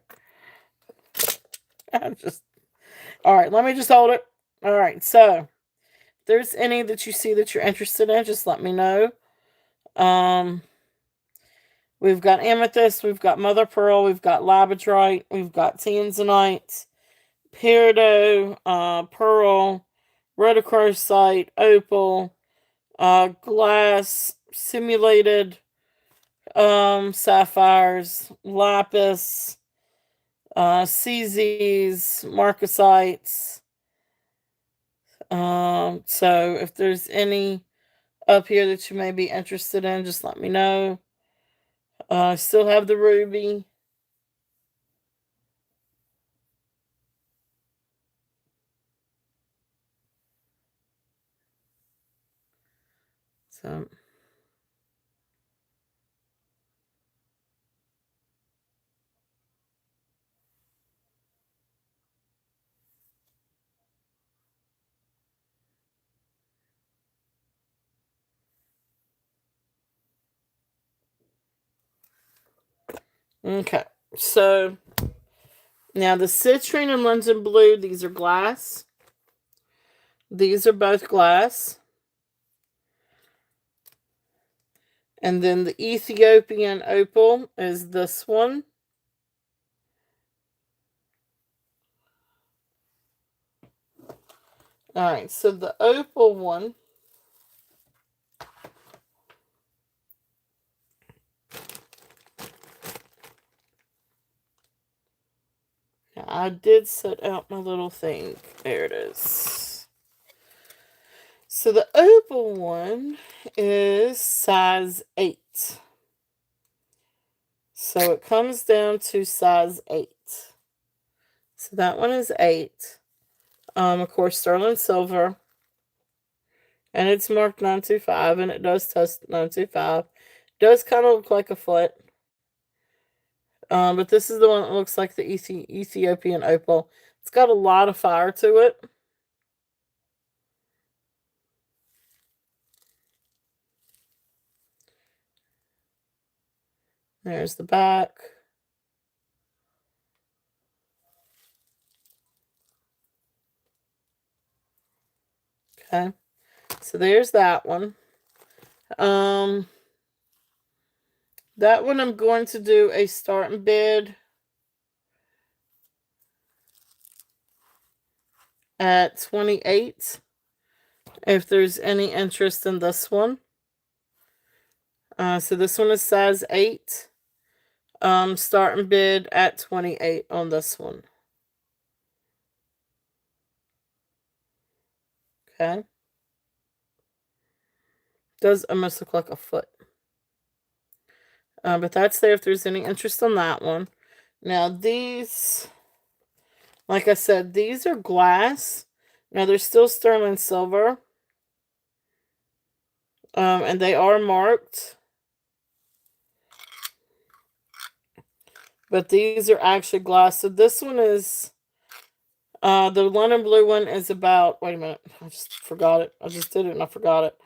Alright, let me just hold it. Alright, so if there's any that you see that you're interested in, just let me know. We've got amethyst, we've got mother pearl, we've got labradorite, we've got tanzanite, peridot, pearl, rhodochrosite, opal, glass, simulated sapphires, lapis, CZs, marcasites. So if there's any up here that you may be interested in, just let me know. I still have the ruby. So okay, so now the citrine and London blue, these are glass. These are both glass. And then the Ethiopian opal is this one. Alright, so the opal one, I did set out my little thing. There it is. So the opal one is size 8. So it comes down to size 8. So that one is 8. Of course, sterling silver. And it's marked 925, and it does test 925. Does kind of look like a foot. But this is the one that looks like the Ethiopian opal. It's got a lot of fire to it. There's the back. Okay. So there's that one. That one I'm going to do a starting bid at 28. If there's any interest in this one. So this one is size 8. Starting bid at 28 on this one. Okay. Does almost look like a foot. But that's there if there's any interest on that one. Now these, like I said, these are glass. Now they're still sterling silver. And they are marked. But these are actually glass. So this one is, the London blue one is about, wait a minute, I just forgot it. I just did it and I forgot it.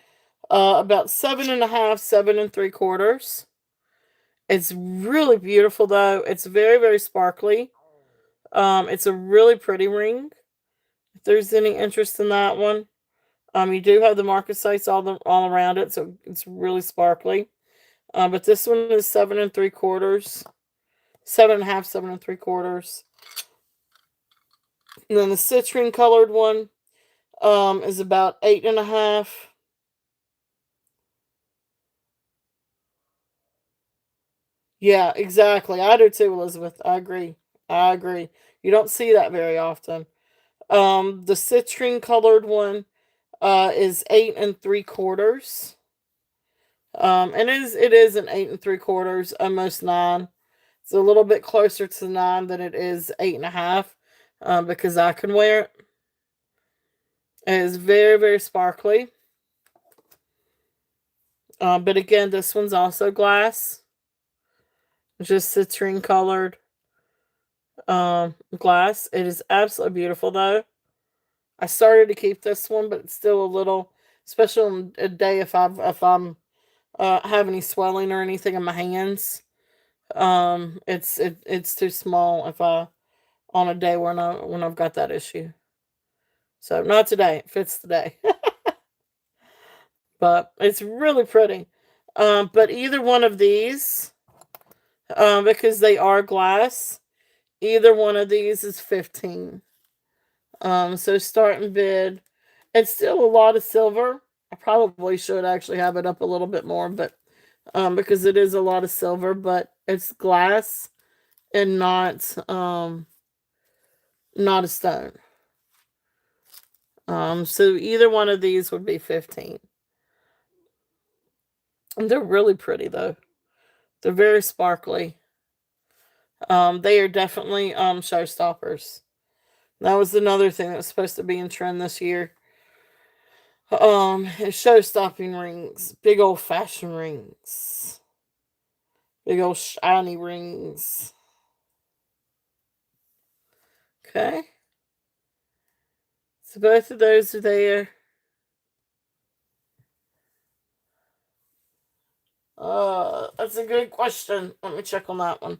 About 7.5, 7 3/4. It's really beautiful though. It's very, very sparkly. It's a really pretty ring. If there's any interest in that one. You do have the marcasites all around it, so it's really sparkly. But this one is 7 3/4. 7.5, 7 3/4. And then the citrine colored one is about 8.5. Yeah, exactly. I do too, Elizabeth. I agree. I agree. You don't see that very often. The citrine colored one is 8 3/4. And it is an 8 3/4, almost 9. It's a little bit closer to 9 than it is 8.5, because I can wear it. It is very, very sparkly. But again, this one's also glass. Just citrine colored glass. It is absolutely beautiful though. I started to keep this one, but it's still a little, especially on a day if I'm have any swelling or anything in my hands. It's too small if I on a day when I've got that issue. So not today. It fits today. But it's really pretty. But either one of these, because they are glass, either one of these is 15. So starting bid, it's still a lot of silver. I probably should actually have it up a little bit more, but because it is a lot of silver, but it's glass and not a stone. So either one of these would be 15. And they're really pretty though. They're very sparkly. They are definitely showstoppers. That was another thing that was supposed to be in trend this year. Is show-stopping rings. Big old fashion rings. Big old shiny rings. Okay. So both of those are there. That's a good question. Let me check on that one.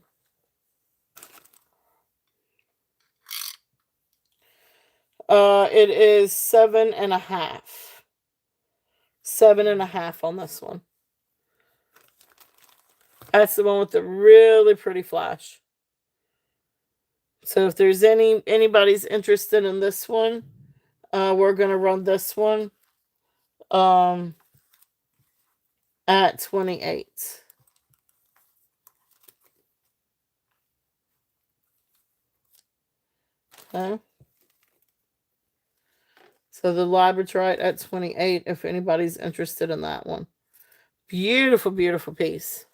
It is 7.5. 7.5 on this one. That's the one with the really pretty flash. So if there's anybody's interested in this one, we're gonna run this one at 28. Okay. So the labradorite at 28, if anybody's interested in that one. Beautiful, beautiful piece.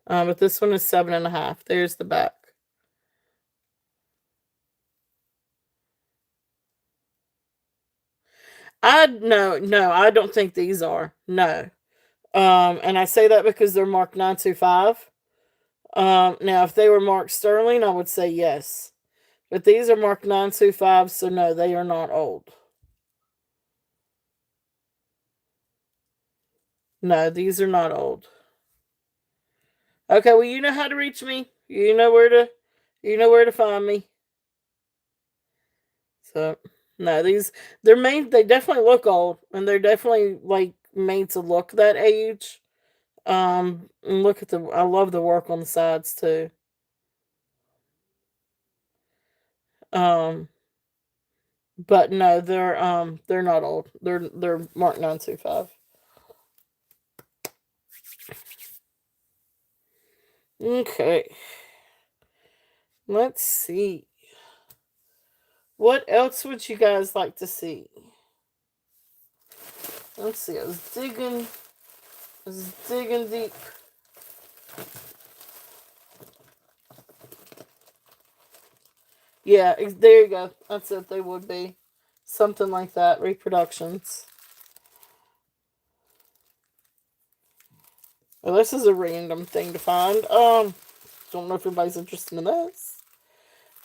But this one is 7.5. There's the back. No, I don't think these are. No. And I say that because they're marked 925. Now if they were marked sterling, I would say yes. But these are marked 925, so no, they are not old. No, these are not old. Okay, well, you know how to reach me. You know where to find me. So no, they definitely look old, and they're definitely like made to look that age. And look at I love the work on the sides too. Um, but no, they're not old. They're Mark 925. Okay, let's see. What else would you guys like to see? Let's see. I was digging deep. Yeah, there you go. That's it. They would be something like that. Reproductions. Well, this is a random thing to find. Don't know if anybody's interested in this.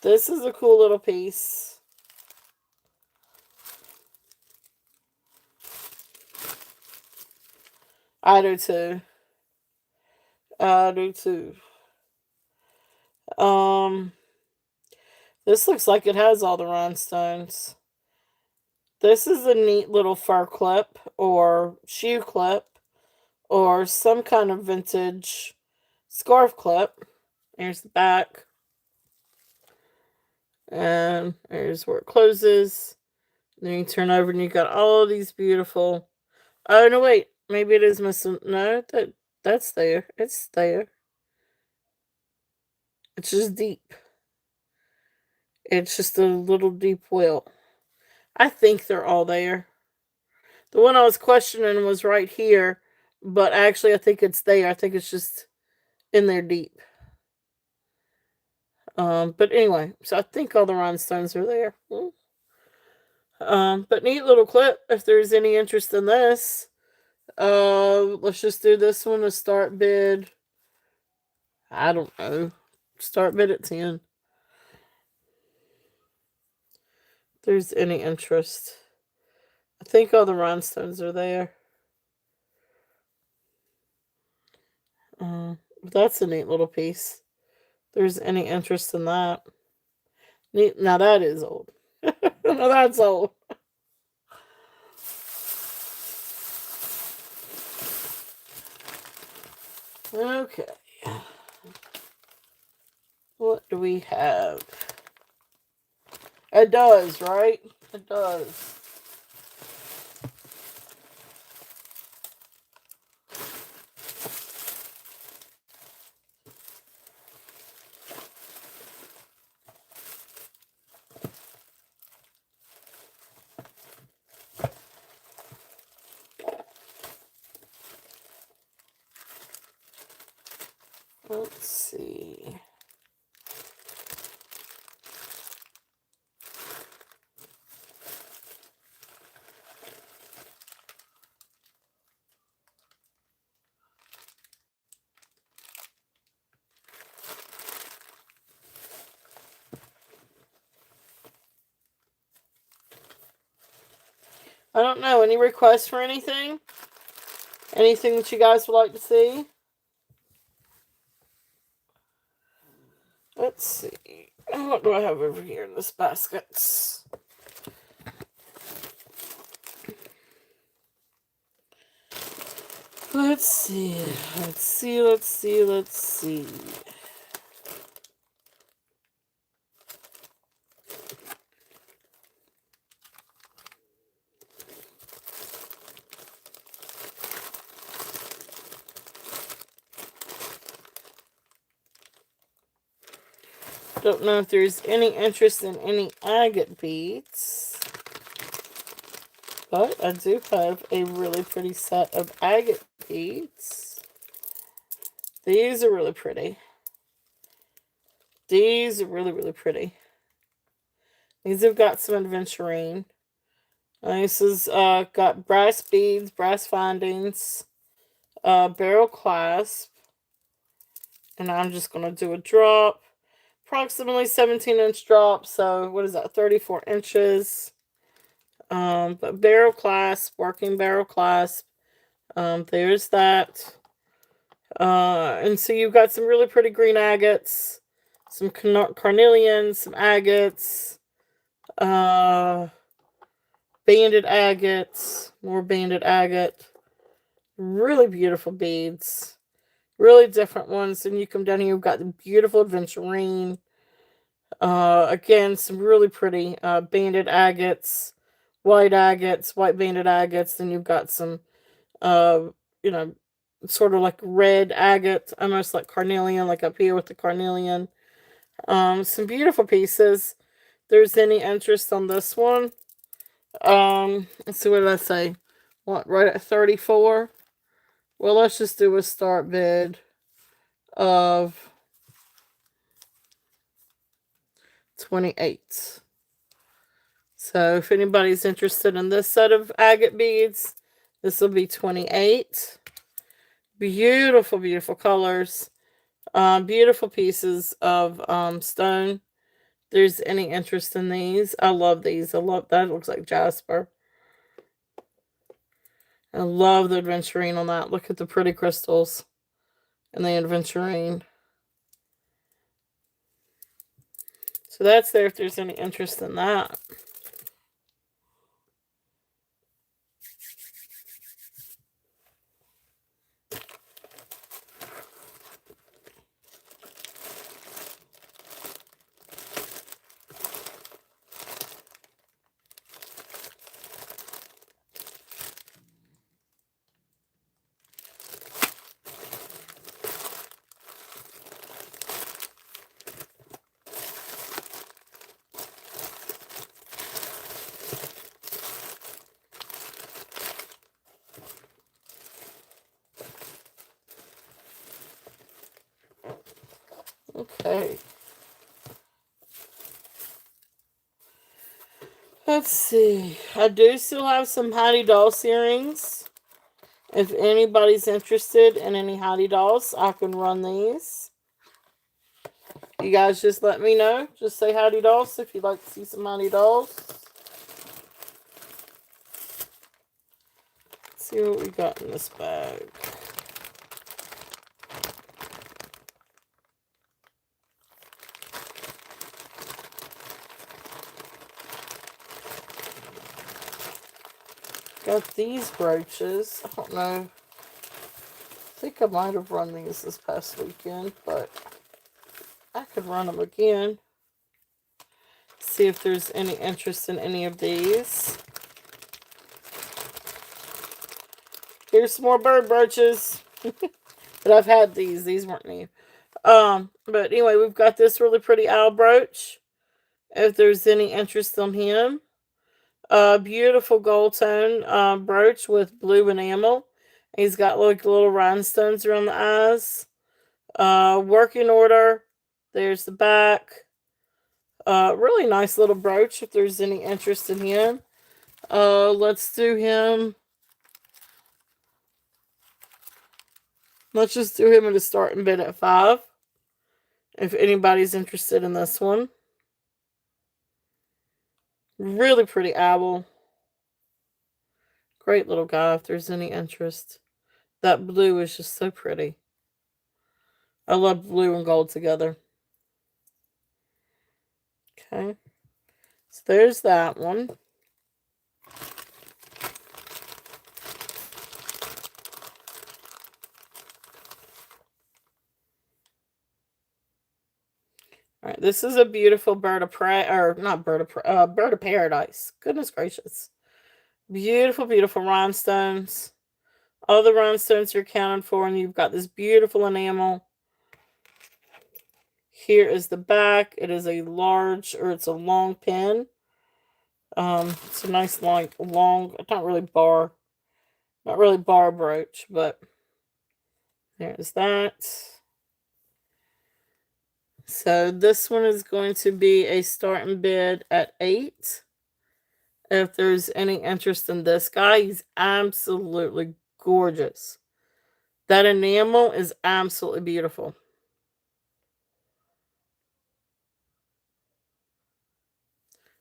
This is a cool little piece. I do too. I do too. Um, this looks like it has all the rhinestones. This is a neat little fur clip or shoe clip or some kind of vintage scarf clip. Here's the back. And here's where it closes. Then you turn over and you got all these beautiful. Oh no, wait. Maybe it is missing. No, that's there. It's there. It's just deep. It's just a little deep well. I think they're all there. The one I was questioning was right here, but actually I think it's there. I think it's just in there deep. But anyway, so I think all the rhinestones are there. But neat little clip. If there's any interest in this, let's just do this one. A start bid. I don't know. Start bid at 10. If there's any interest. I think all the rhinestones are there. That's a neat little piece. If there's any interest in that. Neat. Now that is old. Now that's old. Okay. What do we have? It does, right? It does. Let's see. I don't know. Any requests for anything? Anything that you guys would like to see? Let's see. What do I have over here in this basket? Let's see. Let's see. Let's see. Let's see. Don't know if there's any interest in any agate beads. But I do have a really pretty set of agate beads. These are really pretty. These are really, really pretty. These have got some aventurine. This has got brass beads, brass findings, barrel clasp. And I'm just going to do a drop. Approximately 17-inch drop. So what is that? 34 inches. But barrel clasp, working barrel clasp. There's that. And so you've got some really pretty green agates, some carnelians, some agates, uh, banded agates, more banded agate. Really beautiful beads. Really different ones. And you come down here, you've got the beautiful aventurine. Again, some really pretty banded agates, white banded agates. Then you've got some, uh, you know, sort of like red agate, almost like carnelian, like up here with the carnelian. Some beautiful pieces. If there's any interest on this one, let's see, what did I say? What, right at 34? Well, let's just do a start bid of 28. So if anybody's interested in this set of agate beads, this will be 28. Beautiful, beautiful colors. Beautiful pieces of stone. If there's any interest in these, I love these. I love that. It looks like jasper. I love the aventurine on that. Look at the pretty crystals and the aventurine. So that's there if there's any interest in that. Okay. Let's see. I do still have some Heidi Dolls earrings. If anybody's interested in any Heidi Dolls, I can run these. You guys just let me know. Just say Heidi Dolls if you'd like to see some Heidi Dolls. Let's see what we got in this bag. Got these brooches. I don't know. I think I might have run these this past weekend, but I could run them again. See if there's any interest in any of these. Here's some more bird brooches. But I've had these. These weren't new. But anyway, we've got this really pretty owl brooch. If there's any interest on him. Beautiful gold tone brooch with blue enamel. He's got like little rhinestones around the eyes. Working order. There's the back. Really nice little brooch if there's any interest in him. Let's do him. Let's just do him at a starting bid at 5. If anybody's interested in this one. Really pretty owl. Great little guy if there's any interest. That blue is just so pretty. I love blue and gold together. Okay. So there's that one. All right, this is a beautiful bird of prey, or not bird of prey, bird of paradise. Goodness gracious. Beautiful, beautiful rhinestones. All the rhinestones are accounted for, and you've got this beautiful enamel. Here is the back. It is a large, or it's a long pin. It's a nice long, not really bar brooch, but there's that. So this one is going to be a starting bid at 8. If there's any interest in this guy, he's absolutely gorgeous. That enamel is absolutely beautiful.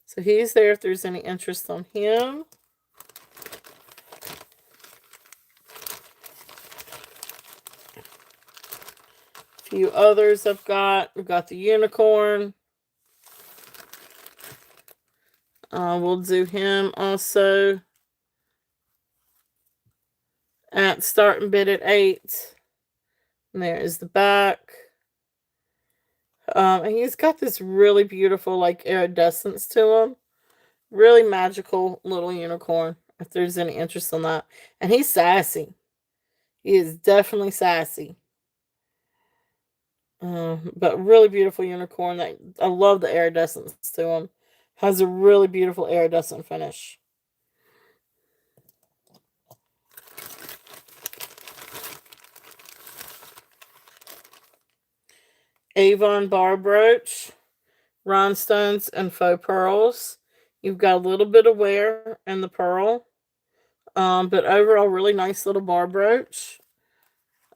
So he's there if there's any interest on him. few others I've got. We've got the unicorn. We'll do him also at starting bid at 8. And there is the back. And he's got this really beautiful, like, iridescence to him. Really magical little unicorn, if there's any interest in that. And he's sassy. He is definitely sassy. But really beautiful unicorn. I love the iridescence to him. Has a really beautiful iridescent finish. Avon bar brooch, rhinestones, and faux pearls. You've got a little bit of wear in the pearl. But overall, really nice little bar brooch.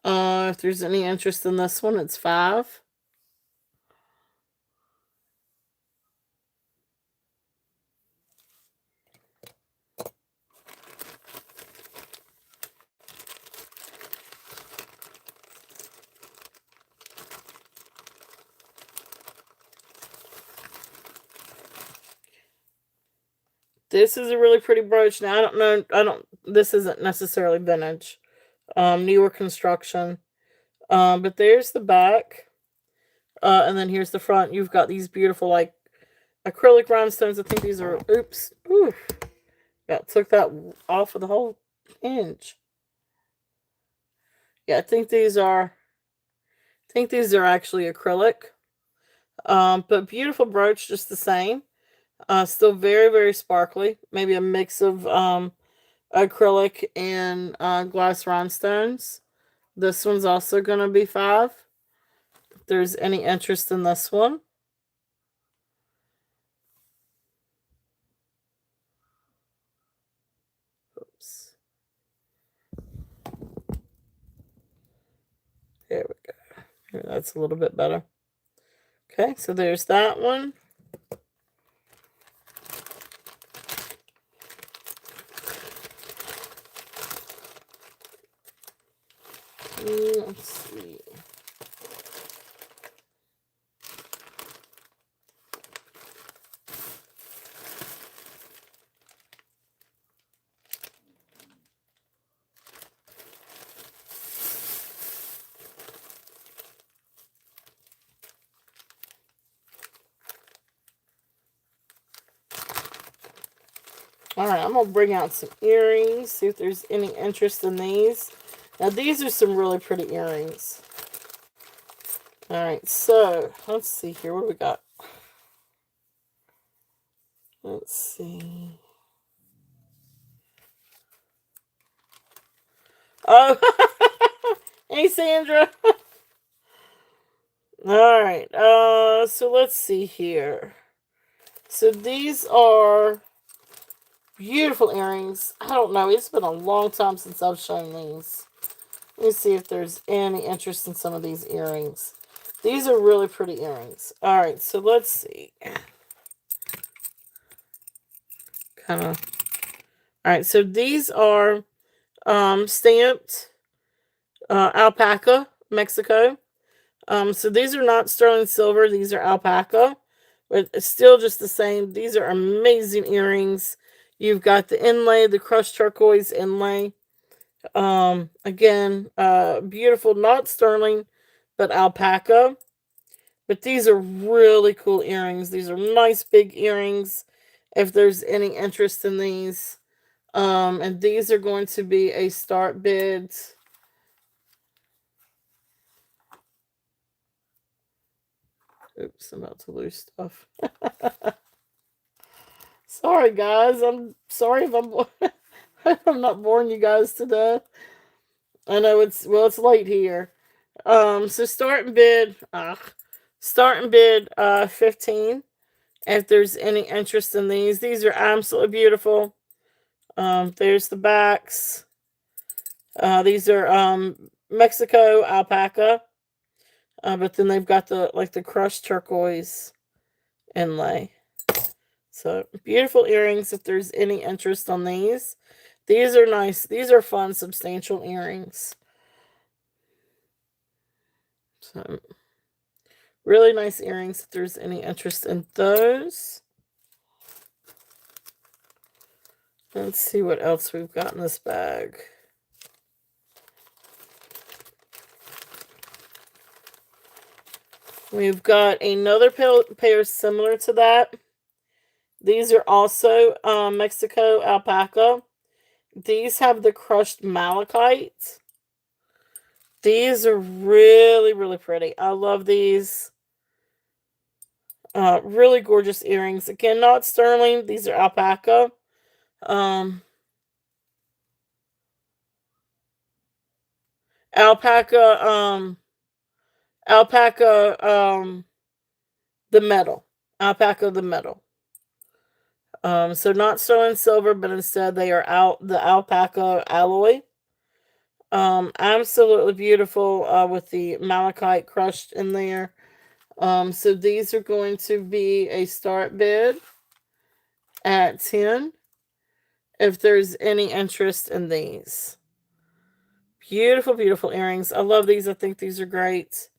If there's any interest in this one, it's $5. This is a really pretty brooch. Now, this isn't necessarily vintage. Newer construction. But there's the back. And then here's the front. You've got these beautiful, like, acrylic rhinestones. I think these are, oops. Ooh. Yeah, took that off of the whole hinge. Yeah, I think these are actually acrylic. But beautiful brooch just the same. Still very, very sparkly. Maybe a mix of acrylic and glass rhinestones. This one's also going to be $5. If there's any interest in this one. Oops. There we go. Here, that's a little bit better. Okay, so there's that one. Let's see. Alright, I'm going to bring out some earrings, see if there's any interest in these. Now, these are some really pretty earrings. Alright, so, let's see here. What do we got? Let's see. Oh, hey, Sandra. Alright, so let's see here. So, these are beautiful earrings. I don't know. It's been a long time since I've shown these. Let me see if there's any interest in some of these earrings. These are really pretty earrings. Alright, so let's see. Alright, so these are stamped alpaca, Mexico. So these are not sterling silver. These are alpaca. But it's still just the same. These are amazing earrings. You've got the inlay, the crushed turquoise inlay. Again, beautiful, not sterling, but alpaca. But these are really cool earrings. These are nice big earrings, if there's any interest in these. And these are going to be a start bid. Oops, I'm about to lose stuff. Sorry, guys. I'm sorry if I'm not boring you guys to death. I know it's late here. So starting bid 15. If there's any interest in these. These are absolutely beautiful. There's the backs. These are Mexico alpaca. But then they've got the crushed turquoise inlay. So beautiful earrings if there's any interest on these. These are nice. These are fun, substantial earrings. So, really nice earrings if there's any interest in those. Let's see what else we've got in this bag. We've got another pair similar to that. These are also Mexico alpaca. These have the crushed malachite. These are really, really pretty. I love these. Really gorgeous earrings. Again, not sterling. These are alpaca. Alpaca, the metal. Alpaca, the metal. So not sterling silver, but instead they are the alpaca alloy. Absolutely beautiful, with the malachite crushed in there. So these are going to be a start bid at 10 if there's any interest in these. Beautiful, beautiful earrings. I love these. I think these are great.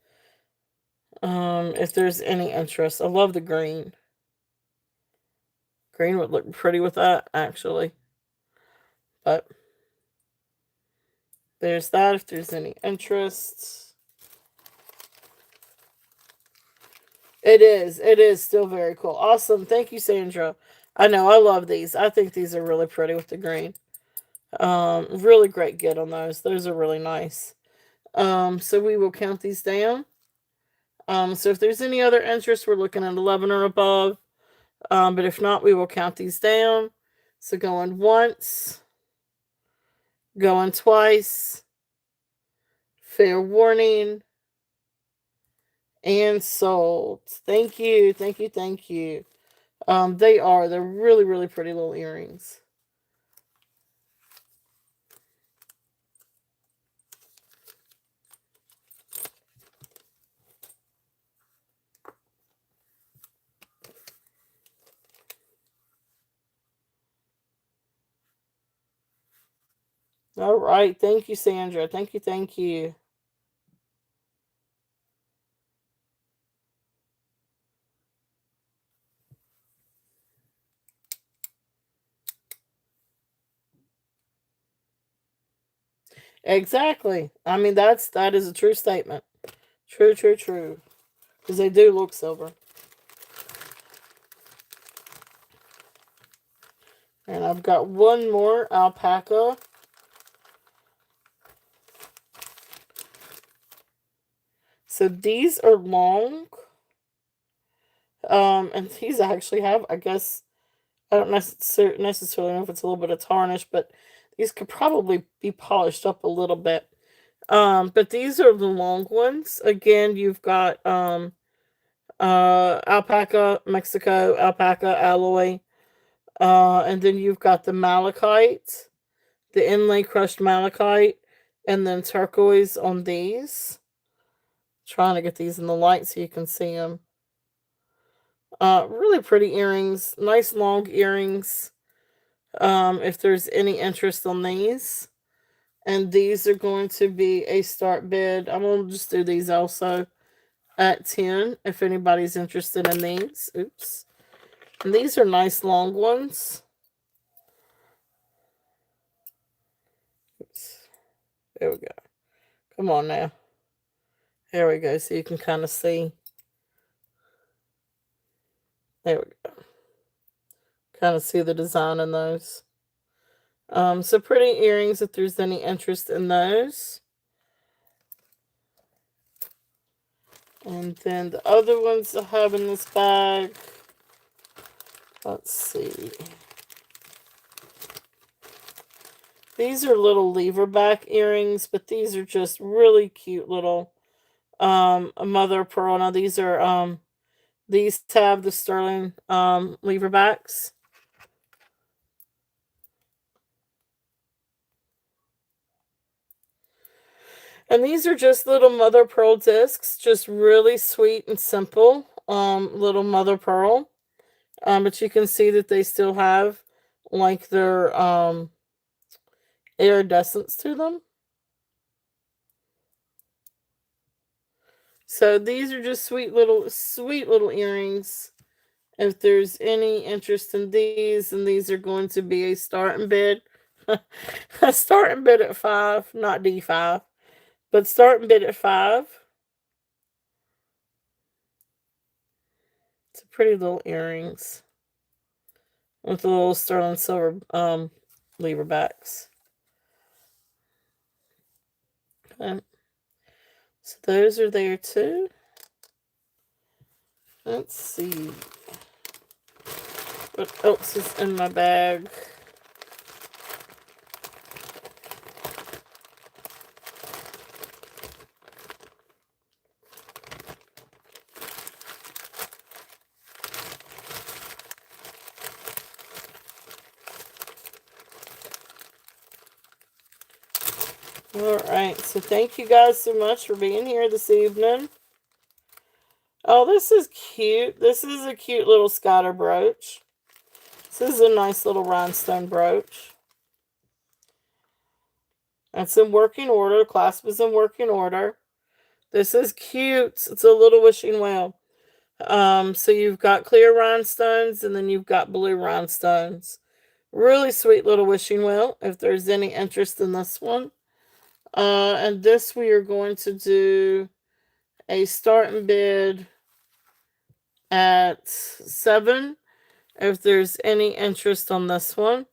If there's any interest. I love the green. Green would look pretty with that, actually. But there's that if there's any interest. It is still very cool. Awesome. Thank you, Sandra. I know, I love these. I think these are really pretty with the green. Really great get on those. Those are really nice. So we will count these down. So if there's any other interest, we're looking at 11 or above. But if not, we will count these down. So going once, going twice, fair warning, and sold. Thank you, thank you, thank you. They're really, really pretty little earrings. All right. Thank you, Sandra. Thank you. Thank you. Exactly. I mean, that is a true statement. True, true, true. Because they do look silver. And I've got one more alpaca. So these are long. And these actually have, I guess, I don't necessarily know if it's a little bit of tarnish, but these could probably be polished up a little bit. But these are the long ones. Again, you've got alpaca, Mexico, alpaca alloy. And then you've got the malachite, the inlay crushed malachite, and then turquoise on these. Trying to get these in the light so you can see them. Really pretty earrings, nice long earrings. If there's any interest on these. And these are going to be a start bid. I'm going to just do these also at 10 if anybody's interested in these. Oops. And these are nice long ones. Oops. There we go. Come on now. There we go. So you can kind of see. There we go. Kind of see the design in those. So pretty earrings if there's any interest in those. And then the other ones I have in this bag. Let's see. These are little lever back earrings, but these are just really cute little mother of pearl. Now these have the sterling lever backs. And these are just little mother pearl discs, just really sweet and simple. Little mother pearl. But you can see that they still have like their iridescence to them. So these are just sweet little earrings. If there's any interest in these, and these are going to be a starting bid. A starting bid at 5, not D5, but starting bid at 5. It's a pretty little earrings with the little sterling silver lever backs. Okay. So those are there too. Let's see what else is in my bag. Alright, so thank you guys so much for being here this evening. Oh, this is cute. This is a cute little scatter brooch. This is a nice little rhinestone brooch. It's in working order. Clasp is in working order. This is cute. It's a little wishing well. So you've got clear rhinestones and then you've got blue rhinestones. Really sweet little wishing well, if there's any interest in this one. And this we are going to do a starting bid at 7, if there's any interest on this one.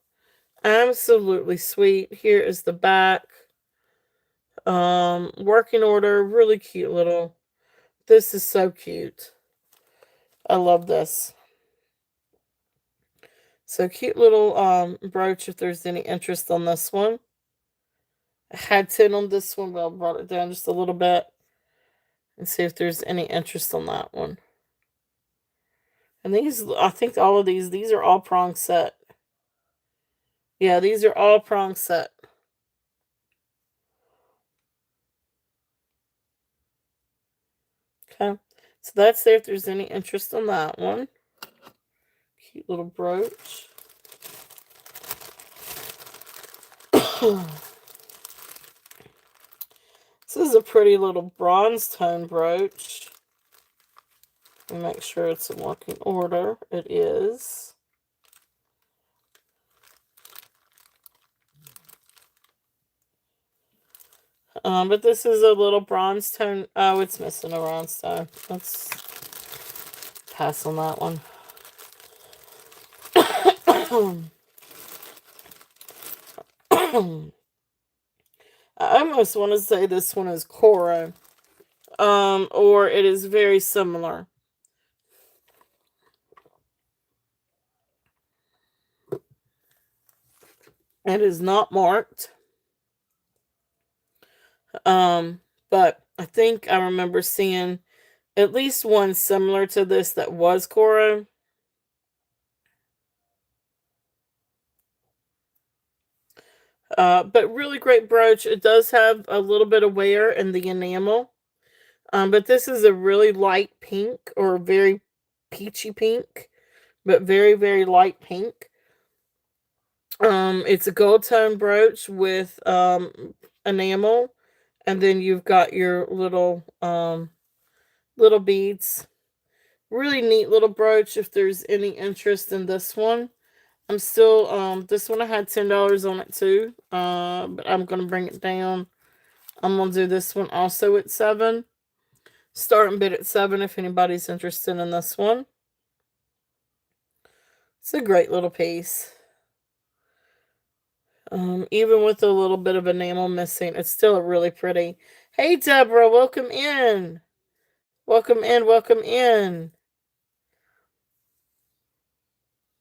Absolutely sweet. Here is the back. Working order, really cute little. This is so cute. I love this. So cute little brooch if there's any interest on this one. I had 10 on this one, but I brought it down just a little bit and see if there's any interest on that one. And these, I think all of these are all prong set. Yeah, these are all prong set. Okay, so that's there if there's any interest on that one. Cute little brooch. This is a pretty little bronze tone brooch. Make sure it's in working order. It is. But this is a little bronze tone. Oh, it's missing a rhinestone. Let's pass on that one. I almost want to say this one is Coro. Or it is very similar. It is not marked. But I think I remember seeing at least one similar to this that was Coro. But really great brooch. It does have a little bit of wear in the enamel. But this is a really light pink, or very peachy pink, but very, very light pink. It's a gold tone brooch with enamel, and then you've got your little beads. Really neat little brooch if there's any interest in this one. I'm still this one I had $10 on it too. But I'm gonna bring it down. I'm gonna do this one also at 7. Starting bid at 7 if anybody's interested in this one. It's a great little piece. Even with a little bit of enamel missing, it's still really pretty. Hey, Deborah, welcome in. Welcome in, welcome in.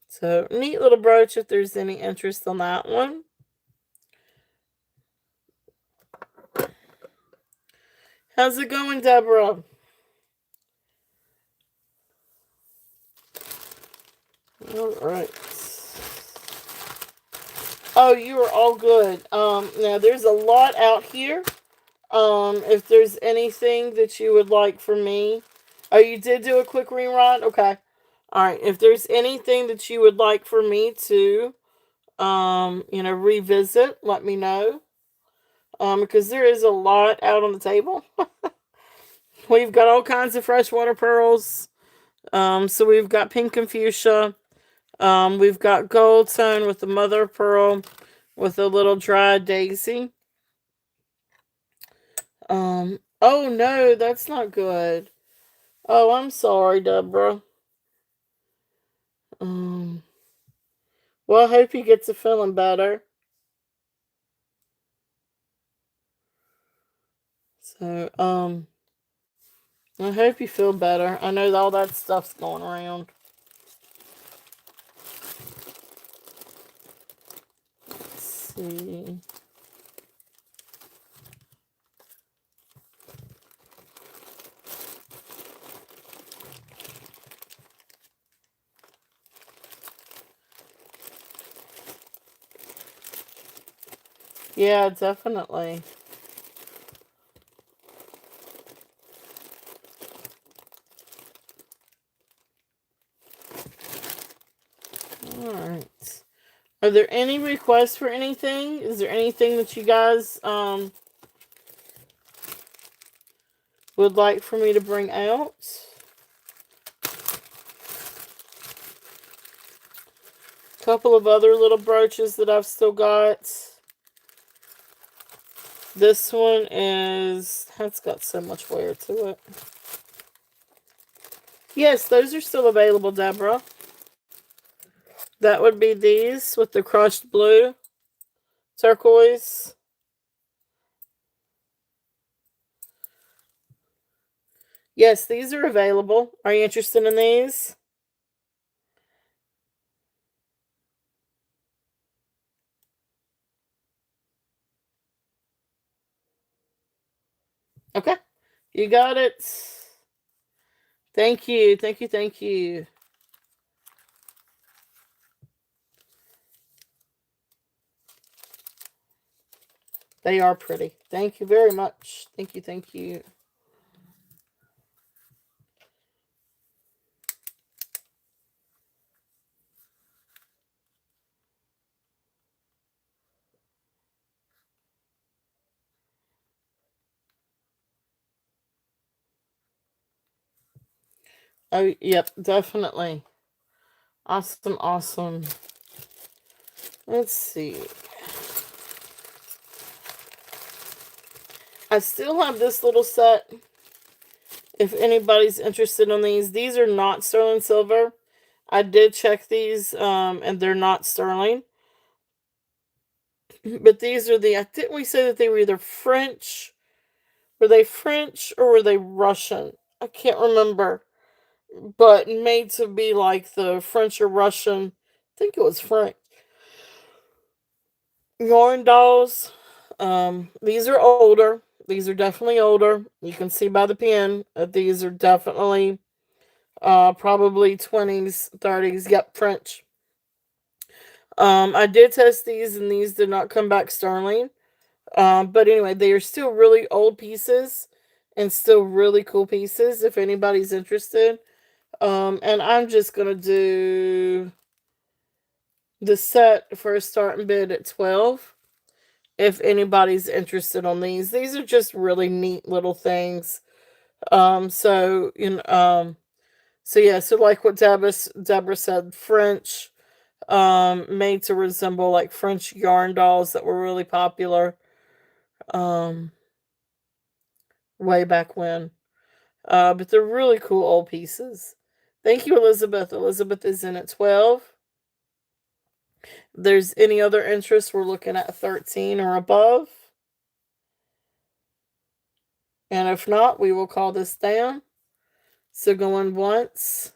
So, neat little brooch if there's any interest on that one. How's it going, Deborah? All right. Oh, you are all good. Now there's a lot out here. If there's anything that you would like from me. Oh, you did do a quick rerun? Okay. Alright, if there's anything that you would like for me to, revisit, let me know. Because there is a lot out on the table. We've got all kinds of freshwater pearls. So we've got pink and fuchsia. We've got gold tone with the mother of pearl with a little dried daisy. Oh no, that's not good. Oh, I'm sorry, Deborah. Um, well, I hope you get to feeling better. So, I hope you feel better. I know all that stuff's going around. Let's see. Yeah, definitely. Alright. Are there any requests for anything? Is there anything that you guys would like for me to bring out? A couple of other little brooches that I've still got. This one has got so much wear to it. Yes, those are still available, Deborah. That would be these with the crushed blue turquoise. Yes, these are available. Are you interested in these? Okay. You got it. Thank you. Thank you. Thank you. They are pretty. Thank you very much. Thank you. Thank you. Oh, yep, definitely. Awesome, awesome. Let's see. I still have this little set. If anybody's interested in these are not sterling silver. I did check these, and they're not sterling. But these are didn't we say that they were either French? Were they French or were they Russian? I can't remember. But made to be like the French or Russian. I think it was French. Yarn dolls. These are older. These are definitely older. You can see by the pin that these are definitely probably 20s, 30s. Yep, French. I did test these and these did not come back sterling. But anyway, they are still really old pieces and still really cool pieces if anybody's interested. And I'm just gonna do the set for a starting bid at 12 if anybody's interested on these. These are just really neat little things. So so yeah, so like what Deborah said, French, made to resemble like French yarn dolls that were really popular um way back when. But they're really cool old pieces. Thank you, Elizabeth. Elizabeth is in at 12. If there's any other interest, we're looking at 13 or above. And if not, we will call this down. So going once,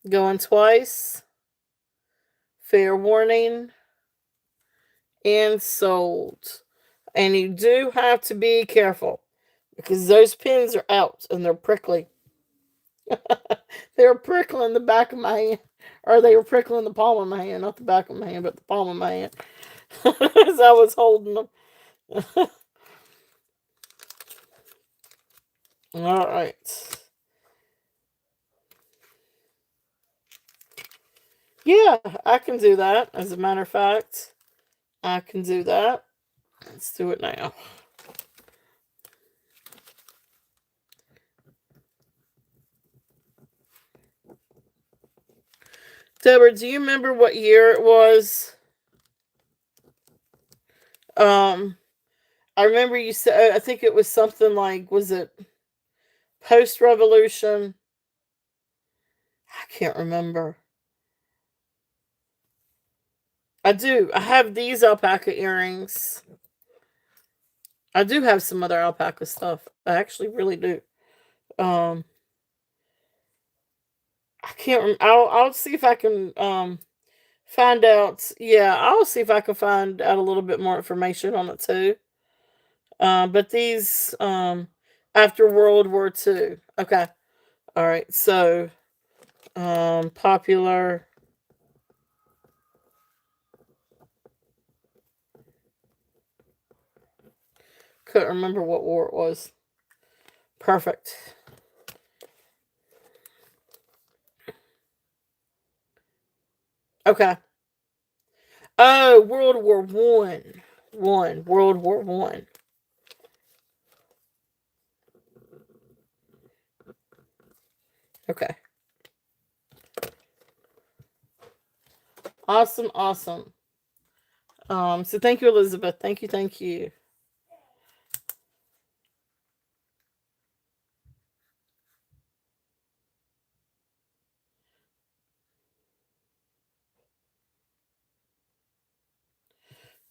going twice, fair warning, and sold. And you do have to be careful because those pins are out and they're prickly. They were prickling the back of my hand, or they were prickling the palm of my hand, not the back of my hand, but the palm of my hand as I was holding them. All right. Yeah, I can do that. As a matter of fact, I can do that. Let's do it now. Deborah, do you remember what year it was? I remember you said, I think it was something like, was it post revolution? I can't remember. I do. I have these alpaca earrings. I do have some other alpaca stuff. I actually really do. Um, I can't. I'll see if I can find out. Yeah, I'll see if I can find out a little bit more information on it too. But these after World War II. Okay. All right. So popular. Couldn't remember what war it was. Perfect. Okay. Oh, World War One. World War One. Okay. Awesome, awesome. So thank you, Elizabeth. Thank you, thank you.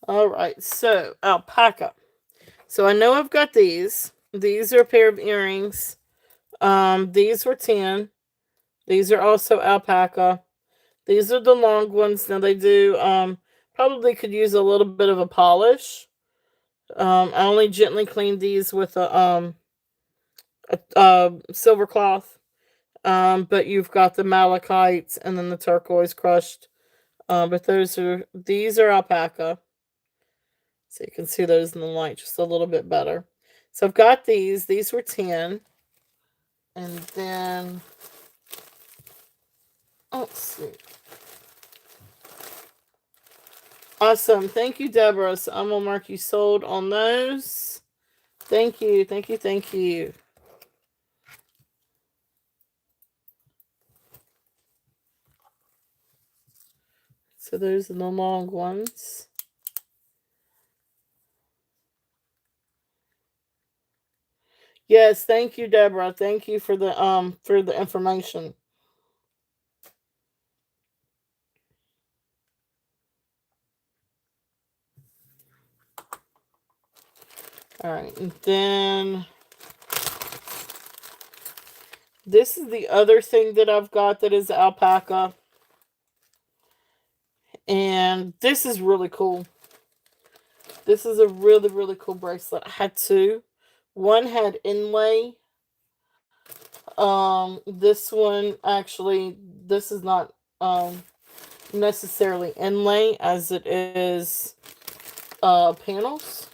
All right, so alpaca. So I know I've got these. These are a pair of earrings. These were 10. These are also alpaca. These are the long ones. Now they do probably could use a little bit of a polish. I only gently cleaned these with a silver cloth. But you've got the malachite and then the turquoise crushed. But these are alpaca. So you can see those in the light just a little bit better. So I've got these. These were 10. And then let's see. Awesome. Thank you, Deborah. So I'm gonna mark you sold on those. Thank you. Thank you. Thank you. So those are the long ones. Yes, thank you, Deborah. Thank you for the information. All right, and then this is the other thing that I've got that is alpaca. And this is really cool. This is a really, really cool bracelet. I had two. One had inlay. This one actually, this is not necessarily inlay as it is panels.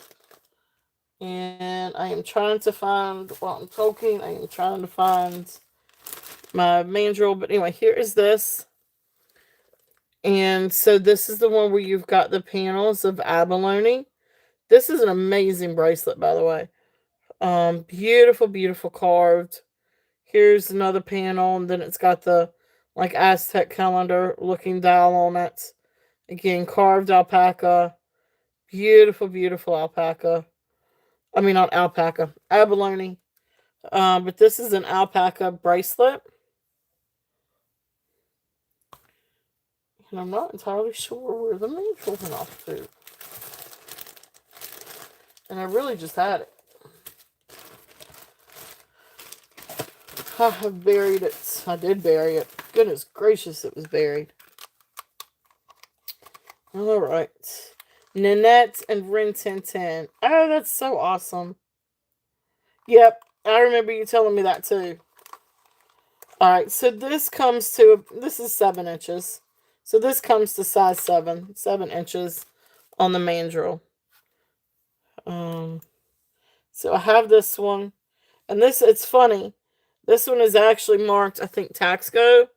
And I am trying to find, while I'm talking, I am trying to find my mandrel. But anyway, here is this. And so this is the one where you've got the panels of abalone. This is an amazing bracelet, by the way. Beautiful, beautiful carved. Here's another panel, and then it's got the like Aztec calendar looking dial on it. Again, carved alpaca. Beautiful, beautiful alpaca. I mean, not alpaca, abalone. But this is an alpaca bracelet. And I'm not entirely sure where the mandrel went off to. And I really just had it. I have buried it. I did bury it. Goodness gracious, it was buried. All right. Nanette and Rin Tin Tin. Oh, that's so awesome. Yep, I remember you telling me that too. All right, so this is 7 inches. So this comes to size 7 inches on the mandrel. So I have this one, and it's funny. This one is actually marked, I think, Taxco.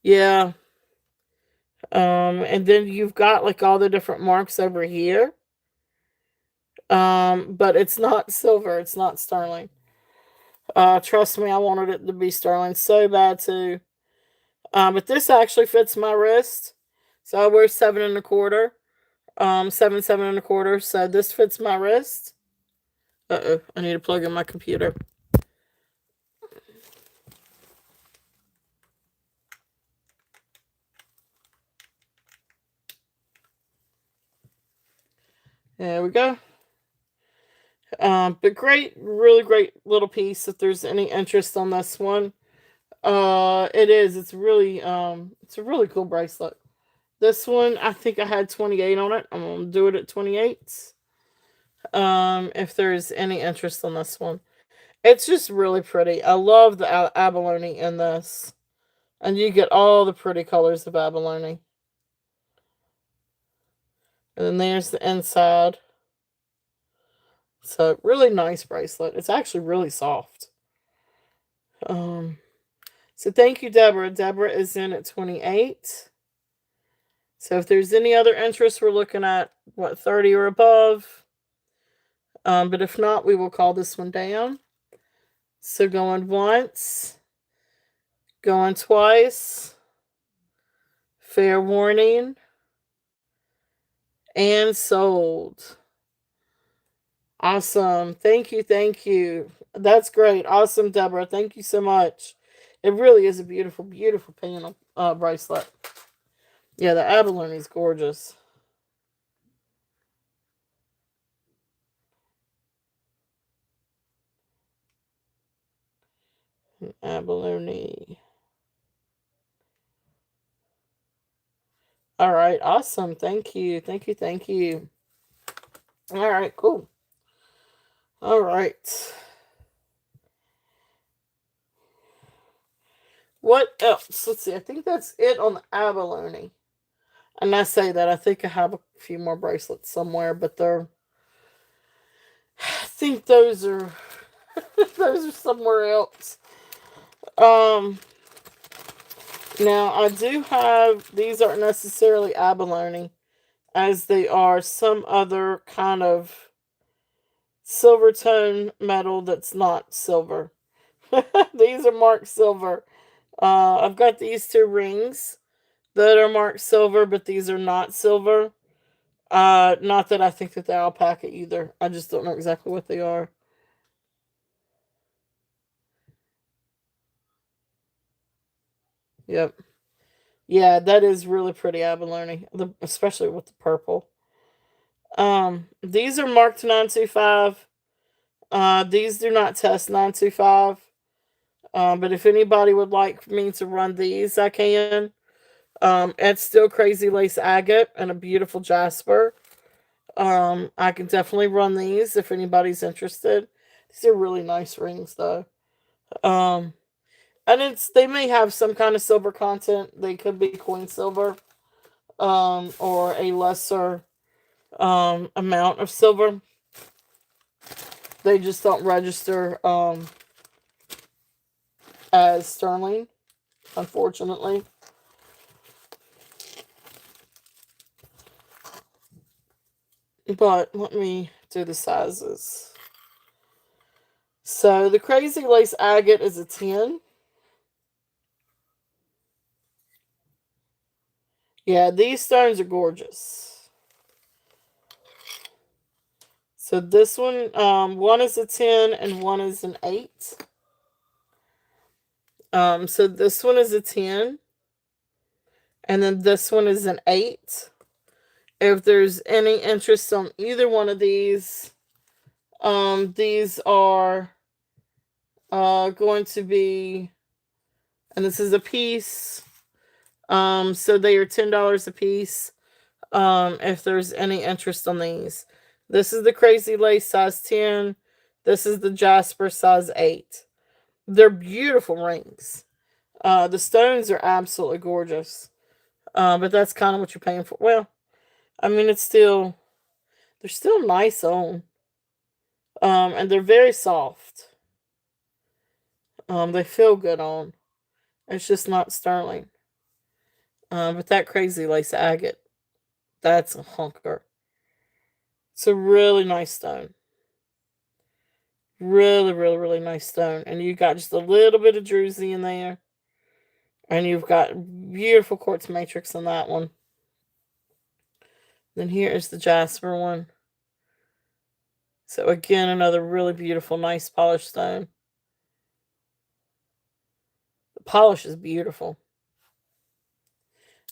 Yeah. And then you've got like all the different marks over here. But it's not silver, it's not sterling. Trust me, I wanted it to be sterling so bad too. But this actually fits my wrist. So I wear 7 1/4. 7 7 1/4. So this fits my wrist. Uh-oh, I need to plug in my computer. There we go. But great, really great little piece if there's any interest on this one. It is. It's a really cool bracelet. This one, I think I had 28 on it. I'm gonna do it at 28. If there's any interest on this one. It's just really pretty. I love the abalone in this. And you get all the pretty colors of abalone. And then there's the inside. So really nice bracelet. It's actually really soft. So thank you, Deborah. Deborah is in at 28. So if there's any other interest, we're looking at what, 30 or above. But if not, we will call this one down. So going once, going twice, fair warning, and sold. Awesome. Thank you. Thank you. That's great. Awesome, Deborah. Thank you so much. It really is a beautiful, beautiful panel bracelet. Yeah, the abalone is gorgeous. Abalone. All right. Awesome. Thank you. Thank you. Thank you. All right. Cool. All right. What else? Let's see. I think that's it on the abalone. And I say that, I think I have a few more bracelets somewhere, but I think those are those are somewhere else. Um Now I do have, these aren't necessarily abalone, as they are some other kind of silver tone metal that's not silver. These are marked silver. I've got these two rings that are marked silver, but these are not silver. Not that I think that they're alpaca either. I just don't know exactly what they are. Yep. Yeah, that is really pretty abalone, especially with the purple. These are marked 925. These do not test 925. But if anybody would like me to run these, I can. It's still crazy lace agate and a beautiful jasper. I can definitely run these if anybody's interested. These are really nice rings though. Um, and they may have some kind of silver content. They could be coin silver, or a lesser amount of silver. They just don't register as sterling, unfortunately. But let me do the sizes. So the crazy lace agate is a 10. Yeah, these stones are gorgeous. So this one is a 10 and one is an 8. So this one is a 10. And then this one is an 8. If there's any interest on either one of these are going to be, and this is a piece. So they are $10 a piece. If there's any interest on these. This is the crazy lace size 10. This is the jasper size 8. They're beautiful rings. The stones are absolutely gorgeous. But that's kind of what you're paying for. Well, I mean, they're still nice on. And they're very soft. They feel good on. It's just not sterling. But that crazy lace agate, that's a hunker. It's a really nice stone. Really, really, really nice stone. And you got just a little bit of druzy in there. And you've got beautiful quartz matrix on that one. Then here is the jasper one. So again, another really beautiful, nice polished stone. The polish is beautiful.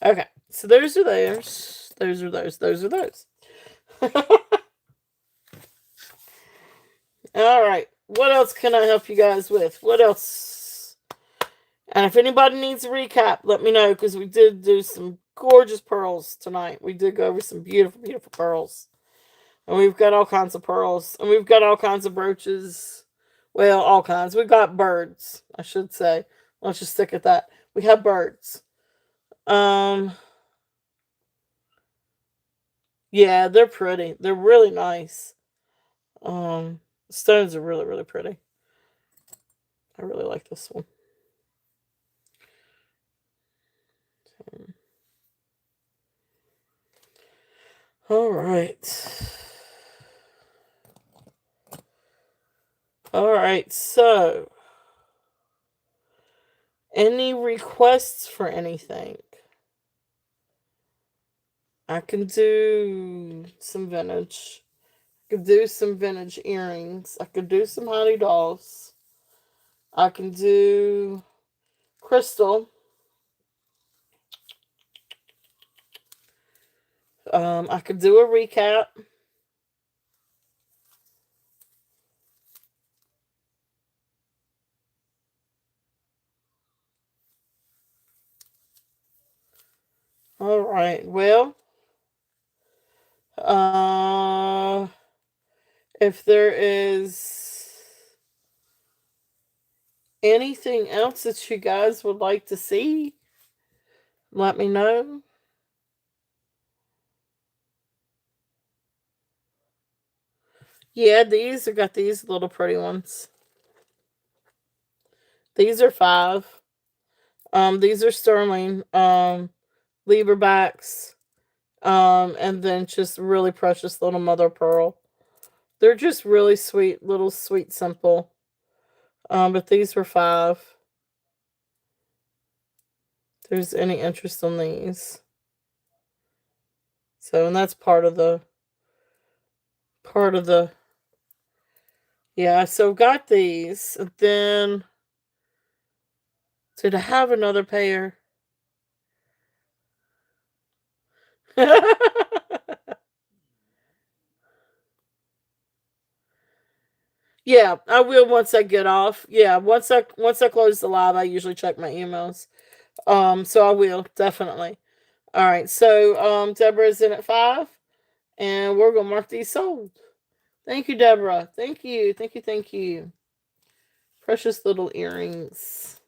Okay, so those are theirs. Those are those. Those are those. All right. What else can I help you guys with? What else? And if anybody needs a recap, let me know, because we did do some gorgeous pearls tonight. We did go over some beautiful, beautiful pearls. And we've got all kinds of pearls. And we've got all kinds of brooches. Well, all kinds. We've got birds, I should say. Let's just stick at that. We have birds. Yeah, they're pretty. They're really nice. Stones are really, really pretty. I really like this one. All right. All right, so any requests for anything? I can do some vintage. I could do some vintage earrings. I could do some honey dolls. I can do crystal. I could do a recap. All right. Well, if there is anything else that you guys would like to see, let me know. Yeah, these have got these little pretty ones. These are 5. These are sterling. Lieberbacks. And then just really precious little mother pearl. They're just really sweet, little sweet, simple. But these were 5. If there's any interest in these. So, and that's part of the yeah, so got these. And then did I have another pair? Yeah, I will once I get off. Yeah, once I close the live, I usually check my emails. So I will definitely. All right, so Deborah's in at 5, and we're gonna mark these sold. Thank you, Deborah. Thank you, thank you, thank you. Precious little earrings.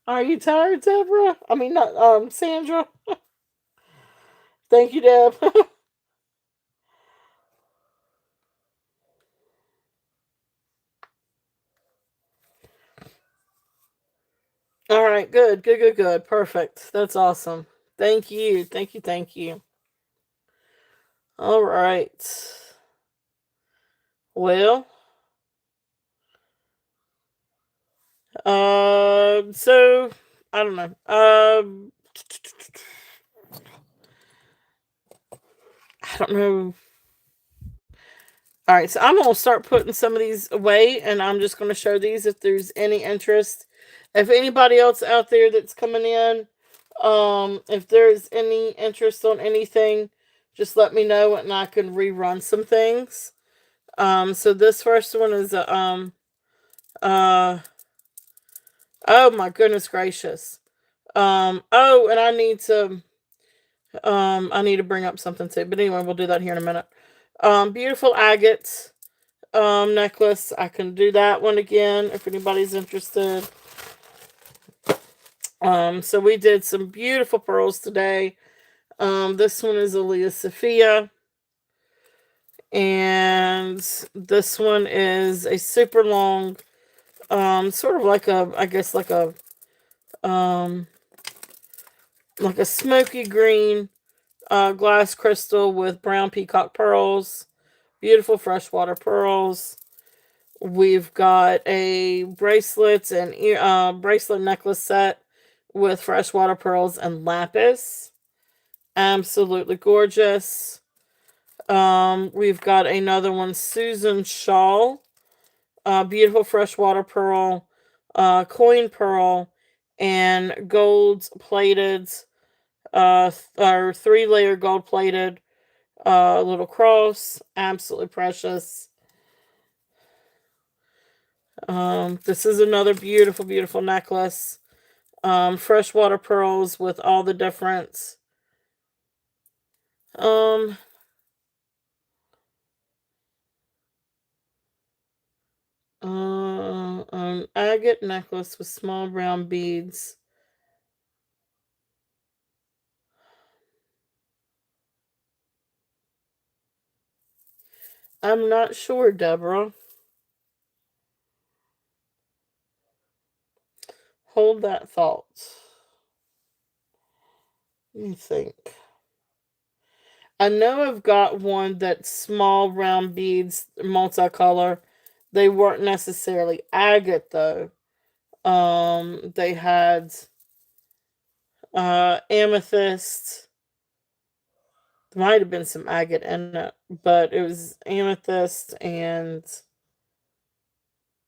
Are you tired, Deborah? I mean, not Sandra. Thank you, Deb. All right, good, good, good, good. Perfect. That's awesome. Thank you, thank you, thank you. All right. Well, so I don't know. I don't know. All right, so I'm gonna start putting some of these away, and I'm just gonna show these if there's any interest. If anybody else out there that's coming in, if there's any interest on anything, just let me know, and I can rerun some things. So this first one is a oh my goodness gracious. Oh, and I need to bring up something too. But anyway, we'll do that here in a minute. Beautiful agate necklace. I can do that one again if anybody's interested. So we did some beautiful pearls today. This one is Aaliyah Sophia. And this one is a super long, sort of like a, I guess like a, like a smoky green glass crystal with brown peacock pearls. Beautiful freshwater pearls. We've got a bracelets and bracelet necklace set with freshwater pearls and lapis. Absolutely gorgeous. We've got another one, Susan shawl. Beautiful freshwater pearl, coin pearl, and gold plated, or 3-layer gold plated little cross. Absolutely precious. This is another beautiful, beautiful necklace. Freshwater pearls with all the different agate necklace with small brown beads. I'm not sure, Deborah. Hold that thought. Let me think. I know I've got one that's small round beads, multicolor. They weren't necessarily agate though. They had amethyst. There might have been some agate in it, but it was amethyst and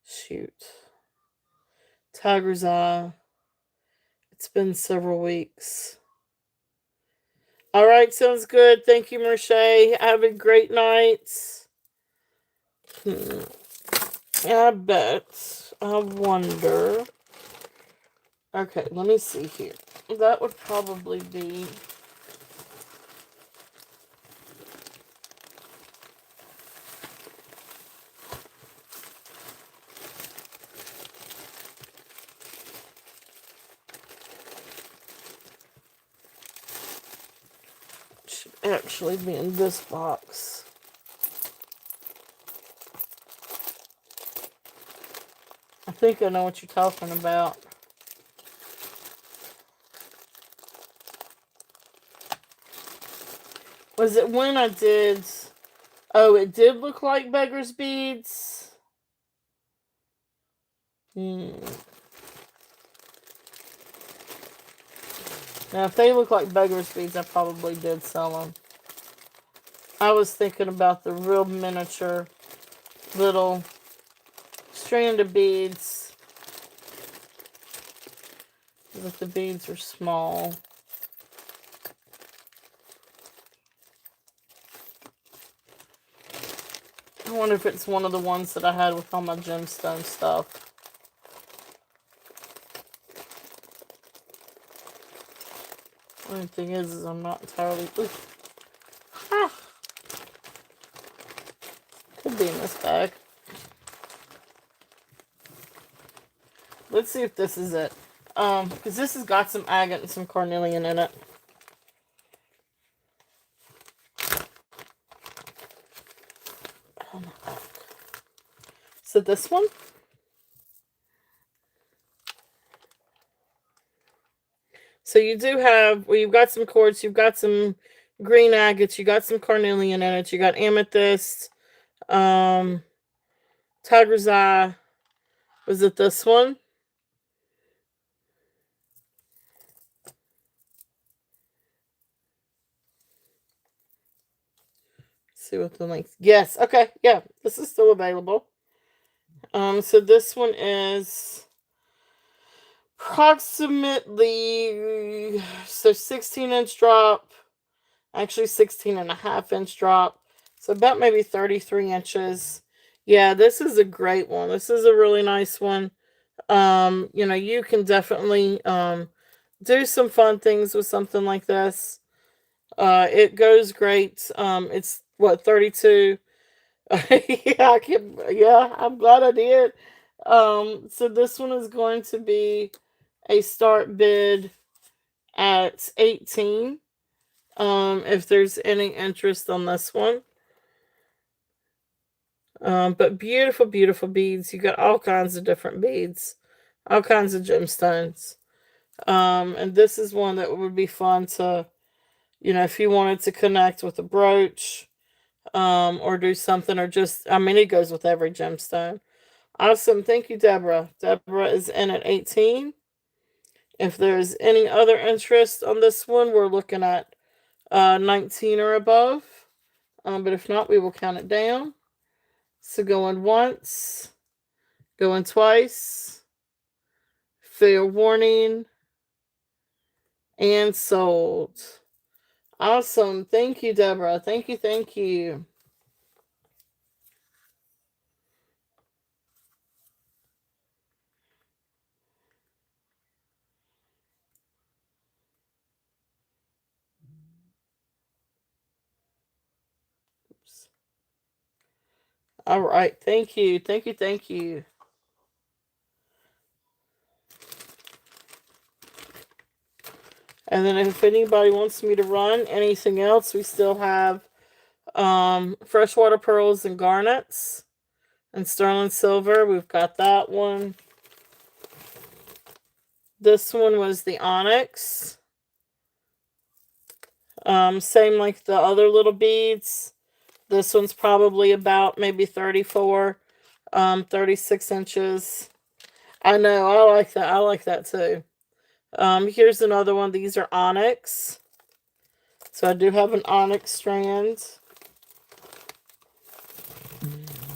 shoot. Tiger's eye. It's been several weeks. All right, sounds good. Thank you, Merche. Have a great night. I bet. I wonder. Okay, let me see here. That would probably be. Should actually be in this box. I think I know what you're talking about. Was it when I did... Oh, it did look like beggar's beads. Now, if they look like beggar's beads, I probably did sell them. I was thinking about the real miniature little strand of beads. But the beads are small. I wonder if it's one of the ones that I had with all my gemstone stuff. The only thing is I'm not entirely... Ah! Could be in this bag. Let's see if this is it. Because this has got some agate and some carnelian in it. So this one? So you do have, well, you've got some quartz, you've got some green agates, you got some carnelian in it, you got amethyst, tiger's eye. Was it this one? Let's see what the length. Yes, okay, yeah, this is still available. So this one is approximately, so 16-inch drop, actually 16.5-inch drop, so about maybe 33 inches. Yeah, this is a great one. This is a really nice one. You can definitely do some fun things with something like this. It goes great. It's what, 32. Yeah, I'm glad I did. So this one is going to be a start bid at 18. If there's any interest on this one. But beautiful, beautiful beads. You got all kinds of different beads, all kinds of gemstones. And this is one that would be fun to, if you wanted to connect with a brooch, or do something, or just, I mean, it goes with every gemstone. Awesome. Thank you, Deborah. Deborah is in at 18. If there's any other interest on this one, we're looking at 19 or above. But if not, we will count it down. So going once, going twice, fair warning, and sold. Awesome. Thank you, Deborah. Thank you. Thank you. Oops. All right. Thank you. Thank you. Thank you. And then if anybody wants me to run anything else, we still have freshwater pearls and garnets and sterling silver. We've got that one. This one was the onyx. Same like the other little beads. This one's probably about maybe 34, 36 inches. I know, I like that. I like that too. Here's another one. These are onyx. So I do have an onyx strand.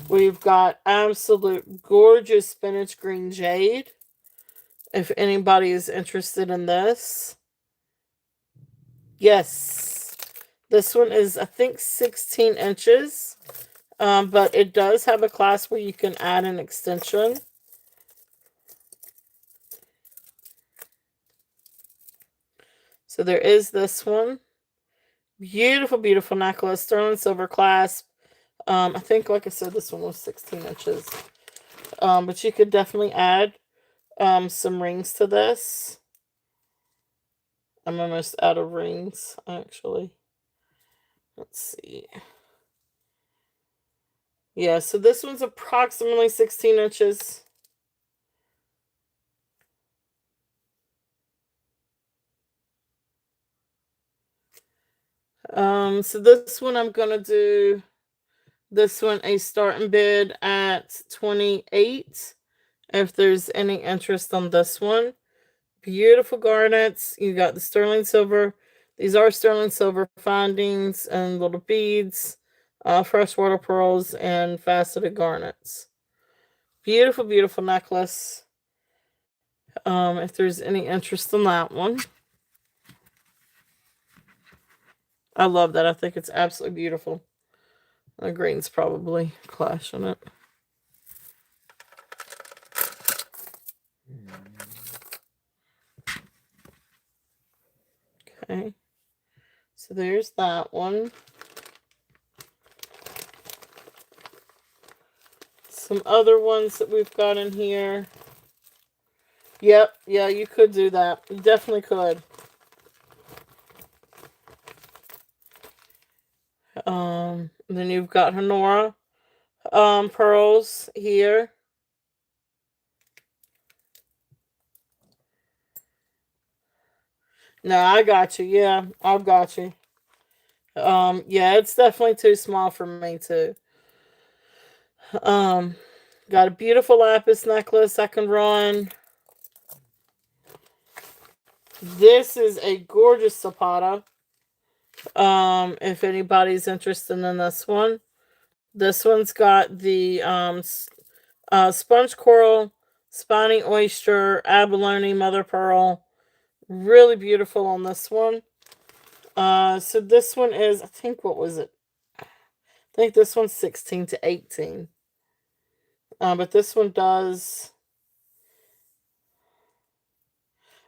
We've got absolute gorgeous spinach green jade. If anybody is interested in this. Yes. This one is, I think, 16 inches. But it does have a clasp where you can add an extension. So there is this one. Beautiful, beautiful necklace. Sterling silver clasp. I think, like I said, this one was 16 inches. But you could definitely add some rings to this. I'm almost out of rings, actually. Let's see. Yeah, so this one's approximately 16 inches. So this one I'm going to do, this one a starting bid at 28. If there's any interest on this one. Beautiful garnets. You got the sterling silver. These are sterling silver findings and little beads, freshwater pearls, and faceted garnets. Beautiful, beautiful necklace. If there's any interest in that one. I love that. I think it's absolutely beautiful. The green's probably clashing it. Okay. So there's that one. Some other ones that we've got in here. Yep, yeah, you could do that. You definitely could. Then you've got Honora pearls here. No, I got you. Yeah, I've got you. Yeah, it's definitely too small for me too. Got a beautiful lapis necklace I can run. This is a gorgeous Zapata. If anybody's interested in this one. This one's got the sponge coral, spiny oyster, abalone, mother pearl. Really beautiful on this one. So this one is, I think, what was it? I think this one's 16 to 18. But this one does...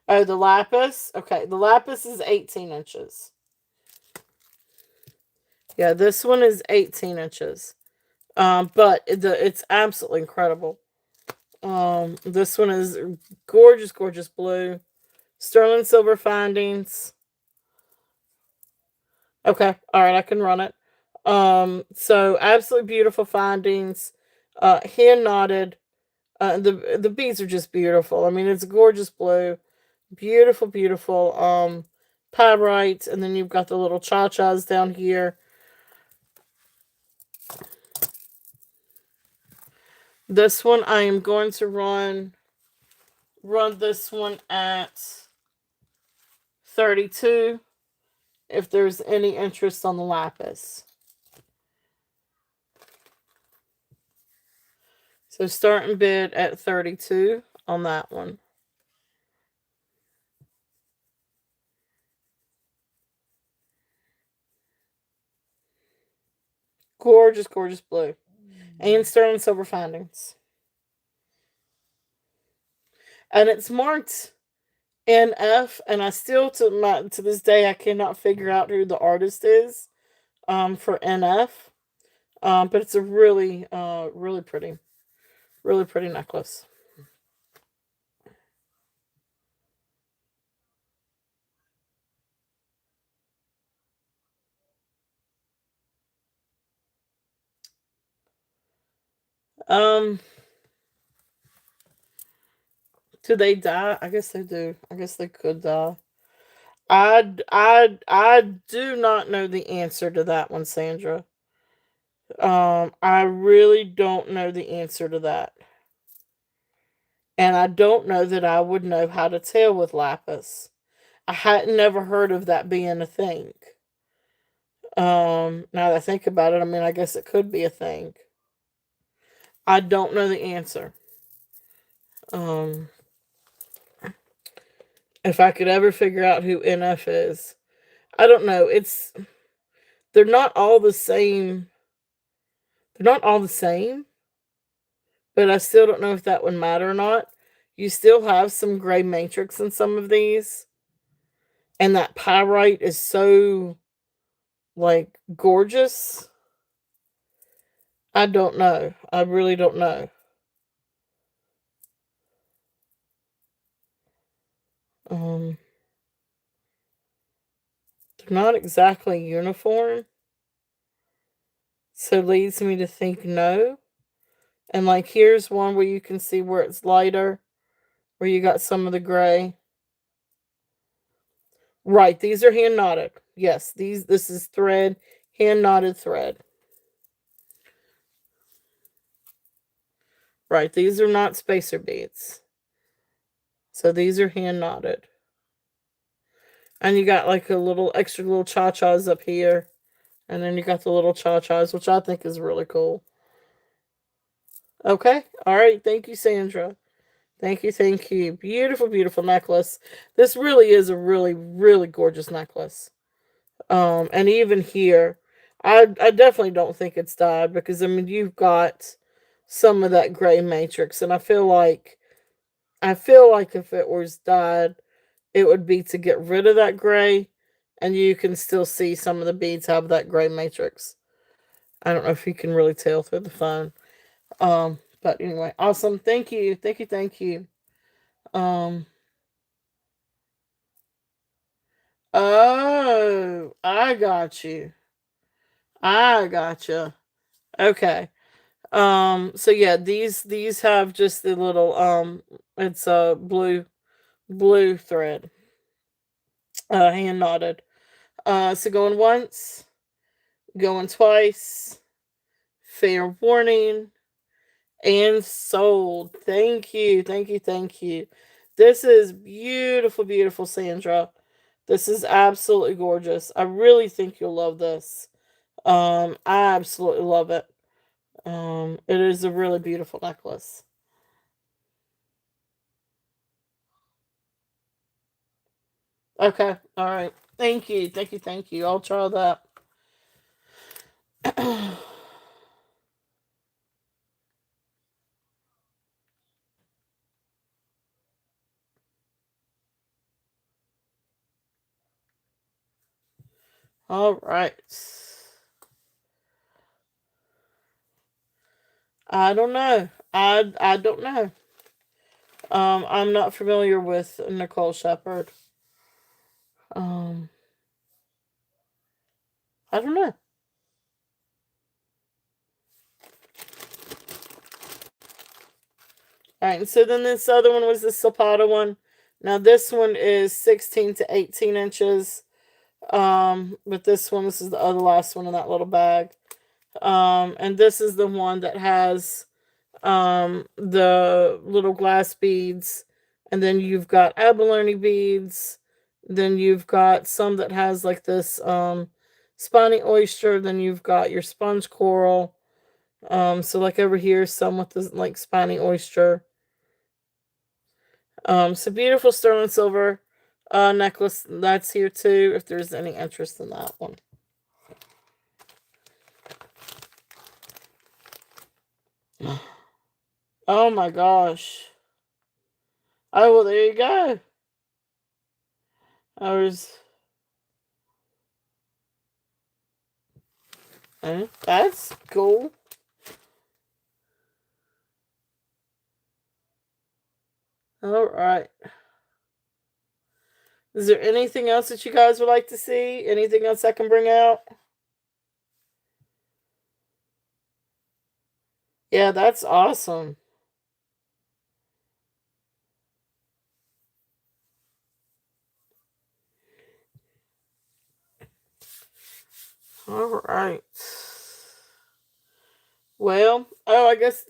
Oh, the lapis? Okay, the lapis is 18 inches. Yeah, this one is 18 inches. But it's absolutely incredible. This one is gorgeous, gorgeous blue. Sterling silver findings. Okay, all right, I can run it. So absolutely beautiful findings. Hand knotted. The beads are just beautiful. I mean, it's gorgeous blue. Beautiful, beautiful pyrite, and then you've got the little cha-chas down here. This one I am going to run this one at 32 if there's any interest on the lapis. So starting bid at 32 on that one. Gorgeous, gorgeous blue. And sterling silver findings. And it's marked NF, and I still to this day I cannot figure out who the artist is for NF. But it's a really really pretty necklace. Do they die? I guess they do. I guess they could die. I do not know the answer to that one, Sandra. I really don't know the answer to that. And I don't know that I would know how to tell with lapis. I hadn't never heard of that being a thing. Now that I think about it, I mean, I guess it could be a thing. I don't know the answer. If I could ever figure out who NF is, I don't know. They're not all the same. They're not all the same, but I still don't know if that would matter or not. You still have some gray matrix in some of these, and that pyrite is so like gorgeous. I don't know. I really don't know. They're not exactly uniform, so leads me to think no. And like here's one where you can see where it's lighter, where you got some of the gray. Right, these are hand knotted. Yes, this is thread, hand knotted thread. Right, these are not spacer beads. So these are hand knotted. And you got like a little extra little cha-chas up here. And then you got the little cha-chas, which I think is really cool. Okay. All right. Thank you, Sandra. Thank you. Thank you. Beautiful, beautiful necklace. This really is a really, really gorgeous necklace. And even here, I definitely don't think it's dyed because I mean you've got some of that gray matrix, and I feel like if it was dyed, it would be to get rid of that gray, and you can still see some of the beads have that gray matrix. I don't know if you can really tell through the phone. But anyway, awesome. Thank you. Thank you. Thank you. Um, oh, I got you. I gotcha. Okay. So yeah, these have just the little it's a blue thread. Hand knotted. So going once, going twice, fair warning, and sold. Thank you, thank you, thank you. This is beautiful, beautiful, Sandra. This is absolutely gorgeous. I really think you'll love this. I absolutely love it. It is a really beautiful necklace. Okay, all right. Thank you, thank you, thank you. I'll try that. All right. I don't know. I don't know. I'm not familiar with Nicole Shepard. Um, I don't know. All right. So then this other one was the Zapata one. Now this one is 16 to 18 inches. But this is the other last one in that little bag. And this is the one that has the little glass beads, and then you've got abalone beads, then you've got some that has like this spiny oyster, then you've got your sponge coral. So like over here, some with this like spiny oyster. So beautiful sterling silver necklace that's here too, if there's any interest in that one. Oh my gosh. Oh, well, there you go. I was. That's cool. All right. Is there anything else that you guys would like to see? Anything else I can bring out? Yeah, that's awesome. All right. Well, oh, I guess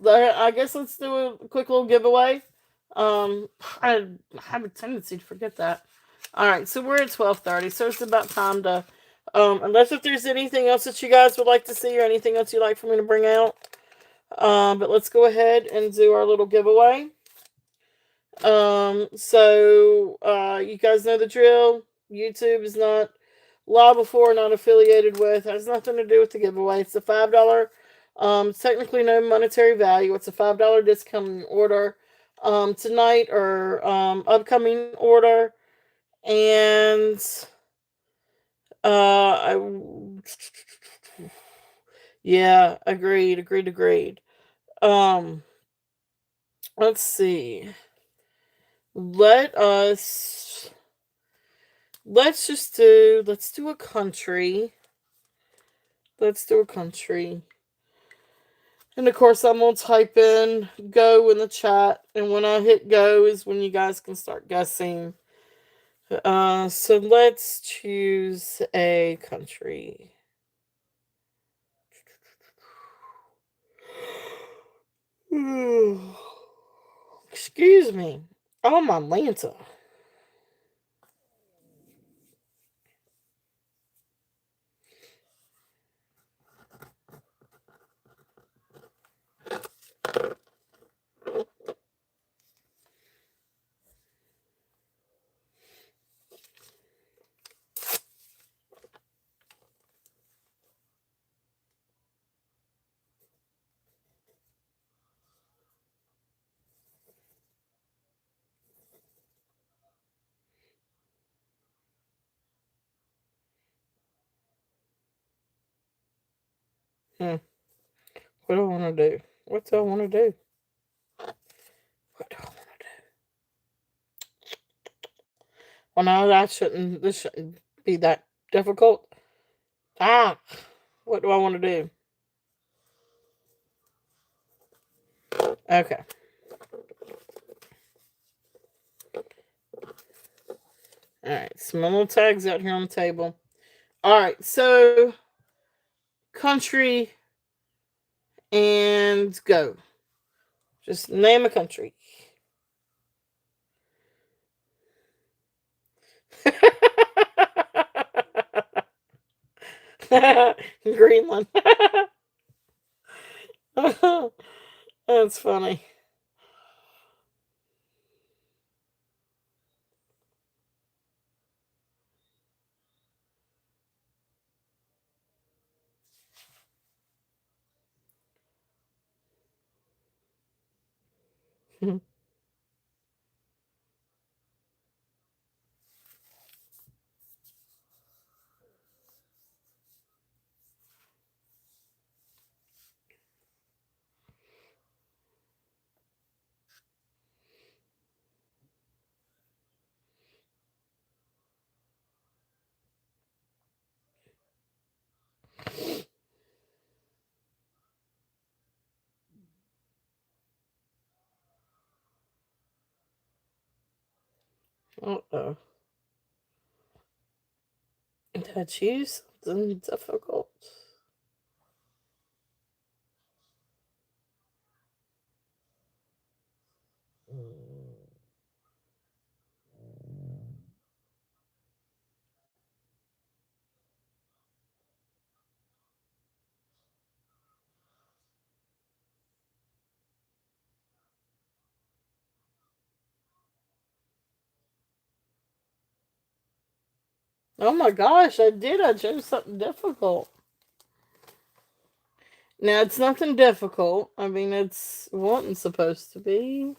let's do a quick little giveaway. I have a tendency to forget that. All right, so we're at 12:30, so it's about time to. Unless if there's anything else that you guys would like to see or anything else you'd like for me to bring out. But let's go ahead and do our little giveaway. You guys know the drill. YouTube is not liable for, not affiliated with, has nothing to do with the giveaway. It's a $5. Technically no monetary value. It's a $5 discount order. Tonight or upcoming order, and yeah, agreed. Um, let's see. Let us let's do a country. Let's do a country. And of course I'm gonna type in go in the chat, and when I hit go is when you guys can start guessing. So let's choose a country. Excuse me. Oh, my Lanta. Hmm. What do I want to do? What do I want to do? What do I want to do? Well, no, this shouldn't be that difficult. Ah, what do I want to do? Okay. Alright, some little tags out here on the table. Alright, so country and go. Just name a country. Greenland. That's funny. Uh-oh. Did I choose something difficult? Oh my gosh, I did. I chose something difficult. Now, it's nothing difficult. I mean, it's wasn't supposed to be.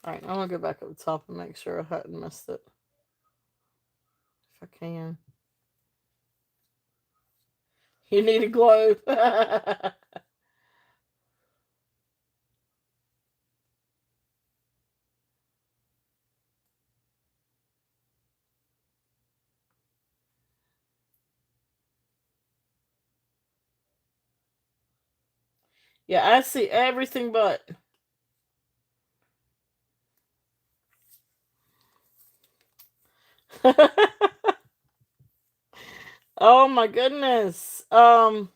Alright, I'm gonna go back up the top and make sure I hadn't missed it. If I can. You need a globe. Yeah, I see everything but. Oh my goodness. All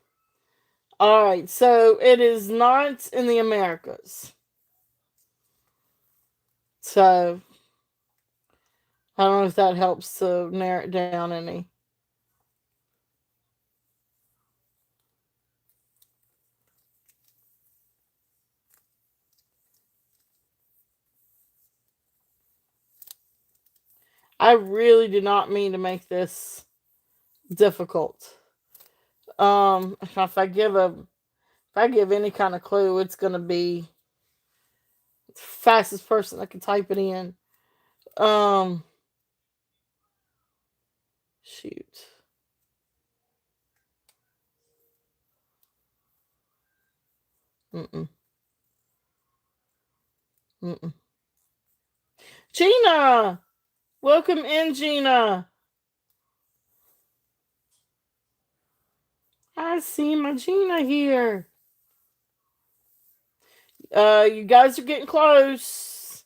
right, so it is not in the Americas. So I don't know if that helps to narrow it down any. I really do not mean to make this difficult. If I give any kind of clue, it's gonna be the fastest person that can type it in. Um, shoot. Mm-mm. Mm-mm. Gina, welcome in, Gina. I see my Gina here. You guys are getting close.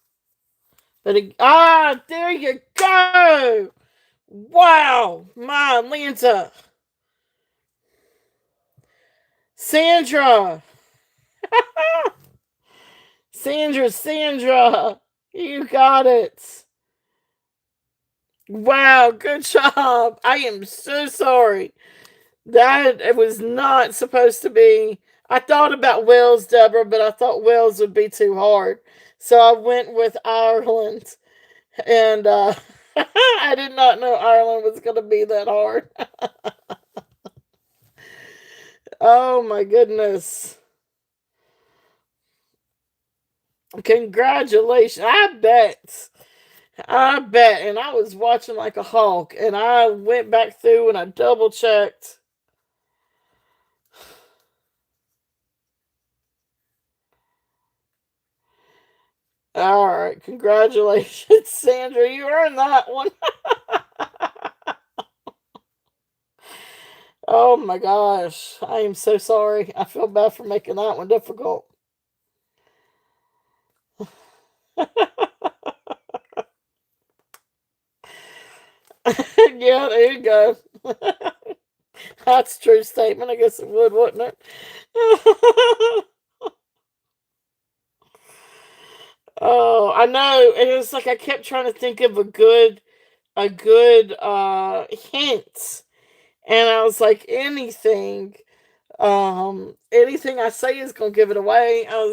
There you go. Wow, my Atlanta. Sandra. Sandra. You got it. Wow, good job. I am so sorry. That it was not supposed to be. I thought about Wales, Deborah, but I thought Wales would be too hard. So I went with Ireland. And I did not know Ireland was going to be that hard. Oh my goodness. Congratulations. I bet. I bet. And I was watching like a hawk. And I went back through and I double checked. All right. Congratulations, Sandra. You earned that one. Oh my gosh. I am so sorry. I feel bad for making that one difficult. Yeah, there you go. That's a true statement. I guess it would, wouldn't it? Oh, I know. And it's like I kept trying to think of a good hint. And I was like, anything I say is gonna give it away. I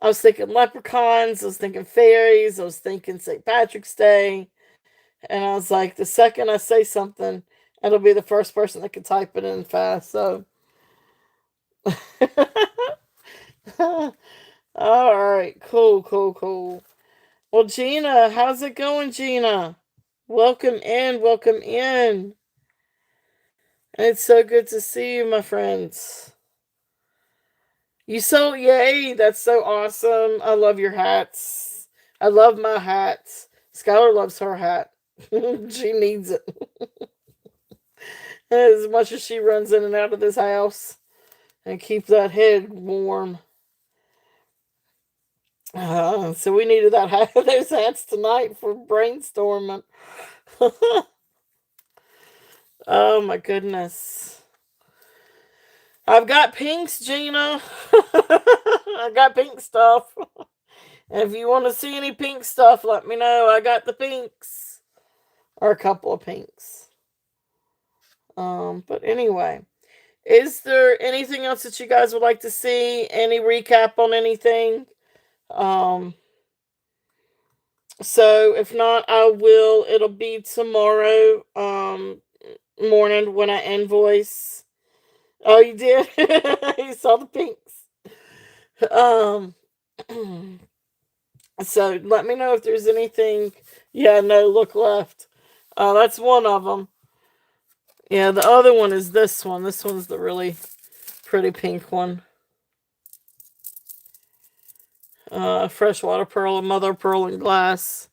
was thinking leprechauns, I was thinking fairies, I was thinking St. Patrick's Day. And I was like, the second I say something, it'll be the first person that can type it in fast. So All right, cool, cool, cool. Well, Gina, how's it going, Gina? Welcome in, welcome in. It's so good to see you, my friends. You so yay, that's so awesome. I love your hats. I love my hats. Skylar loves her hat. She needs it. As much as she runs in and out of this house and keep that head warm. So we needed that those hats tonight for brainstorming. Oh my goodness. I've got pinks, Gina. I got pink stuff. And if you want to see any pink stuff, let me know. I got the pinks. Or a couple of pinks. But anyway. Is there anything else that you guys would like to see? Any recap on anything? Um so if not, I will it'll be tomorrow morning when I invoice. Oh, you did? You saw the pinks. Um so let me know if there's anything. Yeah, no, look left. That's one of them. Yeah, the other one is this one. This one's the really pretty pink one. Freshwater pearl and mother pearl and glass.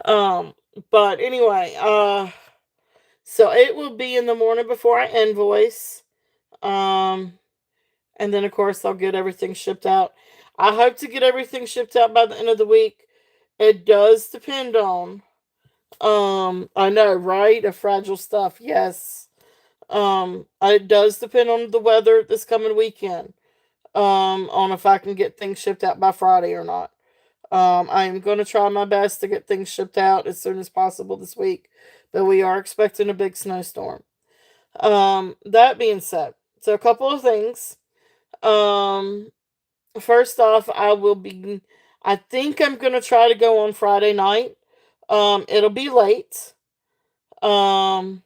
Um, but anyway, so it will be in the morning before I invoice. Um, and then of course I'll get everything shipped out. I hope to get everything shipped out by the end of the week. It does depend on I know, right? A fragile stuff, yes. It does depend on the weather this coming weekend. On if I can get things shipped out by Friday or not. I am going to try my best to get things shipped out as soon as possible this week, but we are expecting a big snowstorm. That being said, so a couple of things. Um, First off, I think I'm going to try to go on Friday night. It'll be late. Um,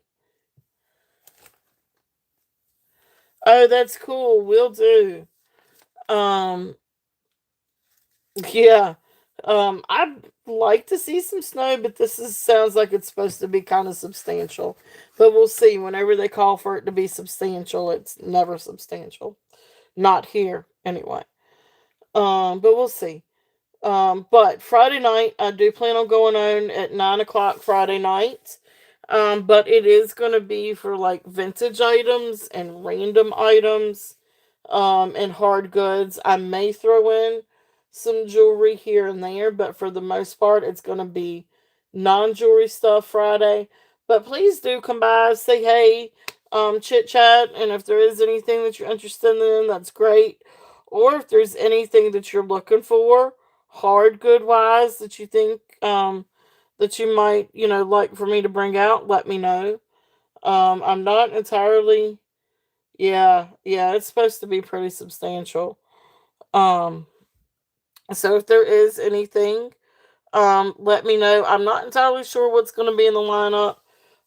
oh, that's cool. Will do. Um, yeah. I'd like to see some snow, but sounds like it's supposed to be kind of substantial. But we'll see. Whenever they call for it to be substantial, it's never substantial. Not here, anyway. But we'll see. But Friday night, I do plan on going on at 9 o'clock Friday night. But it is going to be for like vintage items and random items, and hard goods. I may throw in some jewelry here and there, but for the most part, it's going to be non-jewelry stuff Friday. But please do come by, say hey, chit chat, and if there is anything that you're interested in, that's great. Or if there's anything that you're looking for, hard good wise, that you think that you might like for me to bring out, let me know. I'm not entirely. Yeah, it's supposed to be pretty substantial. Um, so if there is anything, let me know. I'm not entirely sure what's going to be in the lineup.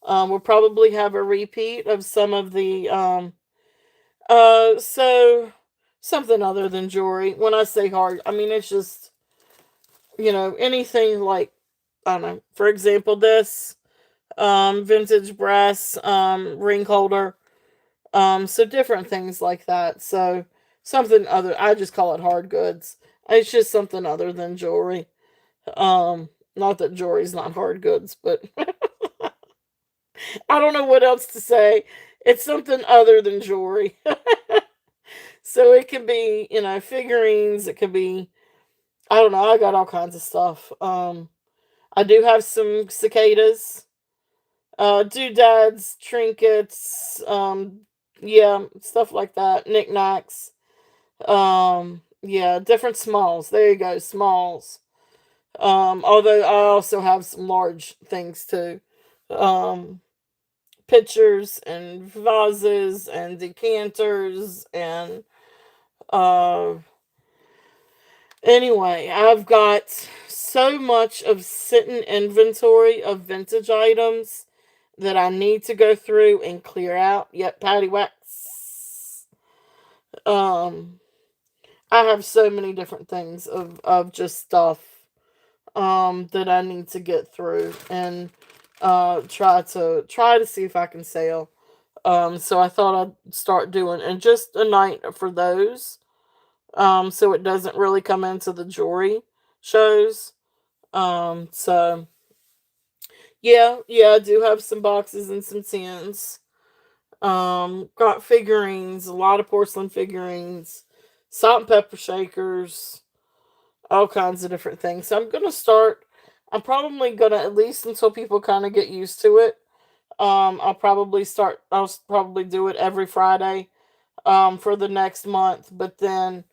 We'll probably have a repeat of some of the so something other than jewelry. When I say hard, I mean it's just anything like, I don't know. For example, this vintage brass ring holder. So different things like that. So something other. I just call it hard goods. It's just something other than jewelry. Not that jewelry's not hard goods, but I don't know what else to say. It's something other than jewelry. So it can be, figurines. It could be, I don't know. I got all kinds of stuff. I do have some cicadas, doodads, trinkets, yeah, stuff like that, knickknacks. Yeah, different smalls. There you go, smalls. Although I also have some large things too. Um, Pitchers and vases and decanters and uh anyway, I've got so much of sitting inventory of vintage items that I need to go through and clear out. Yep, patty wax. Um I have so many different things of just stuff that I need to get through and try to see if I can sell. So I thought I'd start doing and just a night for those. So it doesn't really come into the jewelry shows. So yeah, I do have some boxes and some tins. Got figurines, a lot of porcelain figurines, salt and pepper shakers, all kinds of different things. So I'm gonna start. I'm probably gonna at least until people kind of get used to it. I'll probably start. Probably do it every Friday. For the next month, but then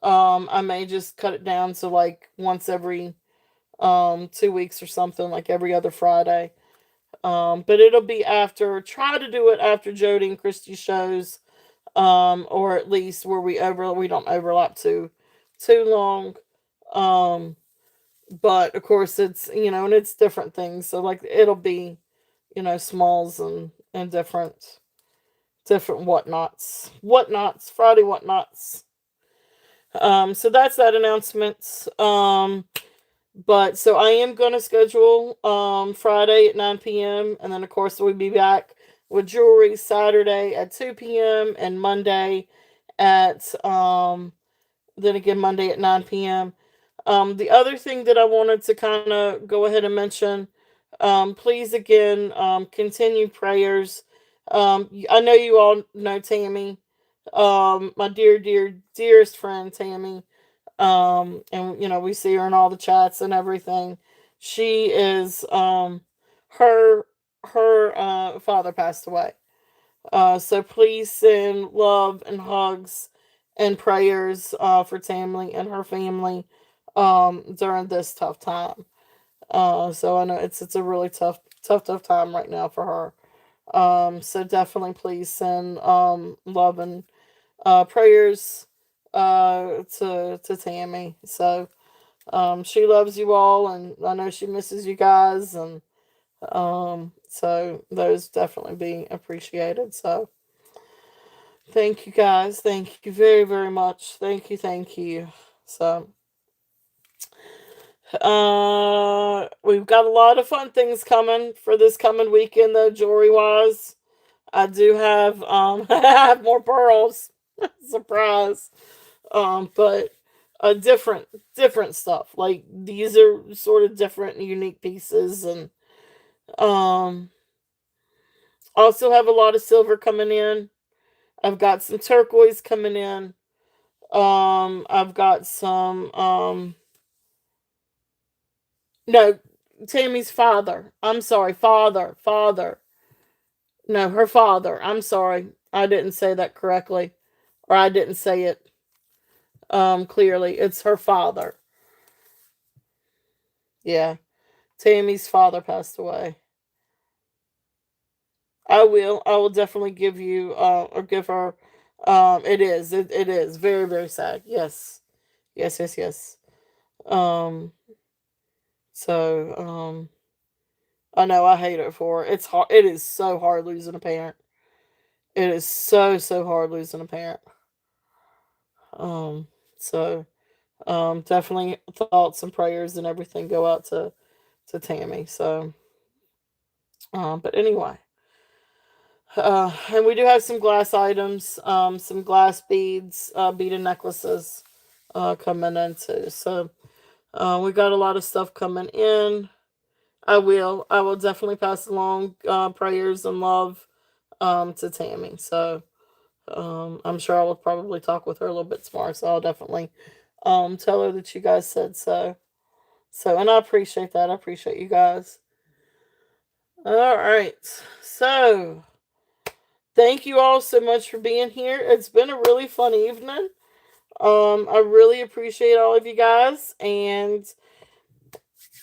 I may just cut it down to like once every 2 weeks or something, like every other Friday. But it'll be after. Try to do it after Jody and Christy shows, or at least where we don't overlap too long. Um, but of course it's and it's different things. So like it'll be smalls and different whatnots, Friday whatnots. So that's that announcement. But so I am going to schedule Friday at 9 p.m. and then of course we'll be back with jewelry Saturday at 2 p.m. and Monday at then again Monday at 9 p.m. The other thing that I wanted to kind of go ahead and mention, please again continue prayers. I know you all know Tammy, my dearest friend Tammy. And we see her in all the chats and everything. She is her father passed away. So please send love and hugs and prayers for Tammy and her family during this tough time. So I know it's a really tough time right now for her. So definitely please send love and prayers to Tammy. So she loves you all, and I know she misses you guys, and so those definitely be appreciated. So thank you guys, thank you very very much, thank you. So we've got a lot of fun things coming for this coming weekend though, jewelry wise. I do have I have more pearls. Surprise. But different stuff. Like these are sort of different and unique pieces, and um also have a lot of silver coming in. I've got some turquoise coming in. I've got some no, Tammy's father. I'm sorry, father. No, her father. I'm sorry. I didn't say that correctly. Or I didn't say it clearly. It's her father. Yeah. Tammy's father passed away. I will. I will definitely give you or give her it is very very sad. Yes. Yes. Um so I know I hate it for her. It's hard. It is so hard losing a parent. It is so hard losing a parent. Um so definitely thoughts and prayers and everything go out to Tammy. So but anyway, and we do have some glass items, some glass beads, beaded necklaces coming in too. So we got a lot of stuff coming in. I will definitely pass along prayers and love to Tammy. So I'm sure I will probably talk with her a little bit tomorrow. So I'll definitely tell her that you guys said so. So, and I appreciate that. I appreciate you guys. All right. So, thank you all so much for being here. It's been a really fun evening. I really appreciate all of you guys, and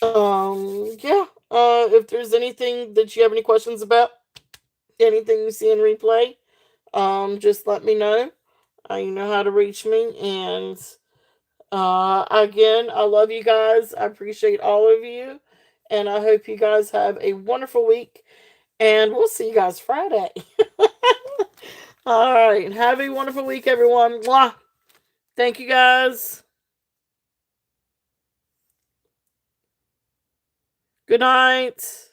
yeah. If there's anything that you have any questions about, anything you see in replay, just let me know. You know how to reach me, and again, I love you guys. I appreciate all of you, and I hope you guys have a wonderful week. And we'll see you guys Friday. All right. Have a wonderful week, everyone. Mwah. Thank you guys. Good night.